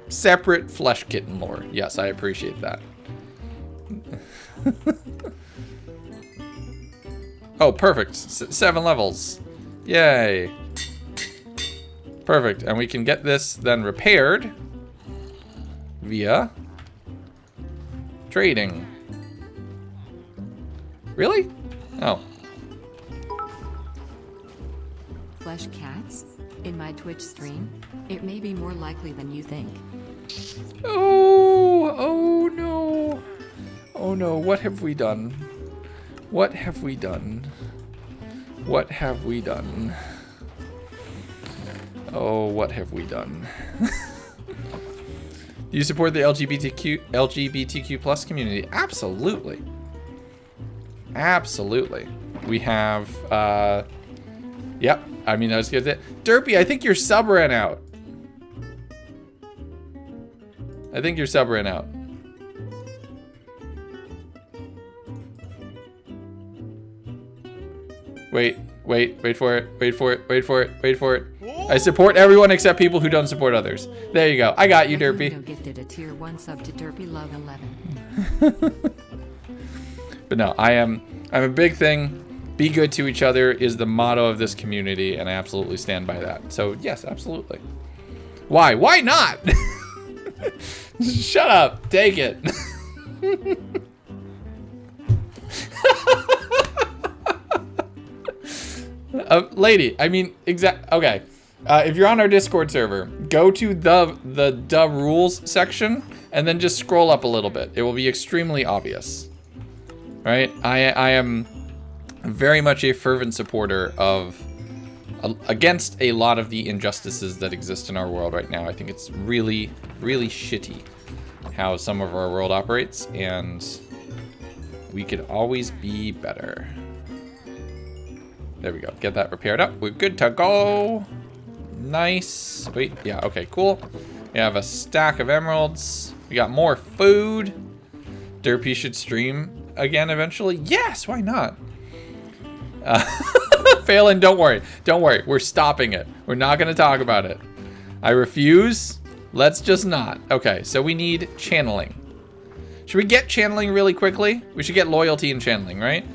separate flesh kitten lore. Yes, I appreciate that. Oh, perfect. 7 levels. Yay. Perfect. And we can get this then repaired via trading. Really? Oh. Flesh cats? In my Twitch stream? It may be more likely than you think. Oh no. Oh no, what have we done? What have we done? What have we done? Oh, what have we done? Do you support the LGBTQ plus community? Absolutely. Absolutely. We have, yep. I mean, I was gonna say, Derpy, I think your sub ran out. Wait for it. I support everyone except people who don't support others. There you go. I got you, Derpy. Legundo gifted a tier 1 sub to Derpy Love 11. But no, I'm a big thing. Be good to each other is the motto of this community, and I absolutely stand by that. So yes, absolutely. Why? Why not? Shut up. Take it. Lady, I mean, okay. If you're on our Discord server, go to the rules section and then just scroll up a little bit. It will be extremely obvious. Right? I am very much a fervent supporter of against a lot of the injustices that exist in our world right now. I think it's really, really shitty how some of our world operates, and we could always be better. There we go. Get that repaired up. We're good to go. Nice. Wait, yeah, okay, cool. We have a stack of emeralds. We got more food. Derpy should stream again eventually. Yes, why not? Phelan, don't worry. Don't worry. We're stopping it. We're not going to talk about it. I refuse. Let's just not. Okay, so we need channeling. Should we get channeling really quickly? We should get loyalty and channeling, right?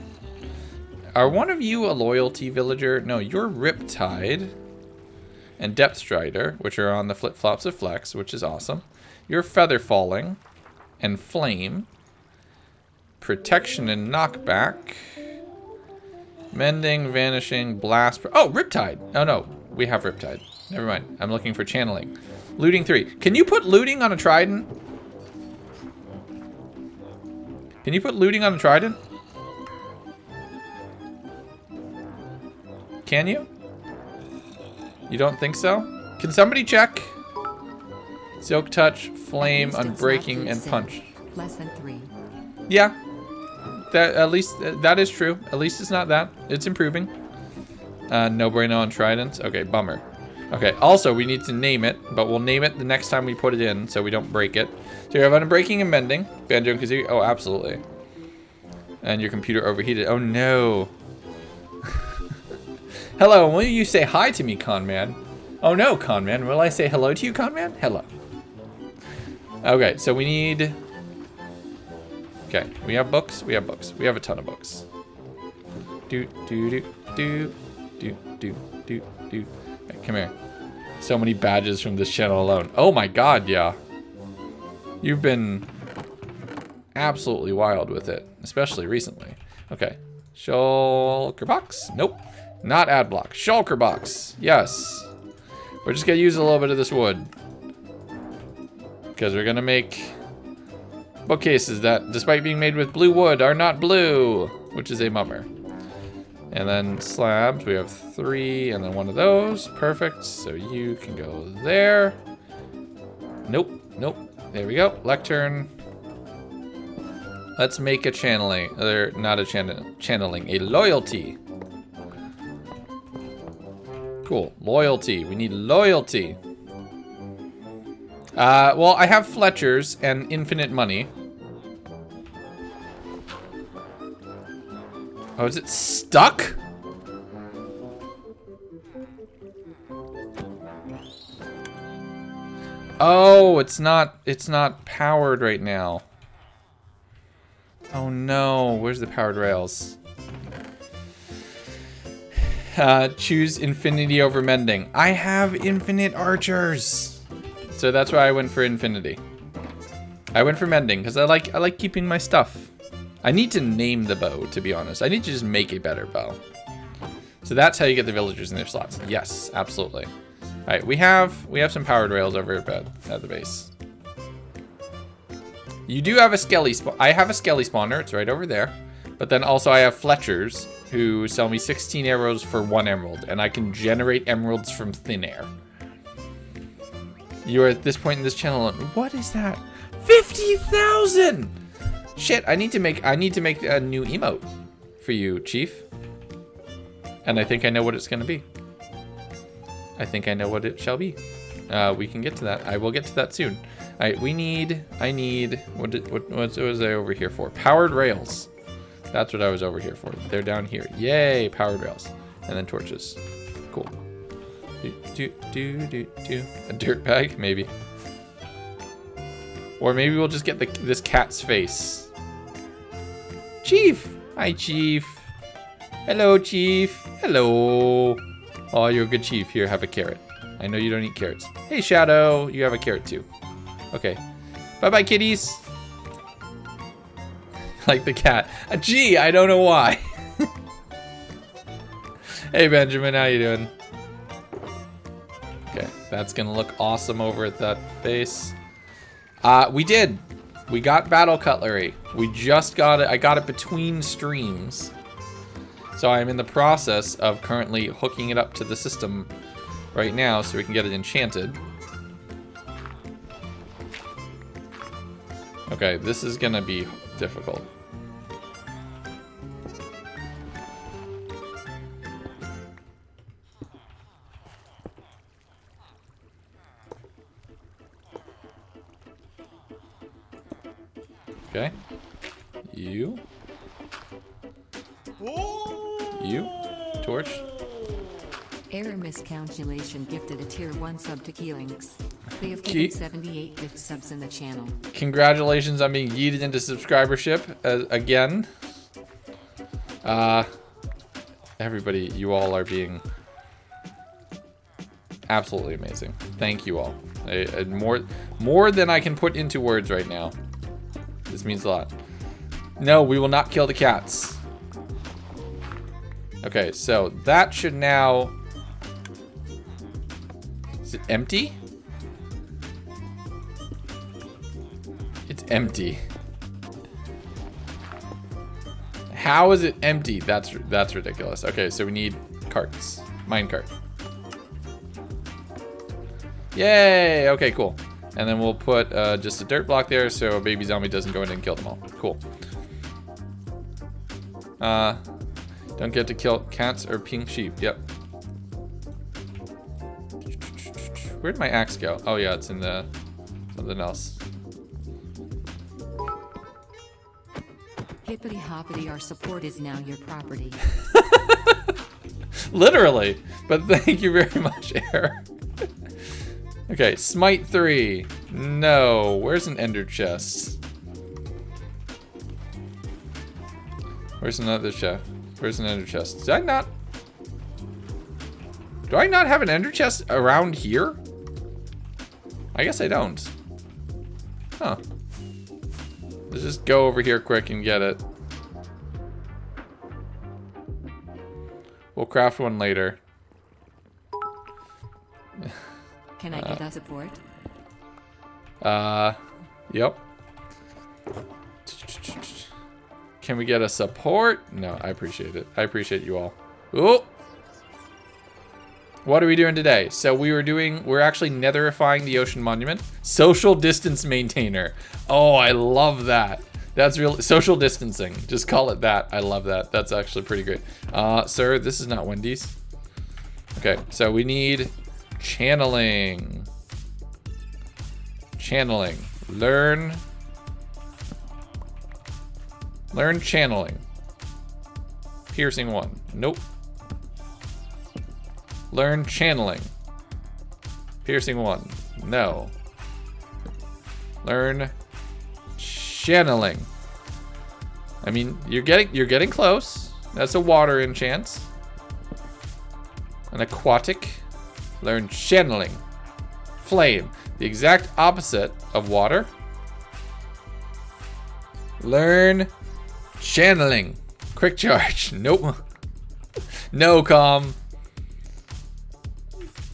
Are one of you a loyalty villager? No, you're Riptide and Depth Strider, which are on the flip-flops of Flex, which is awesome. You're Feather Falling and Flame. Protection and Knockback. Mending, Vanishing, Blast. Oh, Riptide. Oh, no. We have Riptide. Never mind. I'm looking for Channeling. Looting 3. Can you put Looting on a Trident? Can you put Looting on a Trident? Can you? You don't think so? Can somebody check? Silk Touch, Flame, Unbreaking, and Punch. Less than 3. Yeah. That at least that is true. At least it's not that. It's improving. No bueno on Tridents. Okay, bummer. Okay, also we need to name it, but we'll name it the next time we put it in so we don't break it. So you have Unbreaking and Mending. Banjo and Kazooie. Oh, absolutely. And your computer overheated. Oh no. Hello, will you say hi to me, Conman? Oh no, Conman. Will I say hello to you, Conman? Hello. Okay, so we need... Okay, we have books. We have books. We have a ton of books. Do, do, do, do, do, do, do, do. Okay, come here. So many badges from this channel alone. Oh my god, yeah. You've been absolutely wild with it, especially recently. Okay. Shulker box? Nope. Not ad block. Shulker box. Yes. We're just gonna use a little bit of this wood. Because we're gonna make bookcases that, despite being made with blue wood, are not blue, which is a bummer. And then slabs, we have 3, and then one of those. Perfect. So you can go there. Nope, nope. There we go. Lectern. Let's make a channeling. Not a channeling, a loyalty. Cool. Loyalty. We need loyalty. Well, I have Fletcher's and infinite money. Oh, is it stuck? Oh, it's not powered right now. Oh no, where's the powered rails? Choose infinity over mending. I have infinite archers. So that's why I went for infinity. I went for mending because I like keeping my stuff. I need to name the bow, to be honest. I need to just make a better bow. So that's how you get the villagers in their slots. Yes, absolutely. All right, we have some powered rails over at the base. You do have a skelly spawn. I have a skelly spawner. It's right over there. But then also I have Fletchers who sell me 16 arrows for 1 emerald, and I can generate emeralds from thin air. You are at this point in this channel. What is that? 50,000! Shit, I need to make a new emote for you, Chief. And I think I know what it's gonna be. I think I know what it shall be. We can get to that. I will get to that soon. All right, I need, what was I over here for? Powered rails. That's what I was over here for. They're down here. Yay, powered rails. And then torches. Cool. A dirt bag, maybe. Or maybe we'll just get this cat's face. Chief! Hi, Chief. Hello, Chief. Hello. Oh, you're a good chief. Here, have a carrot. I know you don't eat carrots. Hey, Shadow. You have a carrot, too. Okay. Bye-bye, kitties. Like the cat. Gee, I don't know why. Hey, Benjamin. How you doing? Okay. That's going to look awesome over at that base. We did. We got battle cutlery. We just got it. I got it between streams. So I'm in the process of currently hooking it up to the system right now so we can get it enchanted. Okay, this is gonna be difficult. Okay. You. Torch. Error miscalculation gifted a tier 1 sub to Keelings. They have given 78 gift subs in the channel. Congratulations on being yeeted into subscribership again. Everybody, you all are being absolutely amazing. Thank you all. More than I can put into words right now. This means a lot. No, we will not kill the cats. Okay, so that should now... Is it empty? It's empty. How is it empty? That's ridiculous. Okay, so we need carts. Minecart. Yay! Okay, cool. And then we'll put just a dirt block there so a baby zombie doesn't go in and kill them all. Cool. Don't get to kill cats or pink sheep. Yep. Where'd my axe go? Oh yeah, it's in the something else. Hippity hoppity, our support is now your property. Literally. But thank you very much, Air. Okay, smite 3. No. Where's an ender chest? Where's another chest? Where's an ender chest? Do I not have an ender chest around here? I guess I don't. Huh. Let's just go over here quick and get it. We'll craft one later. Can I get that support? Yep. Can we get a support? No, I appreciate it. I appreciate you all. Oh! What are we doing today? So we're actually netherifying the ocean monument. Social distance maintainer. Oh, I love that. That's real social distancing. Just call it that. I love that. That's actually pretty great. Sir, this is not Wendy's. Okay, so we need channeling. Channeling. Learn channeling. Piercing 1. Nope. Learn channeling. Piercing 1. No. Learn channeling. I mean, you're getting close. That's a water enchant. An aquatic. Learn channeling. Flame. The exact opposite of water. Learn channeling. Quick charge. Nope. No, calm.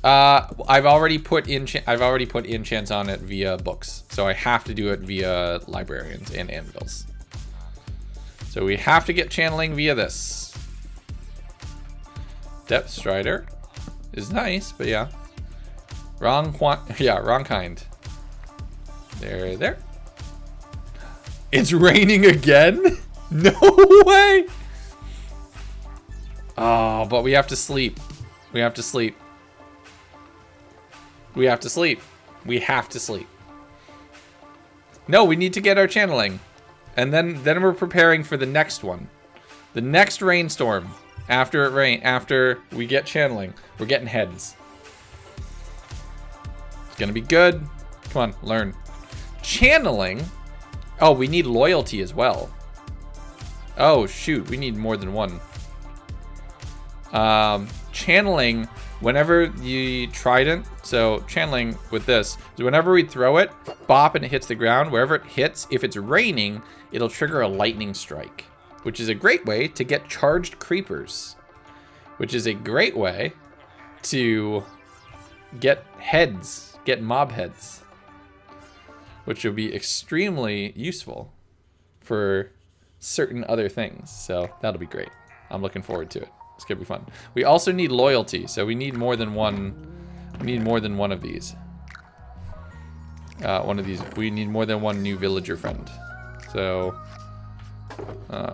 I've already put enchants on it via books, so I have to do it via librarians and anvils. So we have to get channeling via this. Depth Strider is nice, but yeah, wrong kind. There. It's raining again? No way! Oh, but we have to sleep. We have to sleep. We have to sleep. We have to sleep. No, we need to get our channeling. And then we're preparing for the next one. The next rainstorm. After we get channeling. We're getting heads. It's gonna be good. Come on, learn. Channeling. Oh, we need loyalty as well. Oh, shoot. We need more than one. Channeling, whenever you trident, so channeling with this, is whenever we throw it, bop, and it hits the ground, wherever it hits, if it's raining, it'll trigger a lightning strike, which is a great way to get charged creepers, which is a great way to get heads, get mob heads, which will be extremely useful for certain other things. So that'll be great. I'm looking forward to it. It's gonna be fun. We also need loyalty, so we need more than one. We need more than one of these. We need more than one new villager friend. So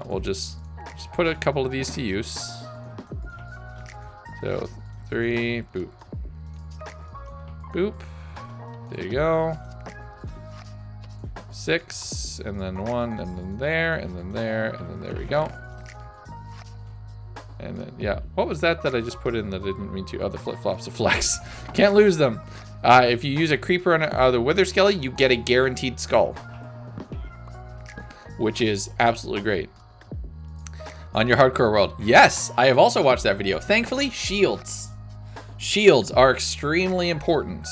we'll just put a couple of these to use. So 3, boop, boop. There you go. 6, and then 1, and then there, and then there, and then there we go. And then, yeah, what was that I just put in that I didn't mean to? Oh, the flip-flops of flex. Can't lose them. If you use a creeper on the wither skelly, you get a guaranteed skull, which is absolutely great. On your hardcore world. Yes, I have also watched that video. Thankfully, shields. Shields are extremely important.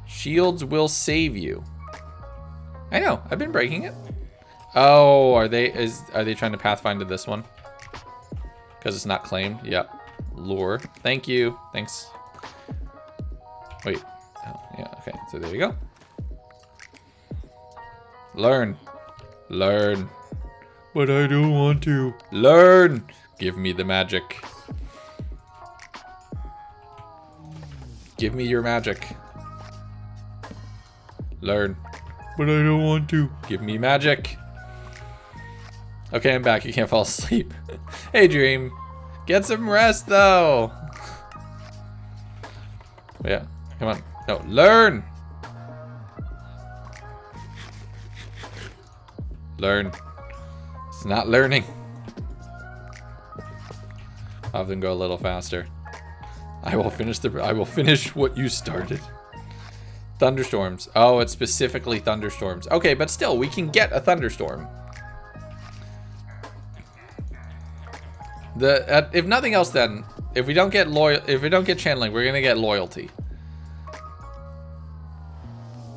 Shields will save you. I know, I've been breaking it. Oh, are they trying to pathfind to this one? Because it's not claimed. Yep. Lure. Thank you. Thanks. Wait. Oh, yeah, okay. So there you go. Learn. Learn. But I don't want to. Learn. Give me the magic. Give me your magic. Learn. But I don't want to. Give me magic. Okay, I'm back. You can't fall asleep. Hey, Dream. Get some rest, though. Yeah, come on. No, learn. Learn. It's not learning. I'll have them go a little faster. I will finish what you started. Thunderstorms. Oh, it's specifically thunderstorms. Okay, but still, we can get a thunderstorm. If nothing else, then if we don't get channeling, we're gonna get loyalty.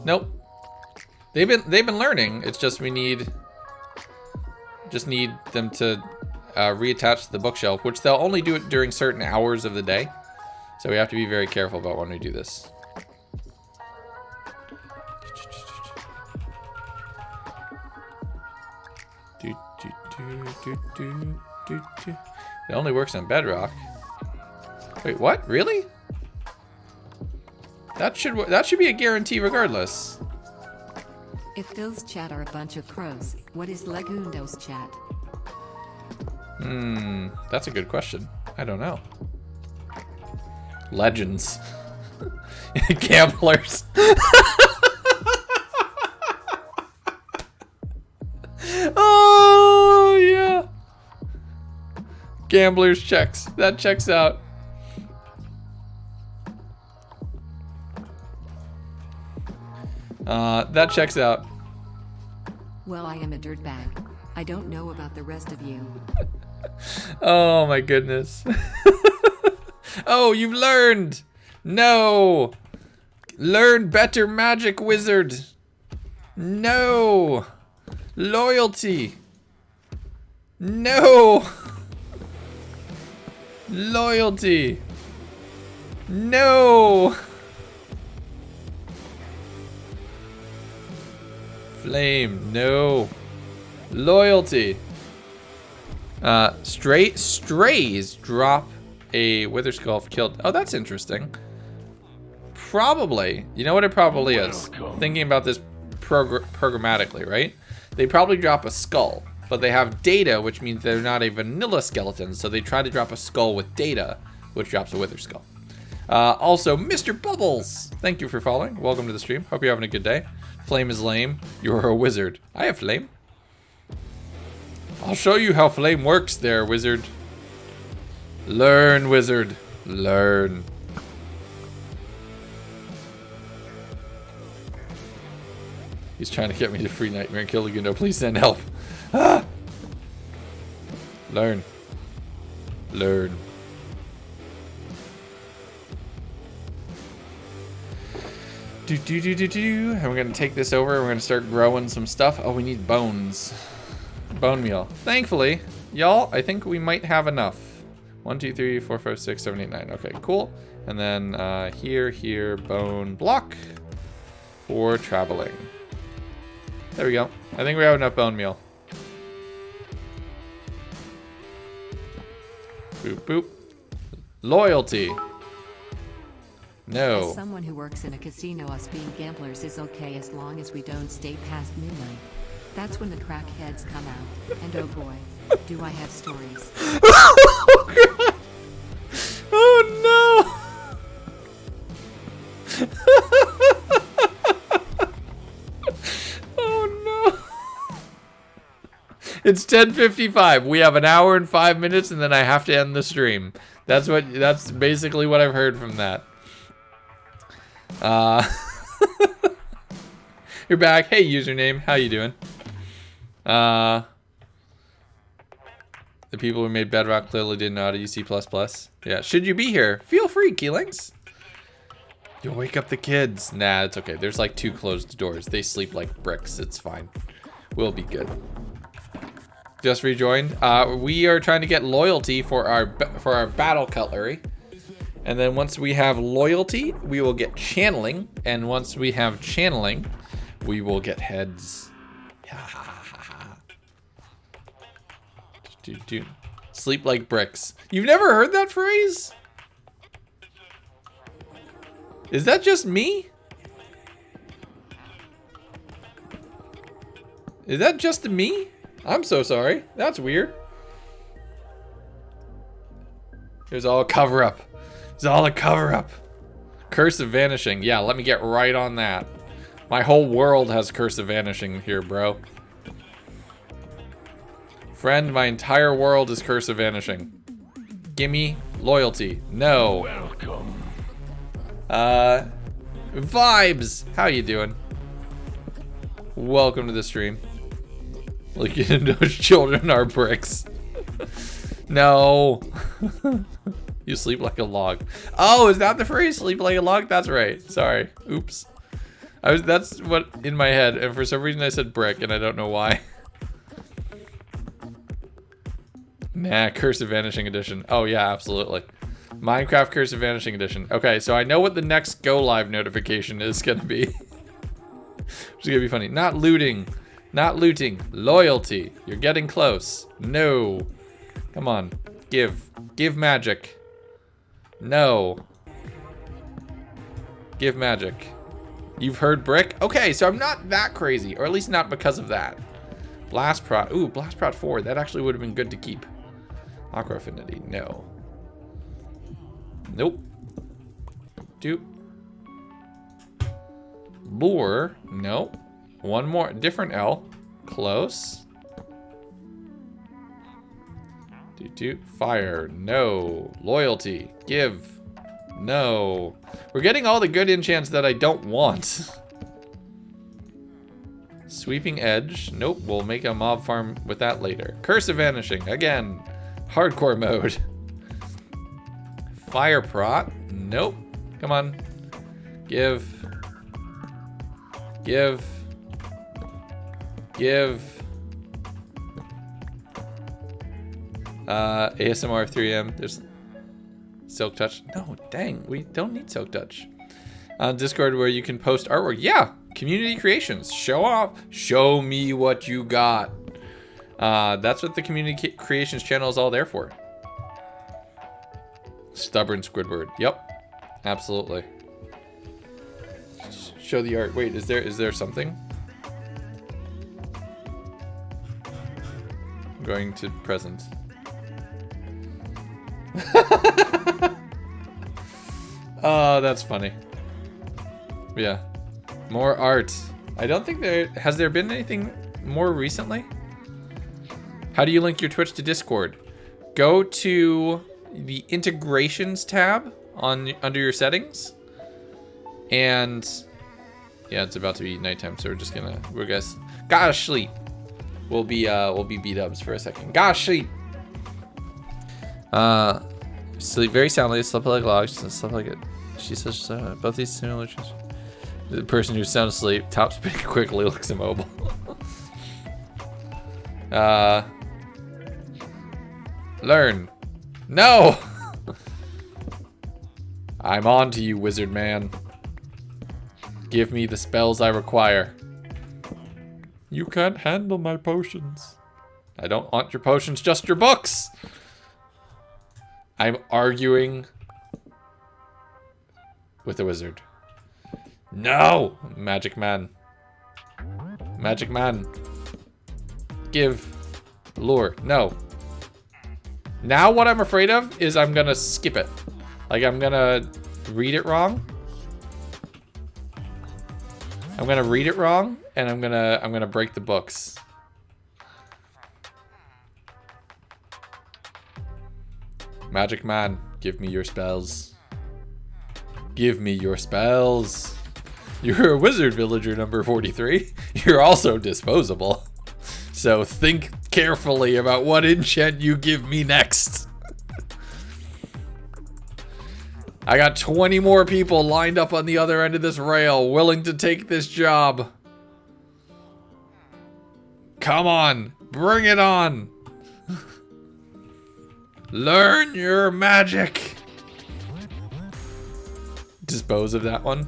Nope. They've been learning. It's just we need them to reattach to the bookshelf, which they'll only do it during certain hours of the day. So we have to be very careful about when we do this. It only works on bedrock. Wait, what? Really? That should be a guarantee regardless. If Phil's chat are a bunch of crows, what is Legundo's chat? That's a good question. I don't know. Legends. Gamblers. Oh, yeah. Gamblers checks. That checks out. That checks out. Well, I am a dirtbag. I don't know about the rest of you. Oh my goodness. Oh, you've learned. No. Learn better, magic wizard. No. Loyalty. No. Loyalty. No. Flame. No. Loyalty. Strays drop a wither skull if killed. Oh, that's interesting. Probably. You know what it probably is? Thinking about this programmatically, right? They probably drop a skull, but they have data, which means they're not a vanilla skeleton, so they try to drop a skull with data, which drops a wither skull. Also, Mr. Bubbles, thank you for following. Welcome to the stream. Hope you're having a good day. Flame is lame. You're a wizard. I have flame. I'll show you how flame works there, wizard. Learn, wizard. Learn. He's trying to get me to free nightmare and kill Legundo. Please send help. Ah! Learn. Learn. And we're gonna take this over. We're gonna start growing some stuff. Oh, we need bones. Bone meal. Thankfully, y'all, I think we might have enough. 1, 2, 3, 4, 5, 6, 7, 8, 9. Okay, cool. And then here, bone block for traveling. There we go. I think we have enough bone meal. Boop, boop. Loyalty. No. As someone who works in a casino, us being gamblers is okay as long as we don't stay past midnight. That's when the crackheads come out. And oh boy, do I have stories. Oh, God. Oh no. Oh no. It's 10:55. We have an hour and 5 minutes, and then I have to end the stream. That's basically what I've heard from that. You're back. Hey, username. How you doing? The people who made Bedrock clearly didn't know how to use C++. Yeah, should you be here? Feel free, Keelings. You'll wake up the kids. Nah, it's okay. There's like 2 closed doors. They sleep like bricks. It's fine. We'll be good. Just rejoined. We are trying to get loyalty for our battle cutlery. And then once we have loyalty, we will get channeling. And once we have channeling, we will get heads. Dude. Sleep like bricks. You've never heard that phrase? Is that just me? Is that just me? I'm so sorry. That's weird. It was all a cover-up. It's all a cover-up. Curse of Vanishing. Yeah, let me get right on that. My whole world has Curse of Vanishing here, bro. Friend, my entire world is Curse of Vanishing. Gimme loyalty. No. Welcome. Vibes. How you doing? Welcome to the stream. Look at those children are bricks. No. You sleep like a log. Oh, is that the phrase? Sleep like a log? That's right. Sorry. Oops. That's what in my head, and for some reason I said brick, and I don't know why. Nah, Curse of Vanishing Edition. Oh yeah, absolutely. Minecraft Curse of Vanishing Edition. Okay, so I know what the next go live notification is gonna be. Which is gonna be funny. Not looting. Not looting. Loyalty. You're getting close. No. Come on. Give. Give magic. No. Give magic. You've heard brick? Okay, so I'm not that crazy. Or at least not because of that. Blast Prot. Ooh, Blast Prot 4. That actually would have been good to keep. Aqua Affinity. No. Nope. Doop. Lure. Nope. One more. Different L. Close. Doop. Fire. No. Loyalty. Give. No. We're getting all the good enchants that I don't want. Sweeping Edge. Nope. We'll make a mob farm with that later. Curse of Vanishing. Again. Hardcore mode. Fire Prot. Nope. Come on. Give. Give. Give. ASMR 3M. There's Silk Touch. No, dang. We don't need Silk Touch. On Discord where you can post artwork. Yeah. Community creations. Show off. Show me what you got. That's what the community creations channel is all there for. Stubborn Squidward. Yep. Absolutely. Show the art. Wait, is there something? I'm going to present. Oh, that's funny. Yeah. More art. I don't think has there been anything more recently? How do you link your Twitch to Discord? Go to the integrations tab under your settings. And yeah, it's about to be nighttime, so we're guys gotta sleep. We'll be B-dubs for a second. Gotta sleep. Sleep very soundly, slept like logs, slept like it. She says both these simulations. The person who's sound asleep, top spinning quickly, looks immobile. Learn. No! I'm on to you, wizard man. Give me the spells I require. You can't handle my potions. I don't want your potions, just your books. I'm arguing with a wizard. No! Magic man. Magic man. Give. Lure. No. Now what I'm afraid of is I'm gonna skip it. Like I'm gonna read it wrong. I'm gonna read it wrong and I'm gonna break the books. Magic man, give me your spells. Give me your spells. You're a wizard villager number 43. You're also disposable. So think carefully about what enchant you give me next. I got 20 more people lined up on the other end of this rail, willing to take this job. Come on, bring it on. Learn your magic. Dispose of that one.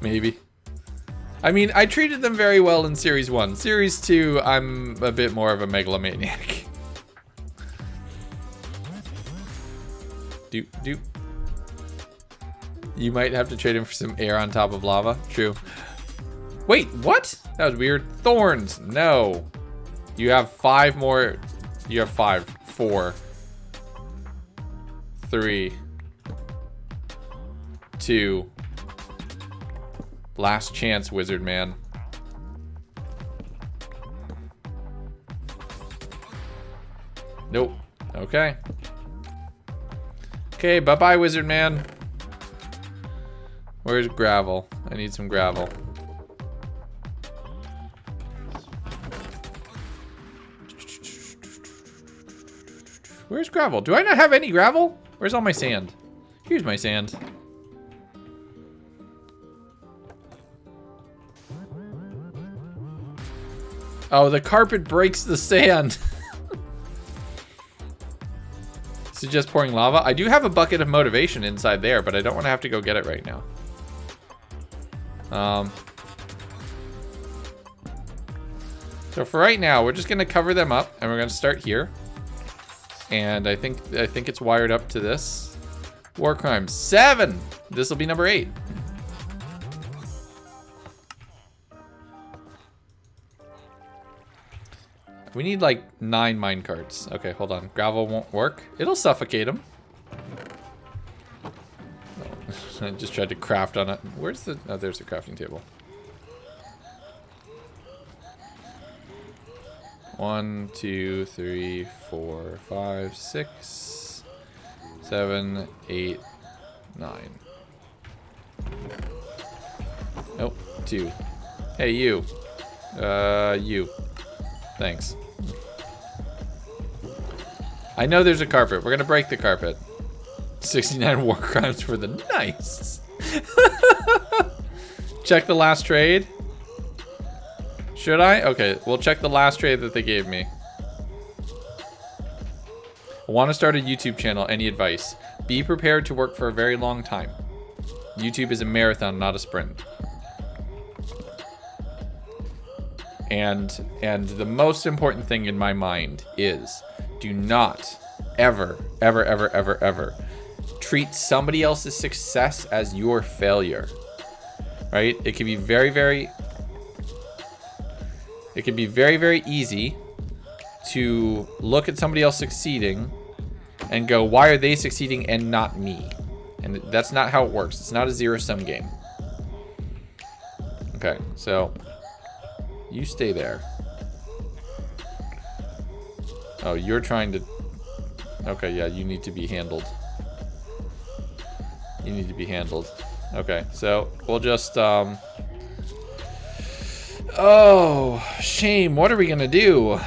Maybe. I mean, I treated them very well in Series 1. Series 2, I'm a bit more of a megalomaniac. Doop, doop. You might have to trade him for some air on top of lava. True. Wait, what? That was weird. Thorns. No. You have 5 more. You have 5. 4. 3. 2. Last chance, wizard man. Nope. Okay. Okay, bye-bye, wizard man. Where's gravel? I need some gravel. Where's gravel? Do I not have any gravel? Where's all my sand? Here's my sand. Oh, the carpet breaks the sand. Suggest pouring lava. I do have a bucket of motivation inside there, but I don't want to have to go get it right now. So for right now, we're just gonna cover them up, and we're gonna start here. And I think it's wired up to this. War crimes 7. This will be number 8. We need like 9 minecarts. Okay, hold on. Gravel won't work. It'll suffocate them. I just tried to craft on it. Where's the... Oh, there's the crafting table. 1, 2, 3, 4, 5, 6, 7, 8, 9. Nope, 2. Hey, you. You. Thanks. I know there's a carpet. We're gonna break the carpet. 69 war crimes for the nice. Check the last trade. Should I? Okay, we'll check the last trade that they gave me. I want to start a YouTube channel. Any advice? Be prepared to work for a very long time. YouTube is a marathon, not a sprint. And the most important thing in my mind is do not ever treat somebody else's success as your failure. Right? It can be very easy to look at somebody else succeeding and go, why are they succeeding and not me? And that's not how it works. It's not a zero-sum game. Okay, so you stay there. Oh, you're trying to... Okay, yeah, you need to be handled. You need to be handled. Okay, so we'll just... Oh, shame. What are we gonna do?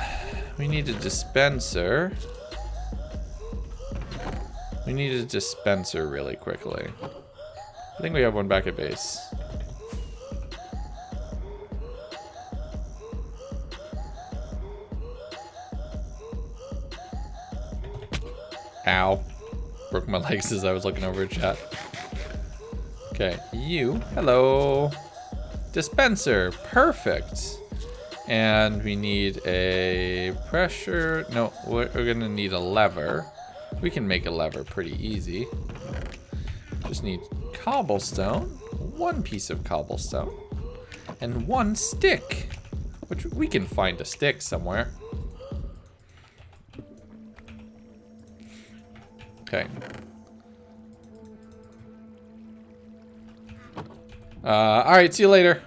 We need a dispenser. We need a dispenser really quickly. I think we have one back at base. Ow. Broke my legs as I was looking over at chat. Okay, you. Hello. Dispenser. Perfect. And we need a pressure. No, we're gonna need a lever. We can make a lever pretty easy. Just need cobblestone. 1 piece of cobblestone. And 1 stick. Which we can find a stick somewhere. Okay. Alright, see you later.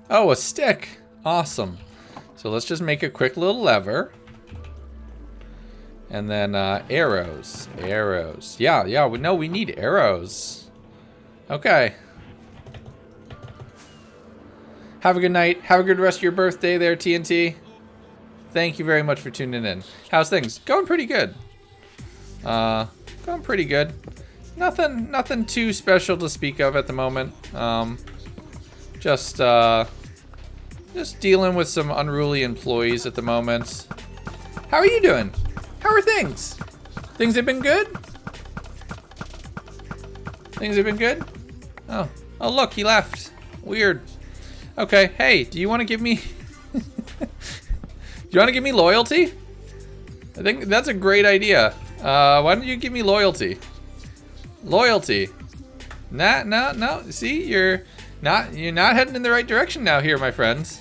Oh, a stick. Awesome. So let's just make a quick little lever. And then arrows. Arrows. Yeah, no, we need arrows. Okay. Have a good night. Have a good rest of your birthday there, TNT. Thank you very much for tuning in. How's things? Going pretty good. Going pretty good. Nothing too special to speak of at the moment. Just dealing with some unruly employees at the moment. How are you doing? How are things? Things have been good? Things have been good? Oh, look, he left. Weird. Okay, hey, do you want to give me... do you want to give me loyalty? I think that's a great idea. Why don't you give me loyalty? Loyalty. No. See, you're not heading in the right direction now here, my friends.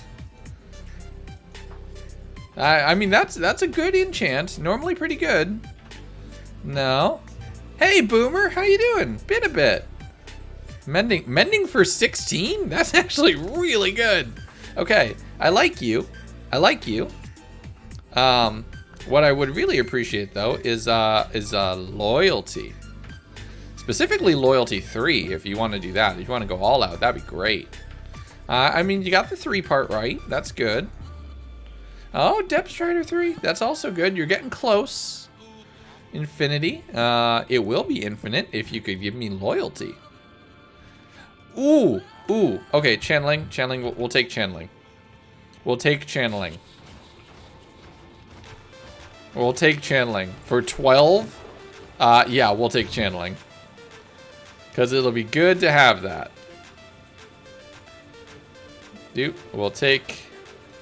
I mean, that's a good enchant. Normally pretty good. No. Hey, Boomer, how you doing? Been a bit. Mending for 16? That's actually really good. Okay, I like you. What I would really appreciate though is loyalty. Specifically loyalty 3 if you want to do that. If you want to go all out, that'd be great. I mean, you got the 3 part right. That's good. Oh, Depth Strider 3. That's also good. You're getting close. Infinity. It will be infinite if you could give me loyalty. Ooh. Okay, channeling. We'll take channeling. We'll take channeling for 12. Yeah, we'll take channeling because it'll be good to have that. Dude, we'll take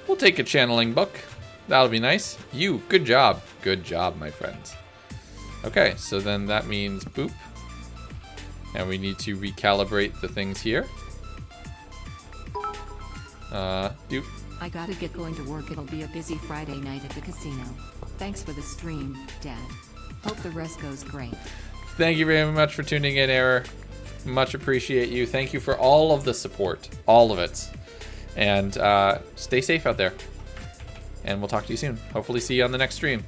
a channeling book. That'll be nice. Good job, my friends. Okay, so then that means boop. And we need to recalibrate the things here. Doop. I gotta get going to work. It'll be a busy Friday night at the casino. Thanks for the stream, Dad. Hope the rest goes great. Thank you very much for tuning in, Error. Much appreciate you. Thank you for all of the support. All of it. And stay safe out there. And we'll talk to you soon. Hopefully see you on the next stream.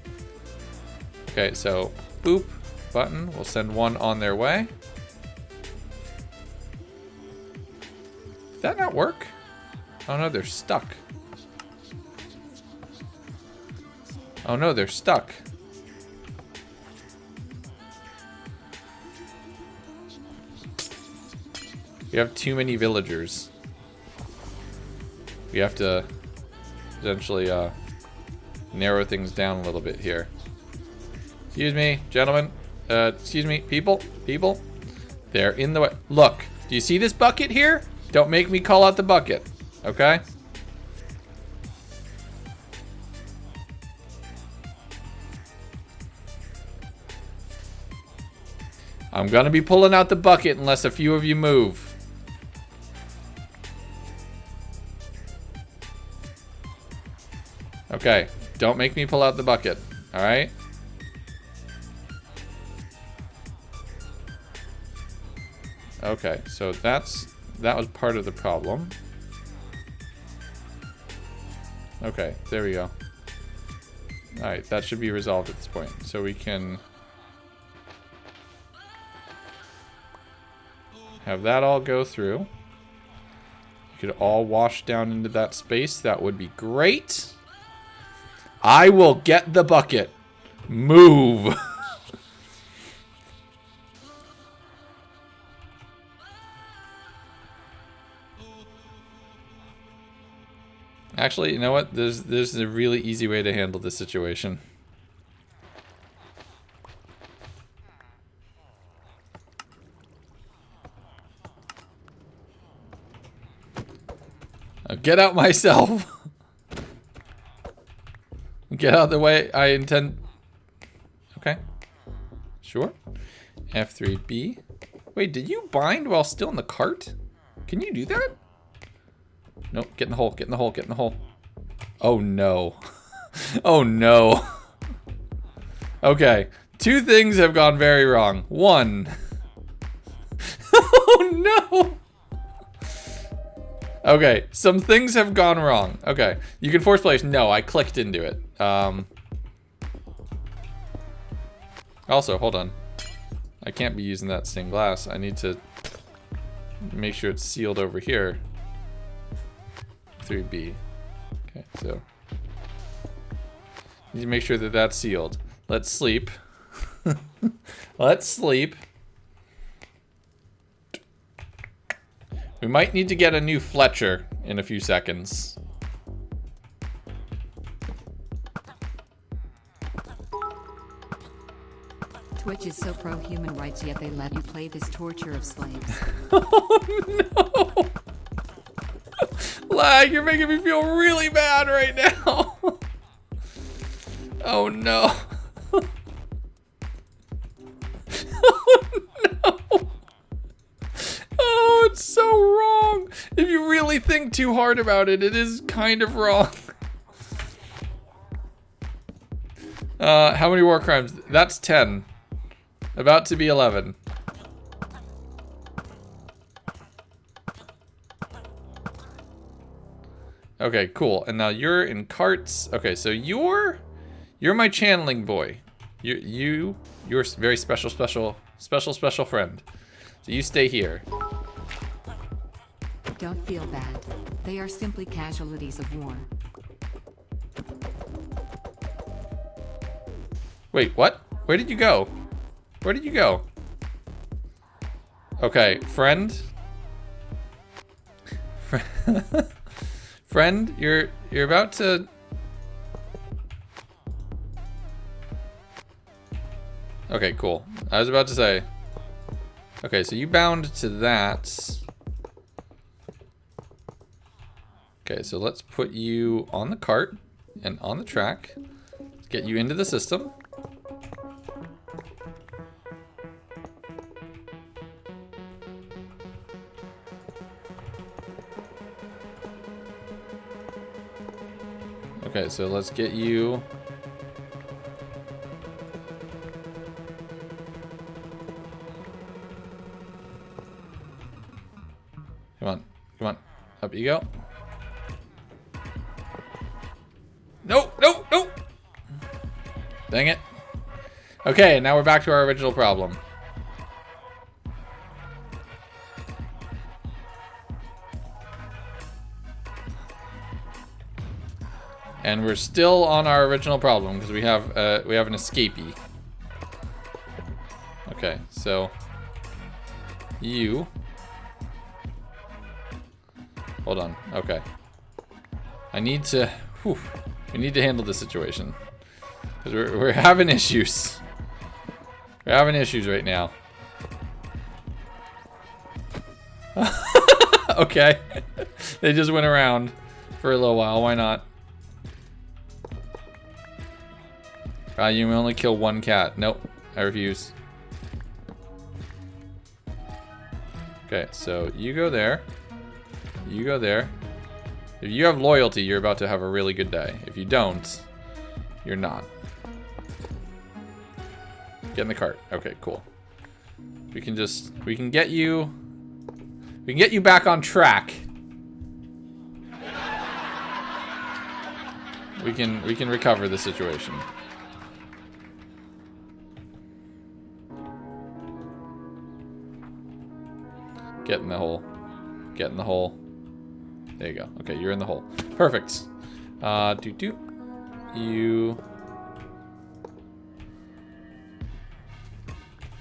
Okay, so boop button. We'll send one on their way. Did that not work? Oh no, they're stuck. Oh no, they're stuck. We have too many villagers. We have to essentially narrow things down a little bit here. Excuse me, gentlemen. Excuse me, people. They're in the way. Look, do you see this bucket here? Don't make me call out the bucket, okay? I'm gonna be pulling out the bucket unless a few of you move. Okay, don't make me pull out the bucket, all right? Okay, so that was part of the problem. Okay, there we go. All right, that should be resolved at this point. So we can have that all go through. You could all wash down into that space. That would be great. I will get the bucket. Move. Actually, you know what? There's a really easy way to handle this situation. I'll get out myself. Get out of the way. I intend. Okay. Sure. F3B. Wait, did you bind while still in the cart? Can you do that? Nope, get in the hole, get in the hole, get in the hole. Oh no. Oh no. Okay, two things have gone very wrong. One. Oh no. Okay, some things have gone wrong. Okay, you can force place. No, I clicked into it. Also, hold on. I can't be using that stained glass. I need to make sure it's sealed over here. 3B. Okay, so need to make sure that that's sealed. Let's sleep. Let's sleep. We might need to get a new Fletcher in a few seconds. Twitch is so pro human rights, yet they let you play this torture of slaves. Oh no! Lag, you're making me feel really bad right now. Oh no. Oh no. Oh, it's so wrong. If you really think too hard about it, it is kind of wrong. How many war crimes? That's 10. About to be 11. Okay, cool. And now you're in carts. Okay, so you're my channeling boy. You're a very special friend. So you stay here. Don't feel bad. They are simply casualties of war. Wait, what? Where did you go? Where did you go? Okay, friend. Friend, you're about to... Okay, cool. I was about to say... Okay, so you bound to that. Okay, so let's put you on the cart and on the track. Let's get you into the system. Okay, so let's get you... Come on, come on. Up you go. No, no, no! Dang it. Okay, now we're back to our original problem. And we're still on our original problem because we have an escapee. Okay, so you hold on. Okay, I need to. Whew, we need to handle this situation because we're having issues. We're having issues right now. Okay, they just went around for a little while. Why not? You may only kill one cat. Nope, I refuse. Okay, so you go there. You go there. If you have loyalty, you're about to have a really good day. If you don't, you're not. Get in the cart. Okay, cool. We can get you back on track. We can recover the situation. Get in the hole. Get in the hole. There you go. Okay, you're in the hole. Perfect. You.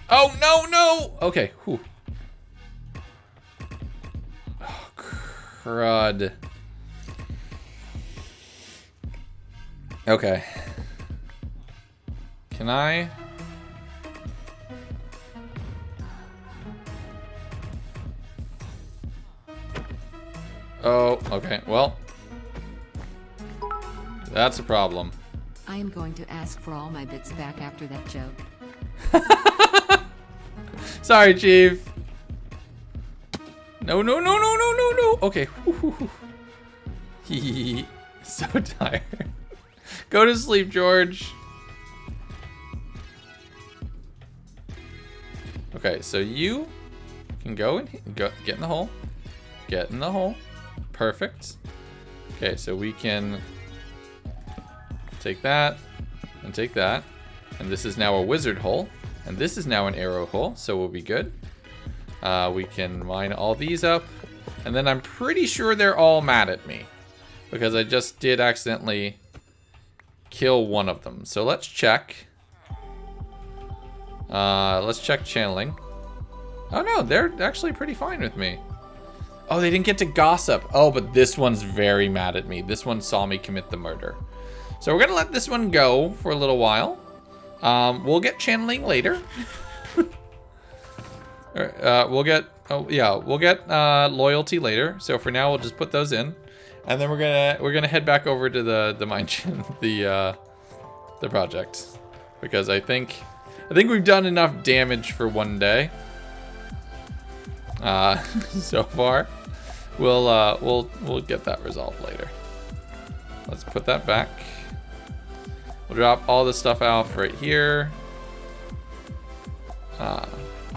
Oh, no, no! Okay, whew. Oh, crud. Okay. Can I... Oh, okay. Well, that's a problem. I am going to ask for all my bits back after that joke. Sorry, Chief. No, no, no, no, no, no, no. Okay. So tired. Go to sleep, George. Okay, so you can go and get in the hole. Get in the hole. Perfect. Okay, so we can take that and take that. And this is now a wizard hole. And this is now an arrow hole, so we'll be good. We can mine all these up. And then I'm pretty sure they're all mad at me. because I just did accidentally kill one of them. So let's check. Let's check channeling. Oh no, they're actually pretty fine with me. Oh, they didn't get to gossip. Oh, but this one's very mad at me. This one saw me commit the murder. So we're gonna let this one go for a little while. We'll get channeling later. We'll get loyalty later. So for now, we'll just put those in, and then we're gonna head back over to the mine the project, because I think we've done enough damage for one day. So far, we'll get that resolved later. Let's put that back. We'll drop all the stuff off right here.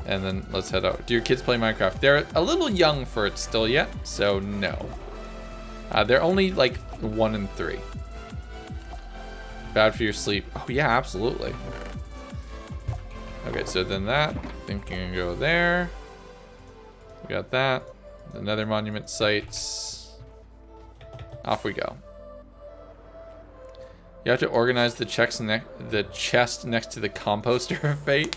And then let's head out. Do your kids play Minecraft? They're a little young for it still yet, so no. They're only like 1 and 3. Bad for your sleep. Oh yeah, absolutely. Okay, so then that, I think you can go there. We got that. The Nether monument sites. Off we go. You have to organize the chest next to the composter of fate.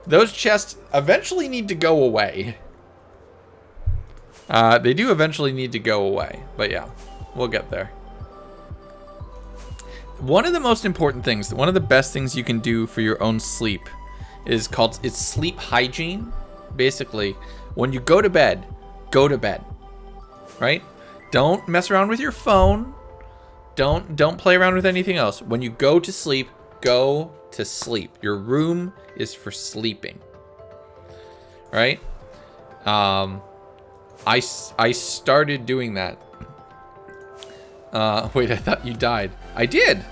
Those chests eventually need to go away. They do eventually need to go away, but yeah, we'll get there. One of the most important things, one of the best things you can do for your own sleep is it's sleep hygiene. Basically, when you go to bed, right? Don't mess around with your phone. Don't play around with anything else. When you go to sleep, go to sleep. Your room is for sleeping, right? I started doing that. Wait, I thought you died. I did,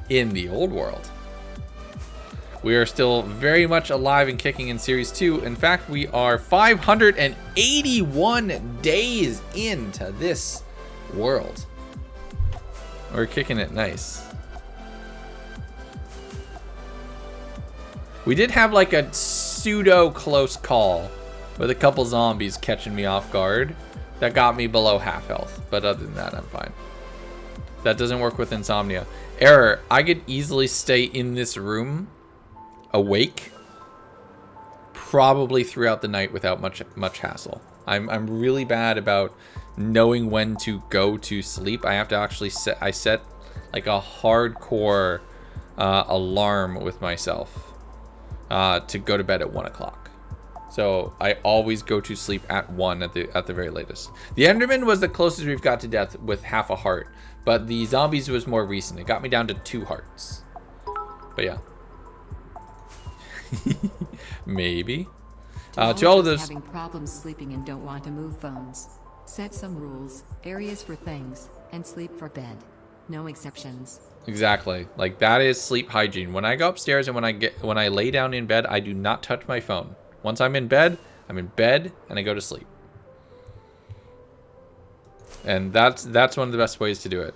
in the old world. We are still very much alive and kicking in Series 2. In fact, we are 581 days into this world. We're kicking it nice. We did have like a pseudo close call with a couple zombies catching me off guard that got me below half health. But other than that, I'm fine. That doesn't work with insomnia. Error, I could easily stay in this room awake probably throughout the night without much hassle. I'm really bad about knowing when to go to sleep. I have to actually set like a hardcore alarm with myself to go to bed at 1 o'clock. So I always go to sleep at 1 at the very latest. The Enderman was the closest we've got to death with half a heart, but the zombies was more recent. It got me down to 2 hearts. But yeah. Maybe. To all of those having problems sleeping and don't want to move phones. Set some rules, areas for things, and sleep for bed. No exceptions. Exactly. Like that is sleep hygiene. When I go upstairs and when I lay down in bed, I do not touch my phone. Once I'm in bed and I go to sleep. And that's one of the best ways to do it.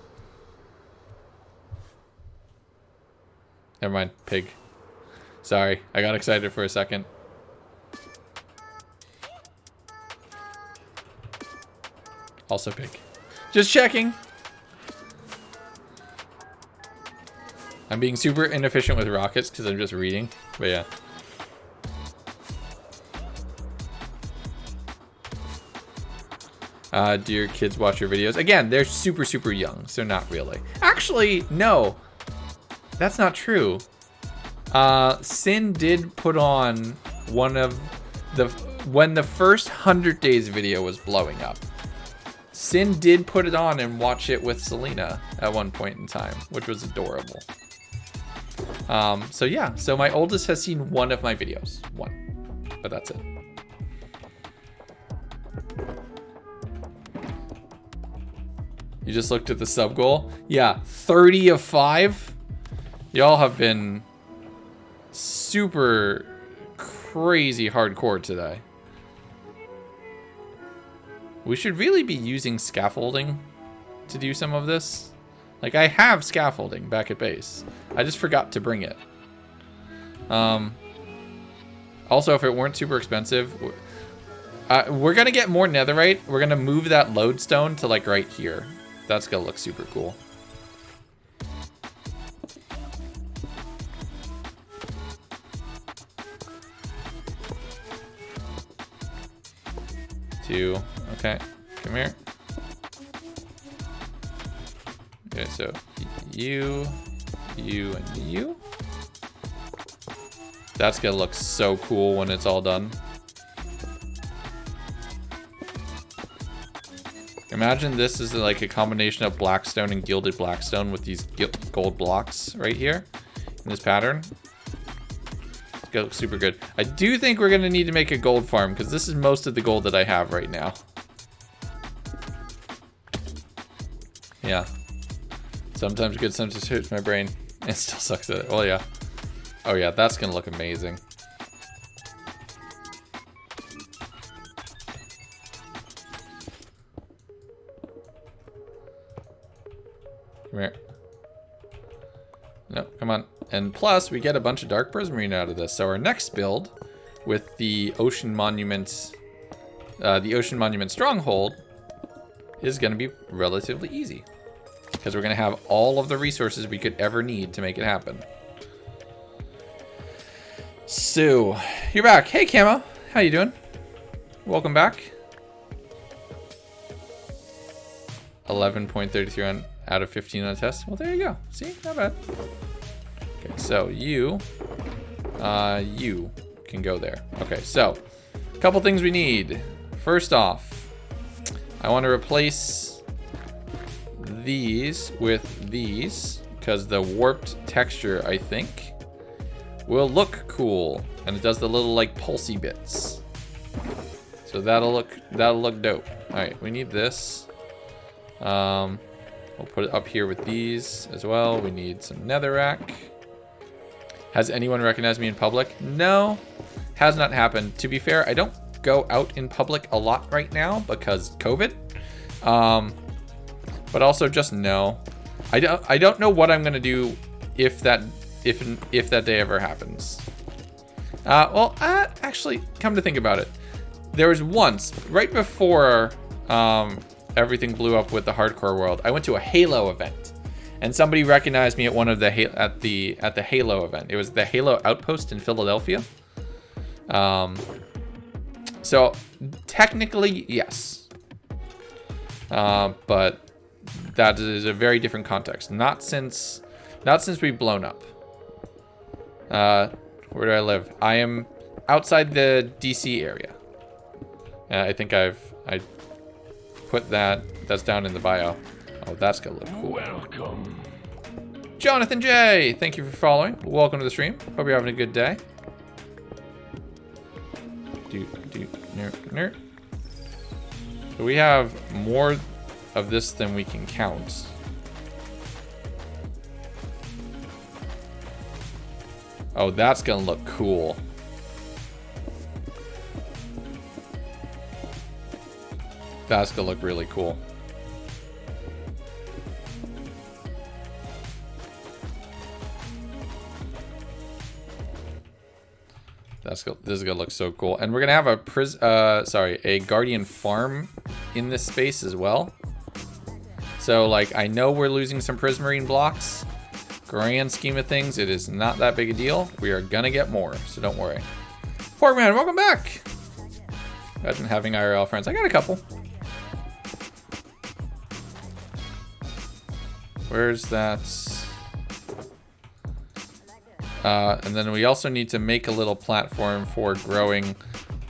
Never mind, pig. Sorry, I got excited for a second. Also pig. Just checking. I'm being super inefficient with rockets because I'm just reading, but yeah. Do your kids watch your videos? Again, they're super, super young, so not really. Actually, no. That's not true. Sin did put on one of when the first 100 days video was blowing up. Sin did put it on and watch it with Selena at one point in time, which was adorable. So yeah, so my oldest has seen one of my videos. One. But that's it. You just looked at the sub goal? Yeah, 30 of 5. Y'all have been super crazy hardcore today. We should really be using scaffolding to do some of this. Like, I have scaffolding back at base. I just forgot to bring it. Also, if it weren't super expensive, we're going to get more netherite. We're going to move that lodestone to, like, right here. That's gonna look super cool. Two. Okay, come here. Okay, so you, and you. That's gonna look so cool when it's all done. Imagine this is like a combination of blackstone and gilded blackstone with these gold blocks right here in this pattern. It's gonna look super good. I do think we're gonna need to make a gold farm because this is most of the gold that I have right now. Yeah. Sometimes good, sometimes hurts my brain. It still sucks at it. Oh yeah. Oh yeah, that's gonna look amazing. Come here. No, come on. And plus, we get a bunch of dark prismarine out of this. So our next build with the Ocean Monument Stronghold is gonna be relatively easy. Because we're gonna have all of the resources we could ever need to make it happen. So, you're back. Hey, Camo. How you doing? Welcome back. 11.33 out of 15 on the test. Well, there you go. See? Not bad. Okay, so you can go there. Okay, so a couple things we need. First off, I want to replace these with these because the warped texture, I think, will look cool, and it does the little like pulsy bits. So that'll look dope. All right, we need this. We'll put it up here with these as well. We need some netherrack. Has anyone recognized me in public? No, has not happened. To be fair, I don't go out in public a lot right now because COVID. But also just no. I don't know what I'm gonna do if that day ever happens. Actually, come to think about it, there was once right before everything blew up with the hardcore world. I went to a Halo event, and somebody recognized me at one of the at the Halo event. It was the Halo Outpost in Philadelphia. So technically, yes, but that is a very different context. Not since we've blown up. Where do I live? I am outside the DC area. I think I put that's down in the bio. Oh, that's gonna look cool. Welcome. Jonathan J, thank you for following. Welcome to the stream. Hope you're having a good day. So we have more of this than we can count. Oh, that's gonna look cool. That's gonna look really cool. This is gonna look so cool. And we're gonna have a guardian farm in this space as well. So like, I know we're losing some prismarine blocks. Grand scheme of things, it is not that big a deal. We are gonna get more, so don't worry. Porkman, welcome back. Imagine having IRL friends. I got a couple. Where's that? And then we also need to make a little platform for growing.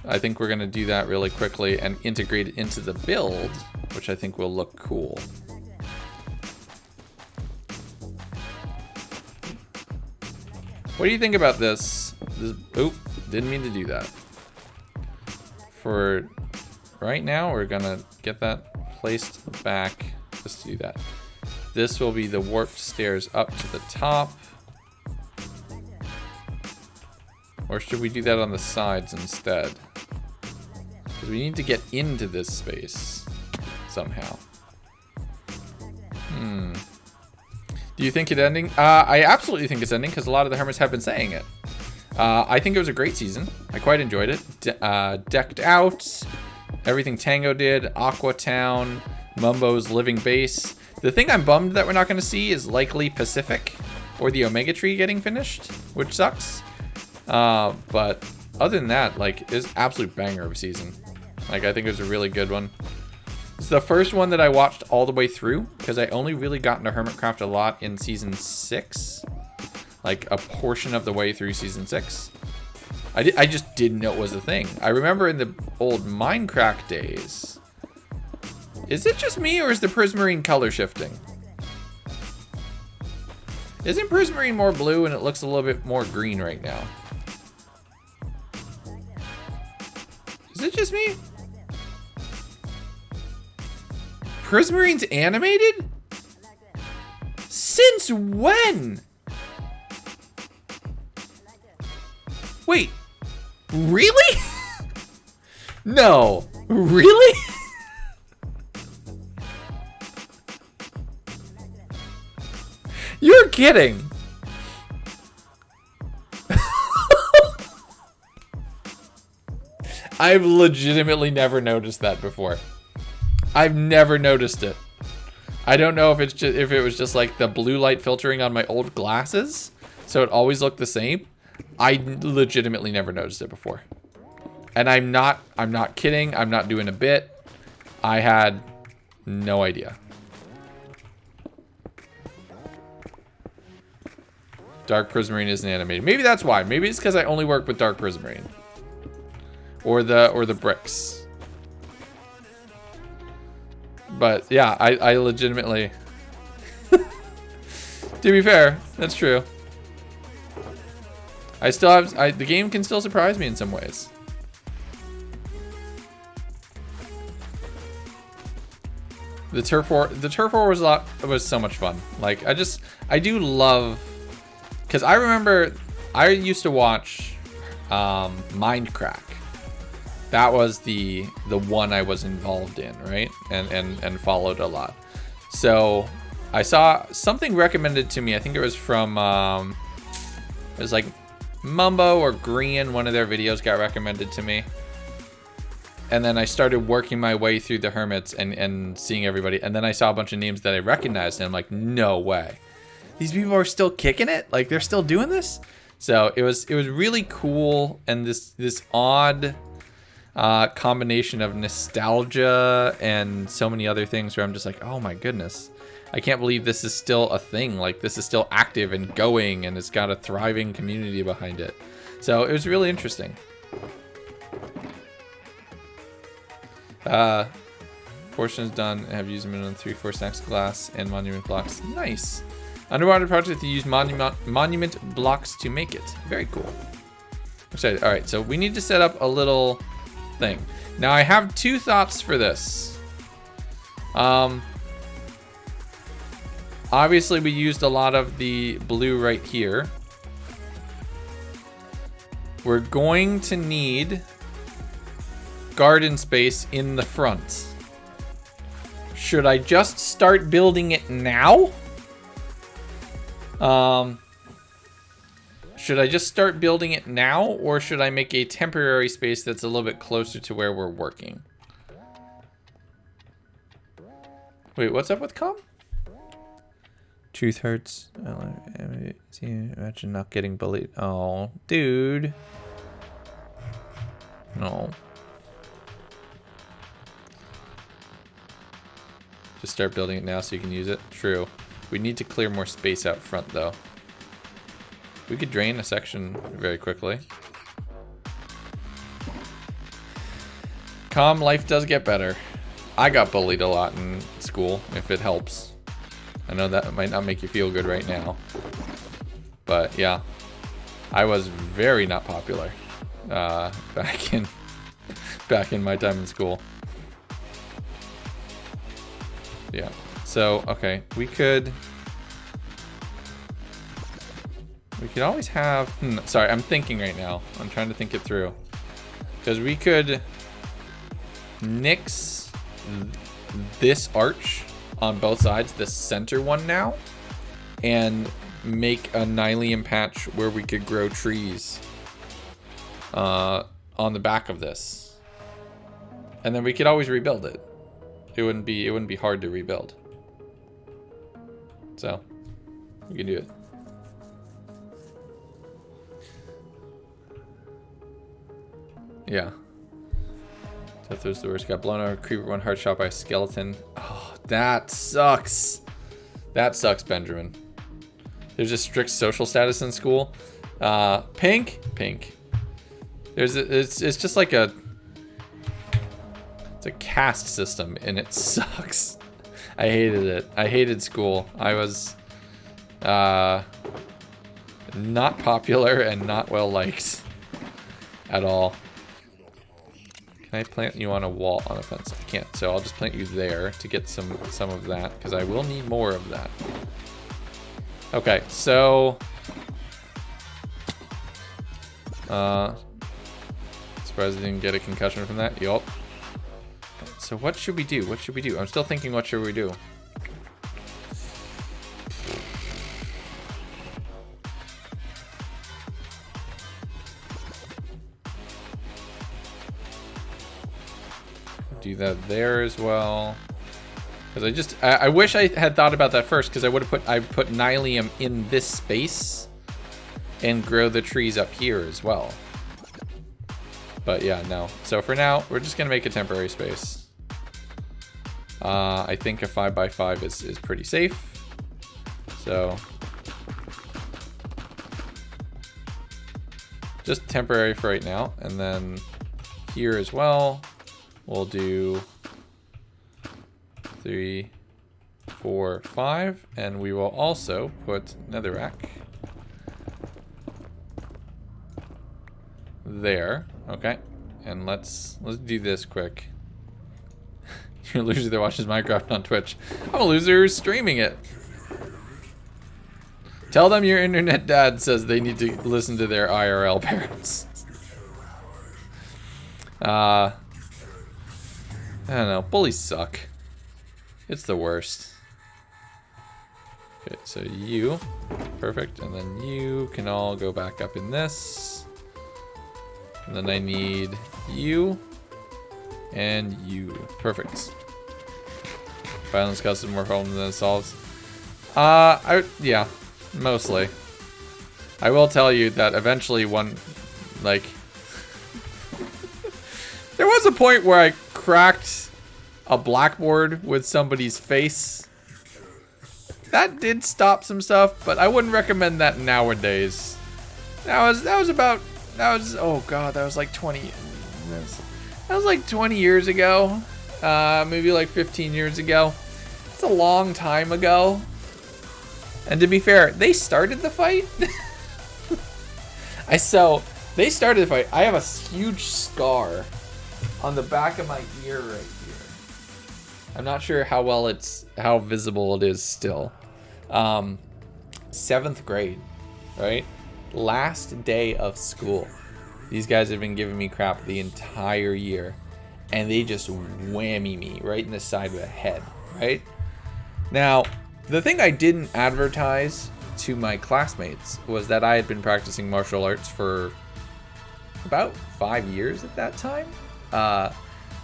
I think we're gonna do that really quickly and integrate it into the build, which I think will look cool. What do you think about this? Oop, didn't mean to do that. For right now, we're gonna get that placed back. Just to do that. This will be the warped stairs up to the top. Or should we do that on the sides instead? Because we need to get into this space somehow. Do you think it's ending? I absolutely think it's ending because a lot of the hermits have been saying it. I think it was a great season. I quite enjoyed it. Decked out. Everything Tango did. Aqua Town. Mumbo's living base. The thing I'm bummed that we're not going to see is likely Pacific or the Omega Tree getting finished, which sucks. But other than that, like, it's absolute banger of a season. Like, I think it was a really good one. It's the first one that I watched all the way through because I only really got into Hermitcraft a lot in season 6. Like, a portion of the way through season 6. I just didn't know it was a thing. I remember in the old Minecraft days. Is it just me, or is the Prismarine color shifting? Isn't Prismarine more blue and it looks a little bit more green right now? Is it just me? Prismarine's animated? Since when? Wait, really? No, really? You're kidding. I've legitimately never noticed that before. I've never noticed it. I don't know if it's just, if it was just like the blue light filtering on my old glasses, so it always looked the same. I legitimately never noticed it before. And I'm not kidding. I'm not doing a bit. I had no idea. Dark Prismarine isn't animated. Maybe that's why. Maybe it's because I only work with Dark Prismarine. Or the bricks. But yeah, I legitimately... To be fair, that's true. I still have... the game can still surprise me in some ways. The turf war was so much fun. Like, I do love... Because I remember I used to watch Mindcrack. That was the one I was involved in, right? And followed a lot. So I saw something recommended to me. I think it was from it was like Mumbo or Green. One of their videos got recommended to me. And then I started working my way through the hermits and seeing everybody. And then I saw a bunch of names that I recognized, and I'm like, no way. These people are still kicking it? Like, they're still doing this? So it was really cool, and this odd combination of nostalgia and so many other things where I'm just like, oh my goodness, I can't believe this is still a thing. Like, this is still active and going, and it's got a thriving community behind it. So it was really interesting. Portions done. I have used them in 3-4 stacks of glass and monument blocks. Nice. Underwater project to use monument blocks to make it. Very cool. Excited. All right, so we need to set up a little thing. Now I have 2 thoughts for this. Obviously we used a lot of the blue right here. We're going to need garden space in the front. Should I just start building it now? Should I just start building it now, or should I make a temporary space that's a little bit closer to where we're working? Wait, what's up with Com? Truth hurts. Imagine not getting bullied. Oh, dude. No. Just start building it now so you can use it. True. We need to clear more space out front, though. We could drain a section very quickly. Calm, life does get better. I got bullied a lot in school, if it helps. I know that might not make you feel good right now. But yeah, I was very not popular back in my time in school. Yeah. So, okay, we could always have, sorry, I'm thinking right now. I'm trying to think it through. Because we could nix this arch on both sides, the center one now, and make a Nylium patch where we could grow trees on the back of this. And then we could always rebuild it. It wouldn't be hard to rebuild. So we can do it. Yeah. Death was the worst. Got blown out of a creeper, 1 heart shot by a skeleton. Oh, that sucks. That sucks, Benjamin. There's a strict social status in school. Pink. It's just like it's a caste system, and it sucks. I hated it. I hated school. I was not popular and not well liked at all. Can I plant you on a wall, on a fence? I can't, so I'll just plant you there to get some of that, because I will need more of that. Okay, so surprised I didn't get a concussion from that. Yup. So what should we do? What should we do? I'm still thinking, what should we do? Do that there as well. Because I wish I had thought about that first, because I put Nylium in this space and grow the trees up here as well. But yeah, no. So for now, we're just gonna make a temporary space. I think a 5x5 is pretty safe. So just temporary for right now, and then here as well, we'll do 3, 4, 5, and we will also put netherrack there. Okay, and let's do this quick. You're a loser that watches Minecraft on Twitch. I'm a loser streaming it. Tell them your internet dad says they need to listen to their IRL parents. I don't know. Bullies suck. It's the worst. Okay, so you. Perfect. And then you can all go back up in this. And then I need you. And you. Perfect. Violence causes more problems than it solves. Yeah. Mostly. I will tell you that eventually there was a point where I cracked a blackboard with somebody's face. That did stop some stuff, but I wouldn't recommend that nowadays. That was oh god, that was like 20 years ago. Maybe like 15 years ago. It's a long time ago. And to be fair, they started the fight. They started the fight. I have a huge scar on the back of my ear right here. I'm not sure how visible it is still. 7th grade, right? Last day of school. These guys have been giving me crap the entire year, and they just whammy me right in the side of the head, right? Now, the thing I didn't advertise to my classmates was that I had been practicing martial arts for about 5 years at that time.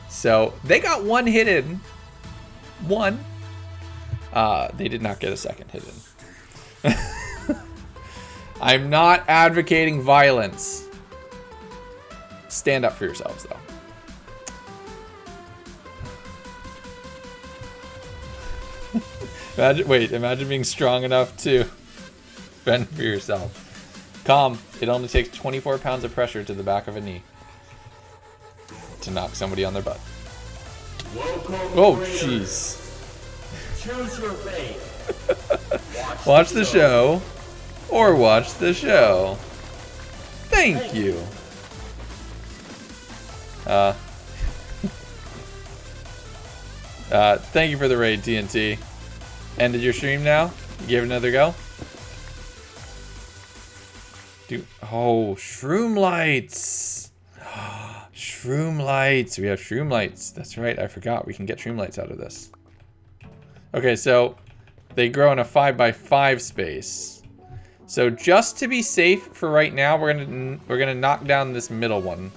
So they got one hit in. One. They did not get a second hit in. I'm not advocating violence. Stand up for yourselves, though. Imagine being strong enough to fend for yourself. Calm. It only takes 24 pounds of pressure to the back of a knee to knock somebody on their butt. Oh, jeez. Choose your fate. Watch the show, or watch the show. Thank you. Thank you for the raid, TNT. Ended your stream now? You gave it another go? Shroom lights. Shroom lights. We have shroom lights. That's right. I forgot. We can get shroom lights out of this. Okay, so they grow in a 5x5 space. So just to be safe for right now, we're gonna knock down this middle one.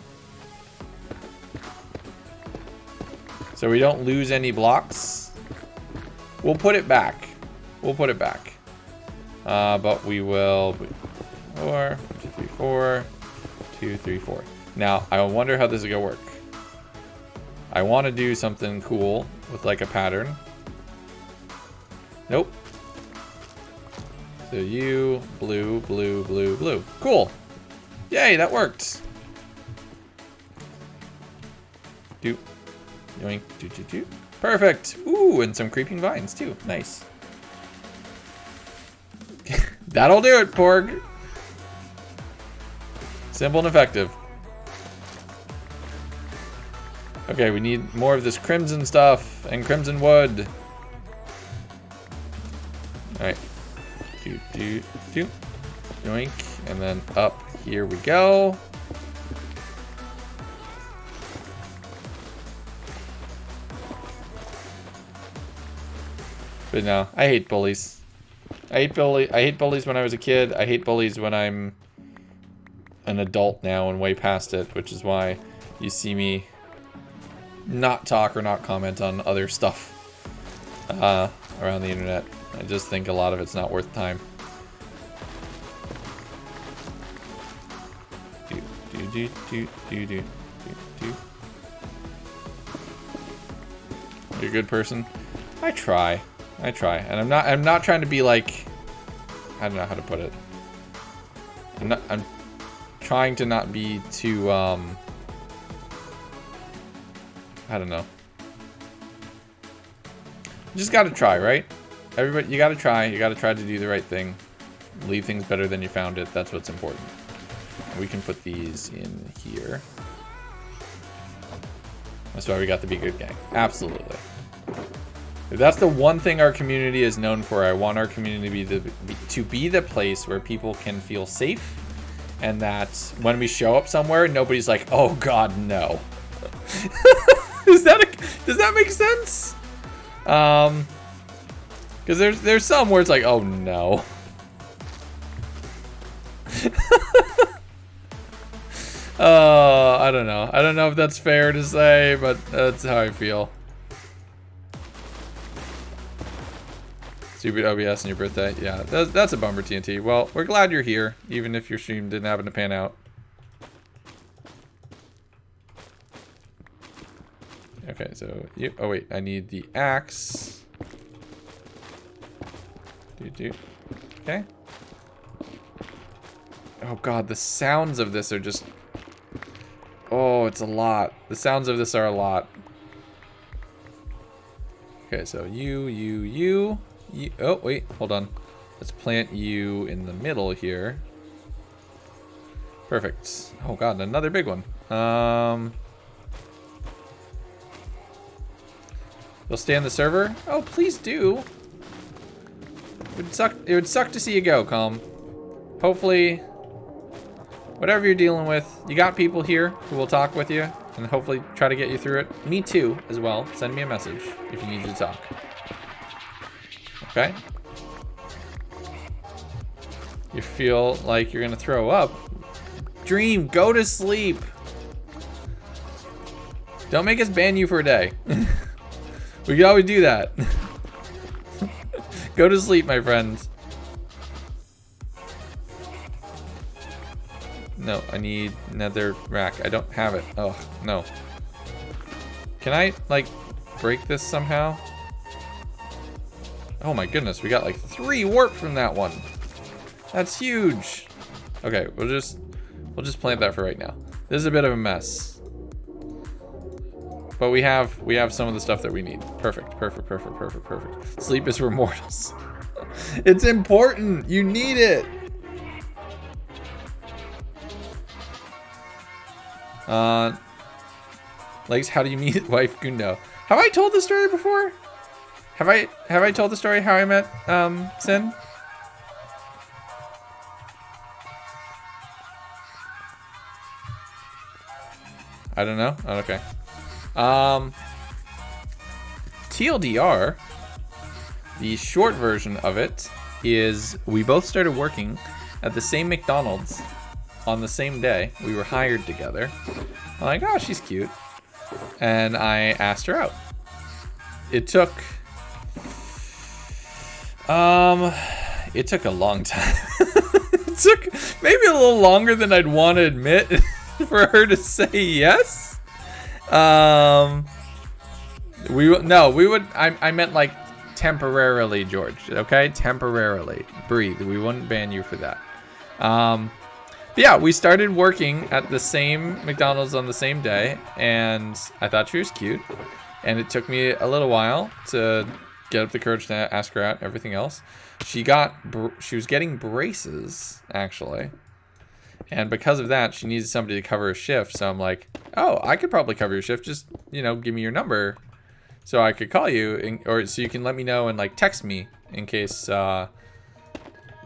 So we don't lose any blocks. We'll put it back. We'll put it back. But we will... 4, 2, 3, 4, 2, 3, 4. Now, I wonder how this is going to work. I want to do something cool with like a pattern. Nope. So you, blue, blue, blue, blue. Cool. Yay, that worked. Doop. Yoink. Doot, doot, doot. Perfect. Ooh, and some creeping vines too. Nice. That'll do it, Porg. Simple and effective. Okay, we need more of this crimson stuff and crimson wood. Alright. Doot, doot, doot. Yoink. And then up. Here we go. But no, I hate bullies. I hate bullies when I was a kid. I hate bullies when I'm an adult now and way past it, which is why you see me not talk or not comment on other stuff around the internet. I just think a lot of it's not worth time. You're a good person. I try, and I'm not trying to be like, I don't know how to put it. I'm trying to not be too I don't know. You just gotta try, right? Everybody, you gotta try. You gotta try to do the right thing. Leave things better than you found it. That's what's important. We can put these in here. That's why we got the Be Good Gang. Absolutely. If that's the one thing our community is known for, I want our community to be the place where people can feel safe, and that when we show up somewhere, nobody's like, "Oh God, no." Does that make sense? Because there's some where it's like, "Oh no." I don't know. I don't know if that's fair to say, but that's how I feel. Stupid OBS on your birthday. Yeah, that's a bummer, TNT. Well, we're glad you're here, even if your stream didn't happen to pan out. Okay, so you... Oh, wait. I need the axe. Okay. Oh, God. The sounds of this are just... Oh, it's a lot. The sounds of this are a lot. Okay, so you. Oh, wait. Hold on. Let's plant you in the middle here. Perfect. Oh, God. Another big one. You'll stay on the server? Oh, please do. It would suck to see you go, Calm. Hopefully, whatever you're dealing with, you got people here who will talk with you and hopefully try to get you through it. Me too, as well. Send me a message if you need to talk. Okay? You feel like you're gonna throw up? Dream, go to sleep. Don't make us ban you for a day. We can always do that. Go to sleep, my friends. No, I need nether rack. I don't have it. Oh, no. Can I, like, break this somehow? Oh my goodness, we got like 3 warp from that one. That's huge. Okay, we'll just plant that for right now. This is a bit of a mess. But we have some of the stuff that we need. Perfect. Sleep is for mortals. It's important. You need it. Legs, how do you meet wife Gundo? Have I told the story before? Have I told the story how I met Sin? I don't know. Oh, okay. TLDR, the short version of it is we both started working at the same McDonald's on the same day. We were hired together. I'm like, oh, she's cute. And I asked her out. It took It took a long time. It took maybe a little longer than I'd want to admit for her to say yes. We would. I meant like temporarily, George. Okay, temporarily. Breathe. We wouldn't ban you for that. But yeah, we started working at the same McDonald's on the same day, and I thought she was cute. And it took me a little while to get up the courage to ask her out. Everything else, she was getting braces actually, and because of that, she needed somebody to cover her shift. So I'm like, oh, I could probably cover your shift. Just give me your number, so I could call you, or so you can let me know and like text me in case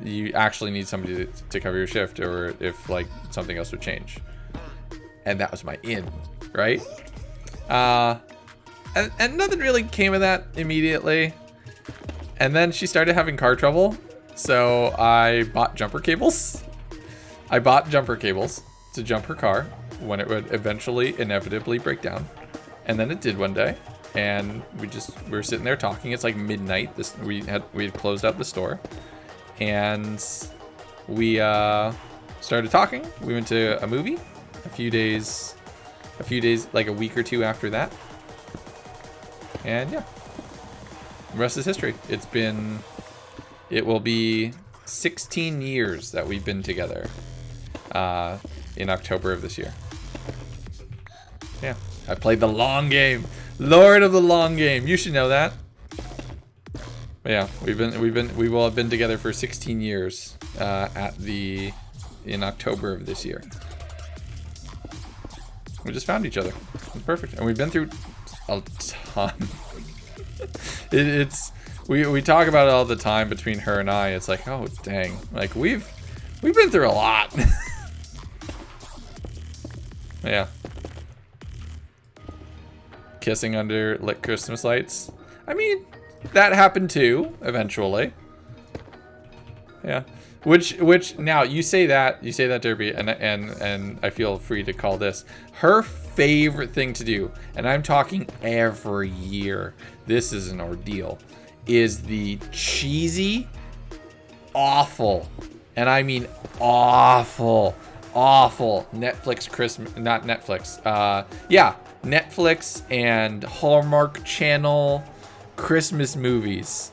you actually need somebody to cover your shift, or if like something else would change. And that was my in, right? And nothing really came of that immediately. And then she started having car trouble, so I bought jumper cables. I bought jumper cables to jump her car when it would eventually inevitably break down. And then it did one day, and we were sitting there talking. It's like midnight. We had closed out the store. And we started talking. We went to a movie a few days, like a week or two after that. And yeah, the rest is history. It will be 16 years that we've been together in October of this year. Yeah, I played the long game. Lord of the long game. You should know that. But yeah, we will have been together for 16 years in October of this year. We just found each other. It's perfect, and we've been through a ton. We talk about it all the time between her and I. It's like, oh dang, like we've been through a lot. Yeah. Kissing under lit Christmas lights. I mean, that happened too, eventually. Yeah. Which now you say that, Derby, and I feel free to call this her favorite thing to do, and I'm talking every year. This is an ordeal. Is the cheesy, awful, and I mean awful Netflix Christmas, not Netflix. Yeah, Netflix and Hallmark Channel Christmas movies.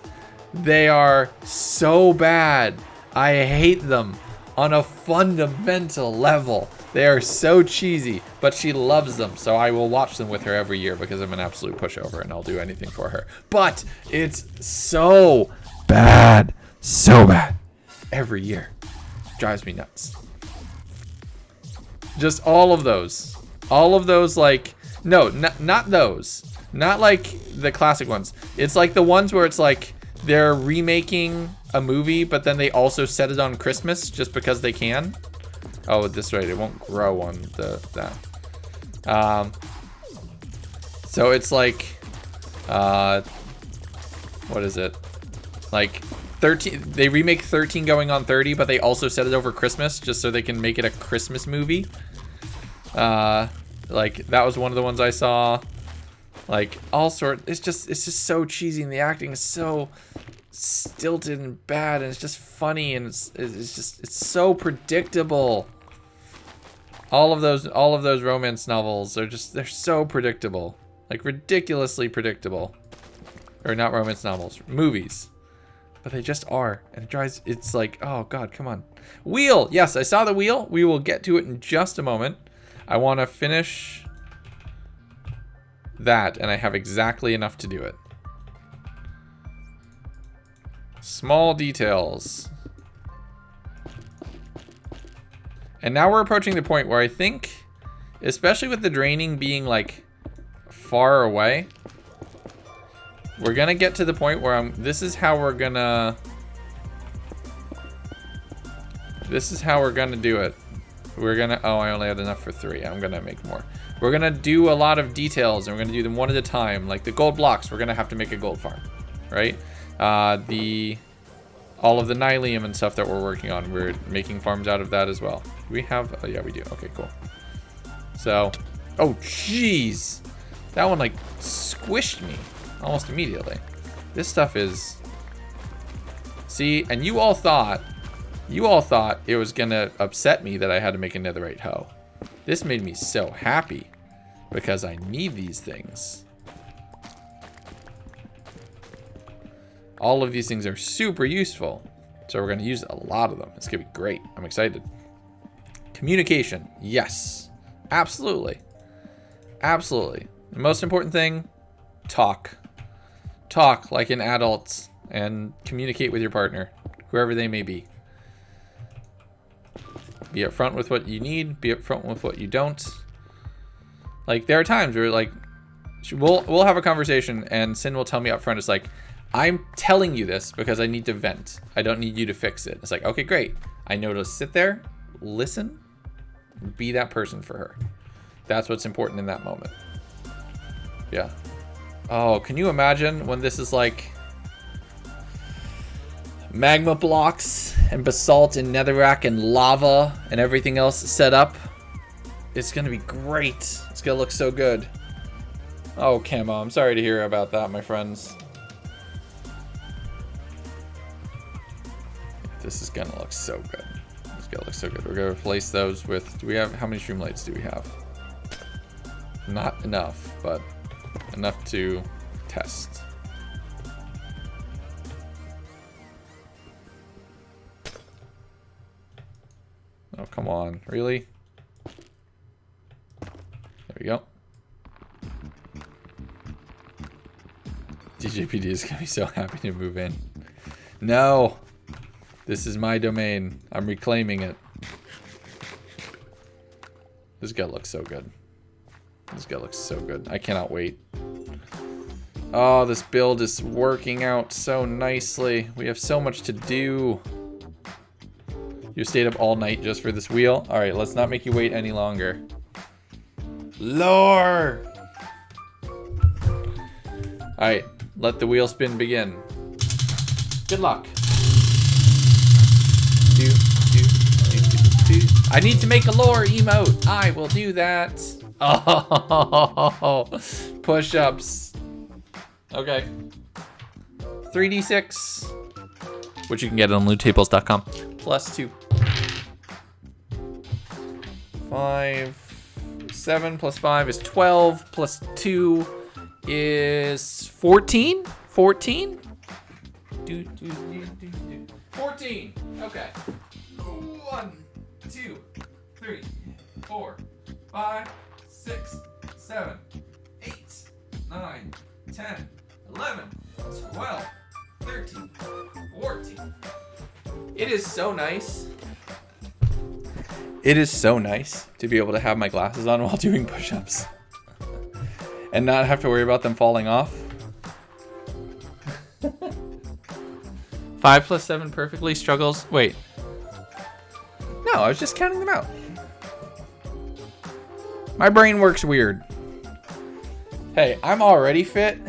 They are so bad. I hate them on a fundamental level. They are so cheesy, but she loves them, so I will watch them with her every year because I'm an absolute pushover and I'll do anything for her. But it's so bad. So bad. Every year. Drives me nuts. Just all of those. All of those, like... No, not those. Not like the classic ones. It's like the ones where it's like they're remaking a movie, but then they also set it on Christmas just because they can. Oh, this right, it won't grow on that. So it's like, what is it? Like 13. They remake 13 going on 30, but they also set it over Christmas just so they can make it a Christmas movie. Like that was one of the ones I saw. Like all sort. It's just so cheesy, and the acting is so stilted and bad, and it's just funny, and it's so predictable. All of those romance novels are they're so predictable, like ridiculously predictable. Or not romance novels, movies, but they just are, and it drives. It's like, oh god, come on. Wheel, yes, I saw the wheel. We will get to it in just a moment. I want to finish that, and I have exactly enough to do it. Small details. And now we're approaching the point where I think, especially with the draining being like far away, we're gonna get to the point where this is how we're gonna do it. We're gonna, oh, I only had enough for 3. I'm gonna make more. We're gonna do a lot of details, and we're gonna do them one at a time. Like the gold blocks, we're gonna have to make a gold farm, right? All of the nylium and stuff that we're working on, we're making farms out of that as well. Do we have, oh yeah, we do. Okay, cool. So, oh jeez, that one like squished me almost immediately. This stuff is See, and you all thought it was gonna upset me that I had to make a netherite hoe. This made me so happy because I need these things. All of these things are super useful. So we're gonna use a lot of them. It's gonna be great. I'm excited. Communication, yes, absolutely. Absolutely. The most important thing, talk. Talk like an adult and communicate with your partner, whoever they may be. Be upfront with what you need, be upfront with what you don't. Like, there are times where, like, we'll have a conversation and Sin will tell me upfront, it's like, I'm telling you this because I need to vent. I don't need you to fix it. It's like, okay, great. I know to sit there, listen, be that person for her. That's what's important in that moment. Yeah. Oh, can you imagine when this is like magma blocks and basalt and netherrack and lava and everything else set up? It's gonna be great. It's gonna look so good. Oh, Camo, I'm sorry to hear about that, my friends. This is gonna look so good. It's gonna look so good. We're gonna replace those with, do we have, how many streamlights do we have? Not enough, but enough to test. Oh, come on. Really? There we go. DJPD is going to be so happy to move in. No! This is my domain. I'm reclaiming it. This is going to look so good. This guy looks so good. I cannot wait. Oh, this build is working out so nicely. We have so much to do. You stayed up all night just for this wheel? Alright, let's not make you wait any longer. Lore! Alright, let the wheel spin begin. Good luck. I need to make a lore emote. I will do that. Oh, push-ups. Okay. 3d6, which you can get on loottables.com. +2. 5, 7 plus 5 is 12. Plus 2 is 14. 14. 14. Okay. 1, 2, 3, 4, 5, 6, 7, 8, 9, 10, 11, 12, 13, 14. It is so nice. It is so nice to be able to have my glasses on while doing push-ups and not have to worry about them falling off. 5 plus 7 perfectly struggles. Wait. No, I was just counting them out. My brain works weird. Hey, I'm already fit.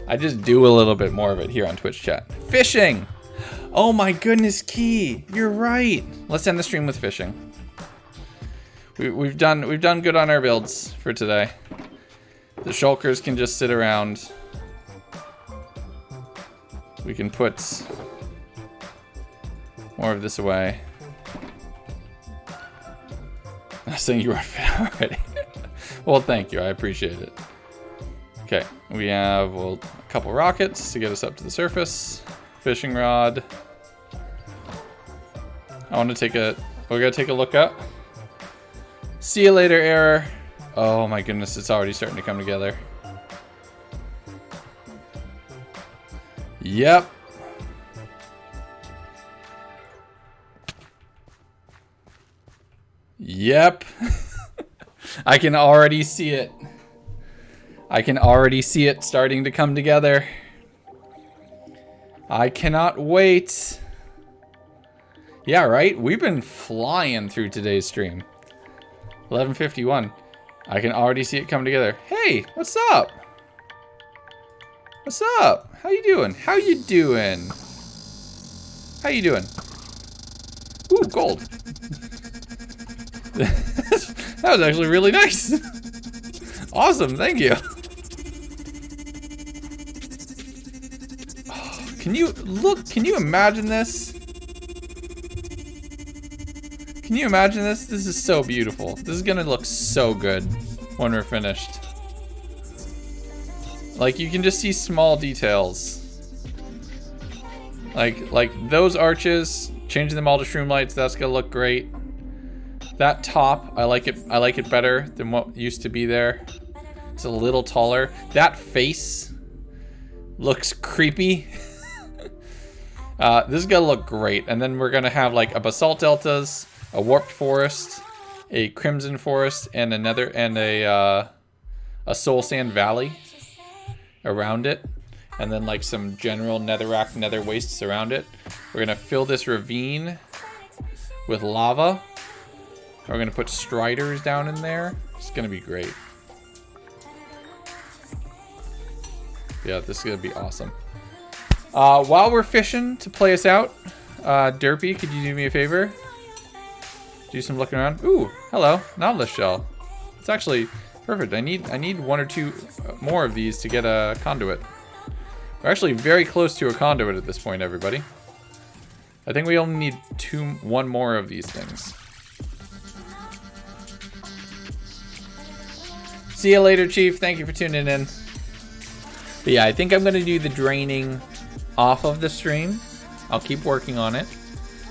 I just do a little bit more of it here on Twitch chat. Fishing! Oh my goodness, Key. You're right. Let's end the stream with fishing. We've done good on our builds for today. The shulkers can just sit around. We can put more of this away. I was saying you were fit already. Well, thank you. I appreciate it. Okay, we have a couple rockets to get us up to the surface. Fishing rod. I want to take a... We're going to take a look up. See you later, error. Oh my goodness, it's already starting to come together. Yep. Yep. I can already see it. I can already see it starting to come together. I cannot wait. Yeah, right? We've been flying through today's stream. 11:51. I can already see it come together. Hey, what's up? What's up? How you doing? How you doing? How you doing? Ooh, gold. That was actually really nice. Awesome, thank you. Can you look? Can you imagine this? Can you imagine this? This is so beautiful. This is gonna look so good when we're finished. Like, you can just see small details. Like those arches, changing them all to shroom lights, that's gonna look great. That top, I like it better than what used to be there. It's a little taller. That face looks creepy. This is gonna look great. And then we're gonna have like a basalt deltas, a warped forest, a crimson forest, and a nether and a soul sand valley around it. And then like some general netherrack, nether wastes around it. We're gonna fill this ravine with lava. We're gonna put striders down in there. It's gonna be great. Yeah, this is gonna be awesome. While we're fishing to play us out, Derpy, could you do me a favor? Do some looking around. Ooh, hello, Nautilus shell. It's actually perfect. I need one or two more of these to get a conduit. We're actually very close to a conduit at this point, everybody. I think we only need one more of these things. See you later, Chief. Thank you for tuning in. But yeah, I think I'm gonna do the draining off of the stream. I'll keep working on it.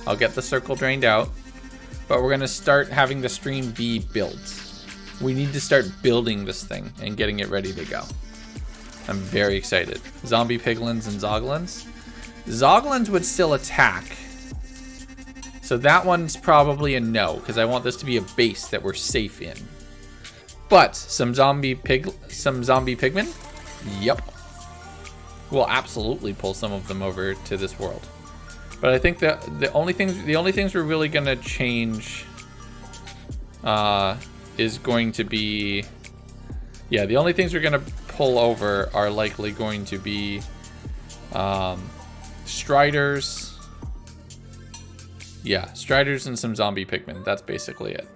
I'll get the circle drained out. But we're gonna start having the stream be built. We need to start building this thing and getting it ready to go. I'm very excited. Zombie piglins and zoglins. Zoglins would still attack. So that one's probably a no, because I want this to be a base that we're safe in. But some zombie pigmen? Yep. We'll absolutely pull some of them over to this world. But I think that the only things we're really gonna change is going to be, yeah, the only things we're gonna pull over are likely going to be striders. Yeah, striders and some zombie pigmen. That's basically it.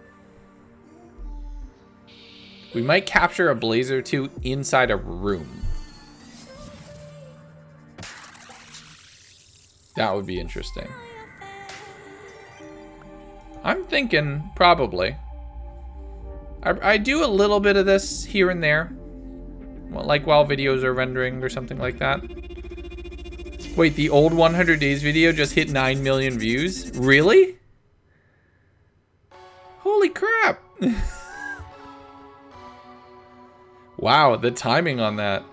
We might capture a blaze or two inside a room. That would be interesting. I'm thinking probably. I do a little bit of this here and there. Well, like while videos are rendering or something like that. Wait, the old 100 days video just hit 9 million views? Really? Holy crap. Wow, the timing on that.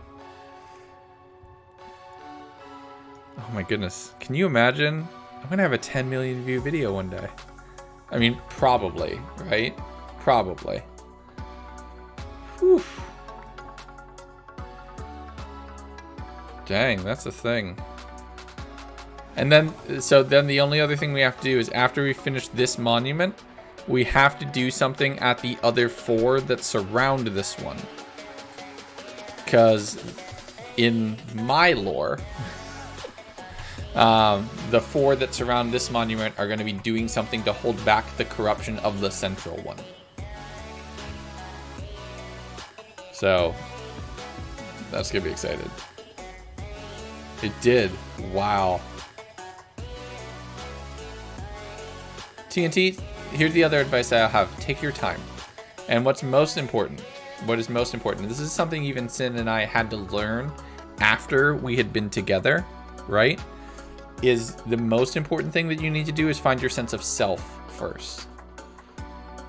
Oh my goodness. Can you imagine? I'm gonna have a 10 million view video one day. I mean, probably, right? Probably. Whew. Dang, that's a thing. And then, so then the only other thing we have to do is after we finish this monument, we have to do something at the other 4 that surround this one. Because in my lore, the 4 that surround this monument are going to be doing something to hold back the corruption of the central one. So, that's going to be excited. It did. Wow. TNT, here's the other advice I'll have. Take your time. And what is most important, this is something even Sin and I had to learn after we had been together, right? Is the most important thing that you need to do is find your sense of self first.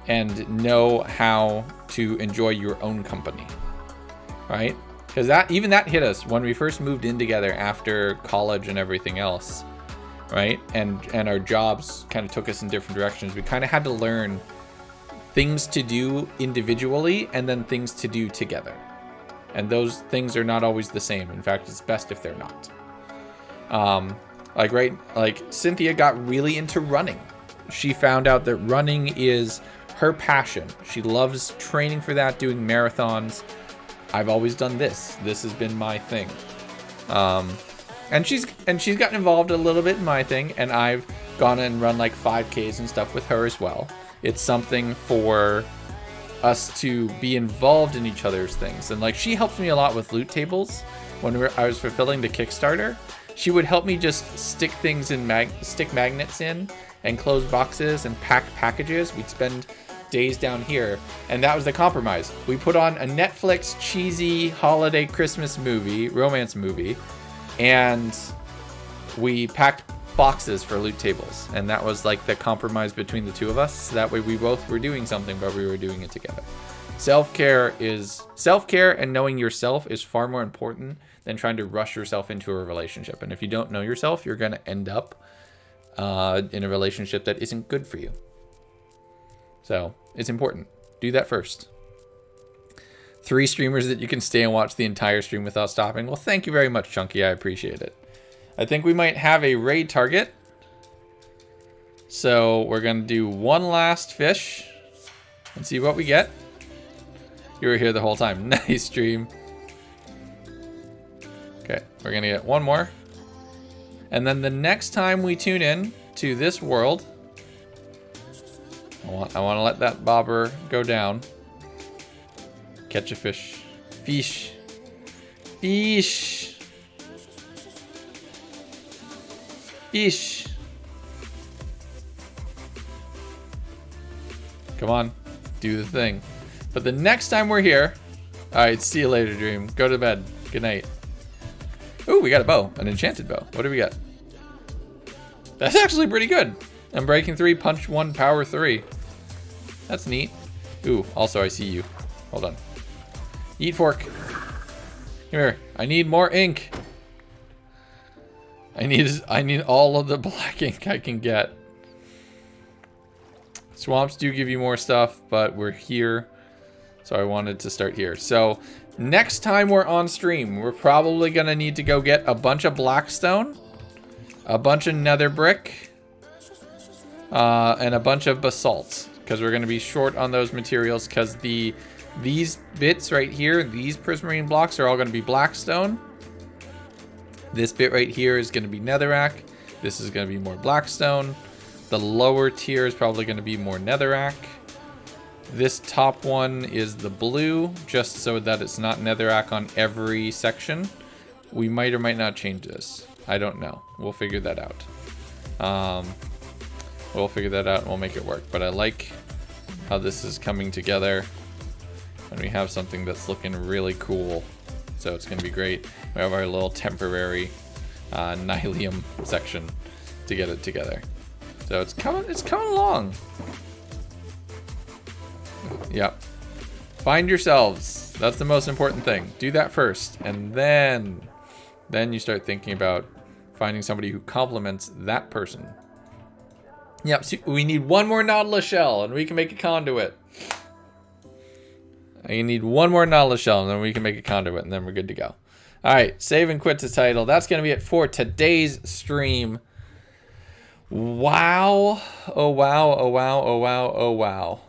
And know how to enjoy your own company, right? Because even that hit us when we first moved in together after college and everything else, right? And our jobs kind of took us in different directions. We kind of had to learn things to do individually and then things to do together. And those things are not always the same. In fact, it's best if they're not. Like Cynthia got really into running. She found out that running is her passion. She loves training for that, doing marathons. I've always done this. This has been my thing. And she's gotten involved a little bit in my thing, and I've gone and run like 5Ks and stuff with her as well. It's something for us to be involved in each other's things. And like she helped me a lot with loot tables when I was fulfilling the Kickstarter. She would help me just stick things in stick magnets in and close boxes and pack packages. We'd spend days down here, and that was the compromise. We put on a Netflix cheesy holiday Christmas movie, romance movie, and we packed boxes for loot tables, and that was like the compromise between the two of us. So that way we both were doing something, but we were doing it together. Self-care and knowing yourself is far more important than trying to rush yourself into a relationship. And if you don't know yourself, you're going to end up in a relationship that isn't good for you. So it's important. Do that first. 3 streamers that you can stay and watch the entire stream without stopping. Well, thank you very much, Chunky. I appreciate it. I think we might have a raid target. So we're going to do one last fish and see what we get. You were here the whole time. Nice stream. Okay, we're going to get one more. And then the next time we tune in to this world, I want to let that bobber go down. Catch a fish. Fish. Fish. Fish. Come on. Do the thing. But the next time we're here... Alright, see you later, Dream. Go to bed. Good night. Ooh, we got a bow. An enchanted bow. What do we got? That's actually pretty good. Unbreaking 3, punch 1, power 3. That's neat. Ooh, also I see you. Hold on. Eat fork. Come here. I need more ink. I need all of the black ink I can get. Swamps do give you more stuff, but we're here. So I wanted to start here. So next time we're on stream, we're probably going to need to go get a bunch of blackstone, a bunch of nether brick, and a bunch of basalt. Because we're going to be short on those materials because these bits right here, these prismarine blocks are all going to be blackstone. This bit right here is going to be netherrack. This is going to be more blackstone. The lower tier is probably going to be more netherrack. This top one is the blue, just so that it's not netherrack on every section. We might or might not change this. I don't know. We'll figure that out. We'll figure that out and we'll make it work. But I like how this is coming together. And we have something that's looking really cool. So it's going to be great. We have our little temporary Nylium section to get it together. So it's coming along. Yep. Find yourselves. That's the most important thing. Do that first. And then you start thinking about finding somebody who complements that person. Yep, so we need one more Nautilus shell and we can make a conduit. You need one more Nautilus shell and then we can make a conduit and then we're good to go. Alright, save and quit the title. That's going to be it for today's stream. Wow. Oh wow, oh wow, oh wow, oh wow.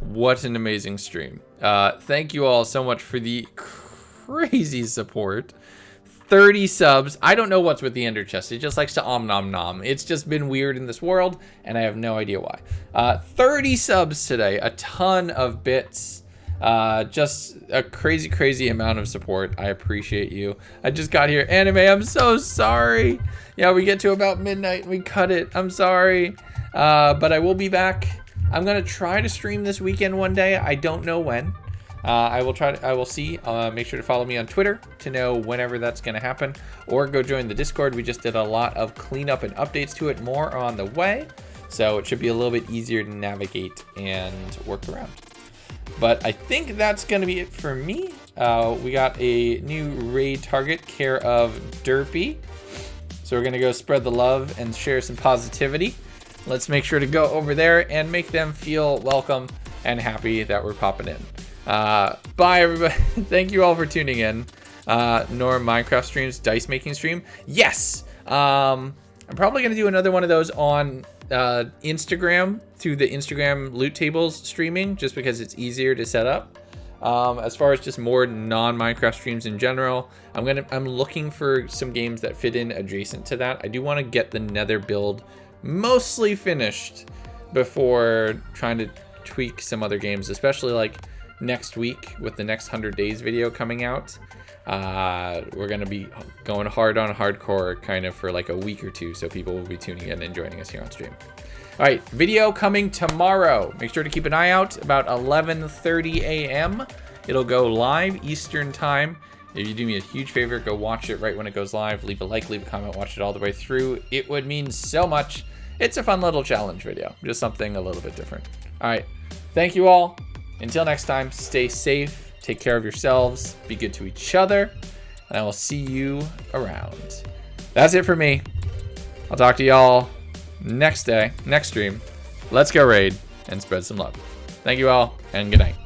What an amazing stream. Thank you all so much for the crazy support. 30 subs. I don't know what's with the ender chest. It just likes to nom nom. It's just been weird in this world, and I have no idea why. 30 subs today. A ton of bits. Just a crazy amount of support. I appreciate you. I just got here. Anime, I'm so sorry. Yeah, we get to about midnight and we cut it. I'm sorry. But I will be back. I'm going to try to stream this weekend one day. I don't know when. I will see. Make sure to follow me on Twitter to know whenever that's going to happen, or go join the Discord. We just did a lot of cleanup and updates to it. More are on the way, so it should be a little bit easier to navigate and work around. But I think that's going to be it for me. We got a new raid target, care of Derpy. So we're going to go spread the love and share some positivity. Let's make sure to go over there and make them feel welcome and happy that we're popping in. Bye everybody. Thank you all for tuning in. Norm Minecraft streams, dice making stream. Yes. I'm probably gonna do another one of those on Instagram through the Instagram loot tables streaming, just because it's easier to set up. As far as just more non-Minecraft streams in general, I'm looking for some games that fit in adjacent to that. I do want to get the Nether build mostly finished before trying to tweak some other games, especially like next week with the next 100 days video coming out. We're going to be going hard on hardcore kind of for like a week or two, so people will be tuning in and joining us here on stream. All right, video coming tomorrow. Make sure to keep an eye out about 11:30 a.m. It'll go live Eastern time. If you do me a huge favor, go watch it right when it goes live. Leave a like, leave a comment, watch it all the way through. It would mean so much. It's a fun little challenge video, just something a little bit different. All right, thank you all. Until next time, stay safe, take care of yourselves, be good to each other, and I will see you around. That's it for me. I'll talk to y'all next day, next stream. Let's go raid and spread some love. Thank you all, and good night.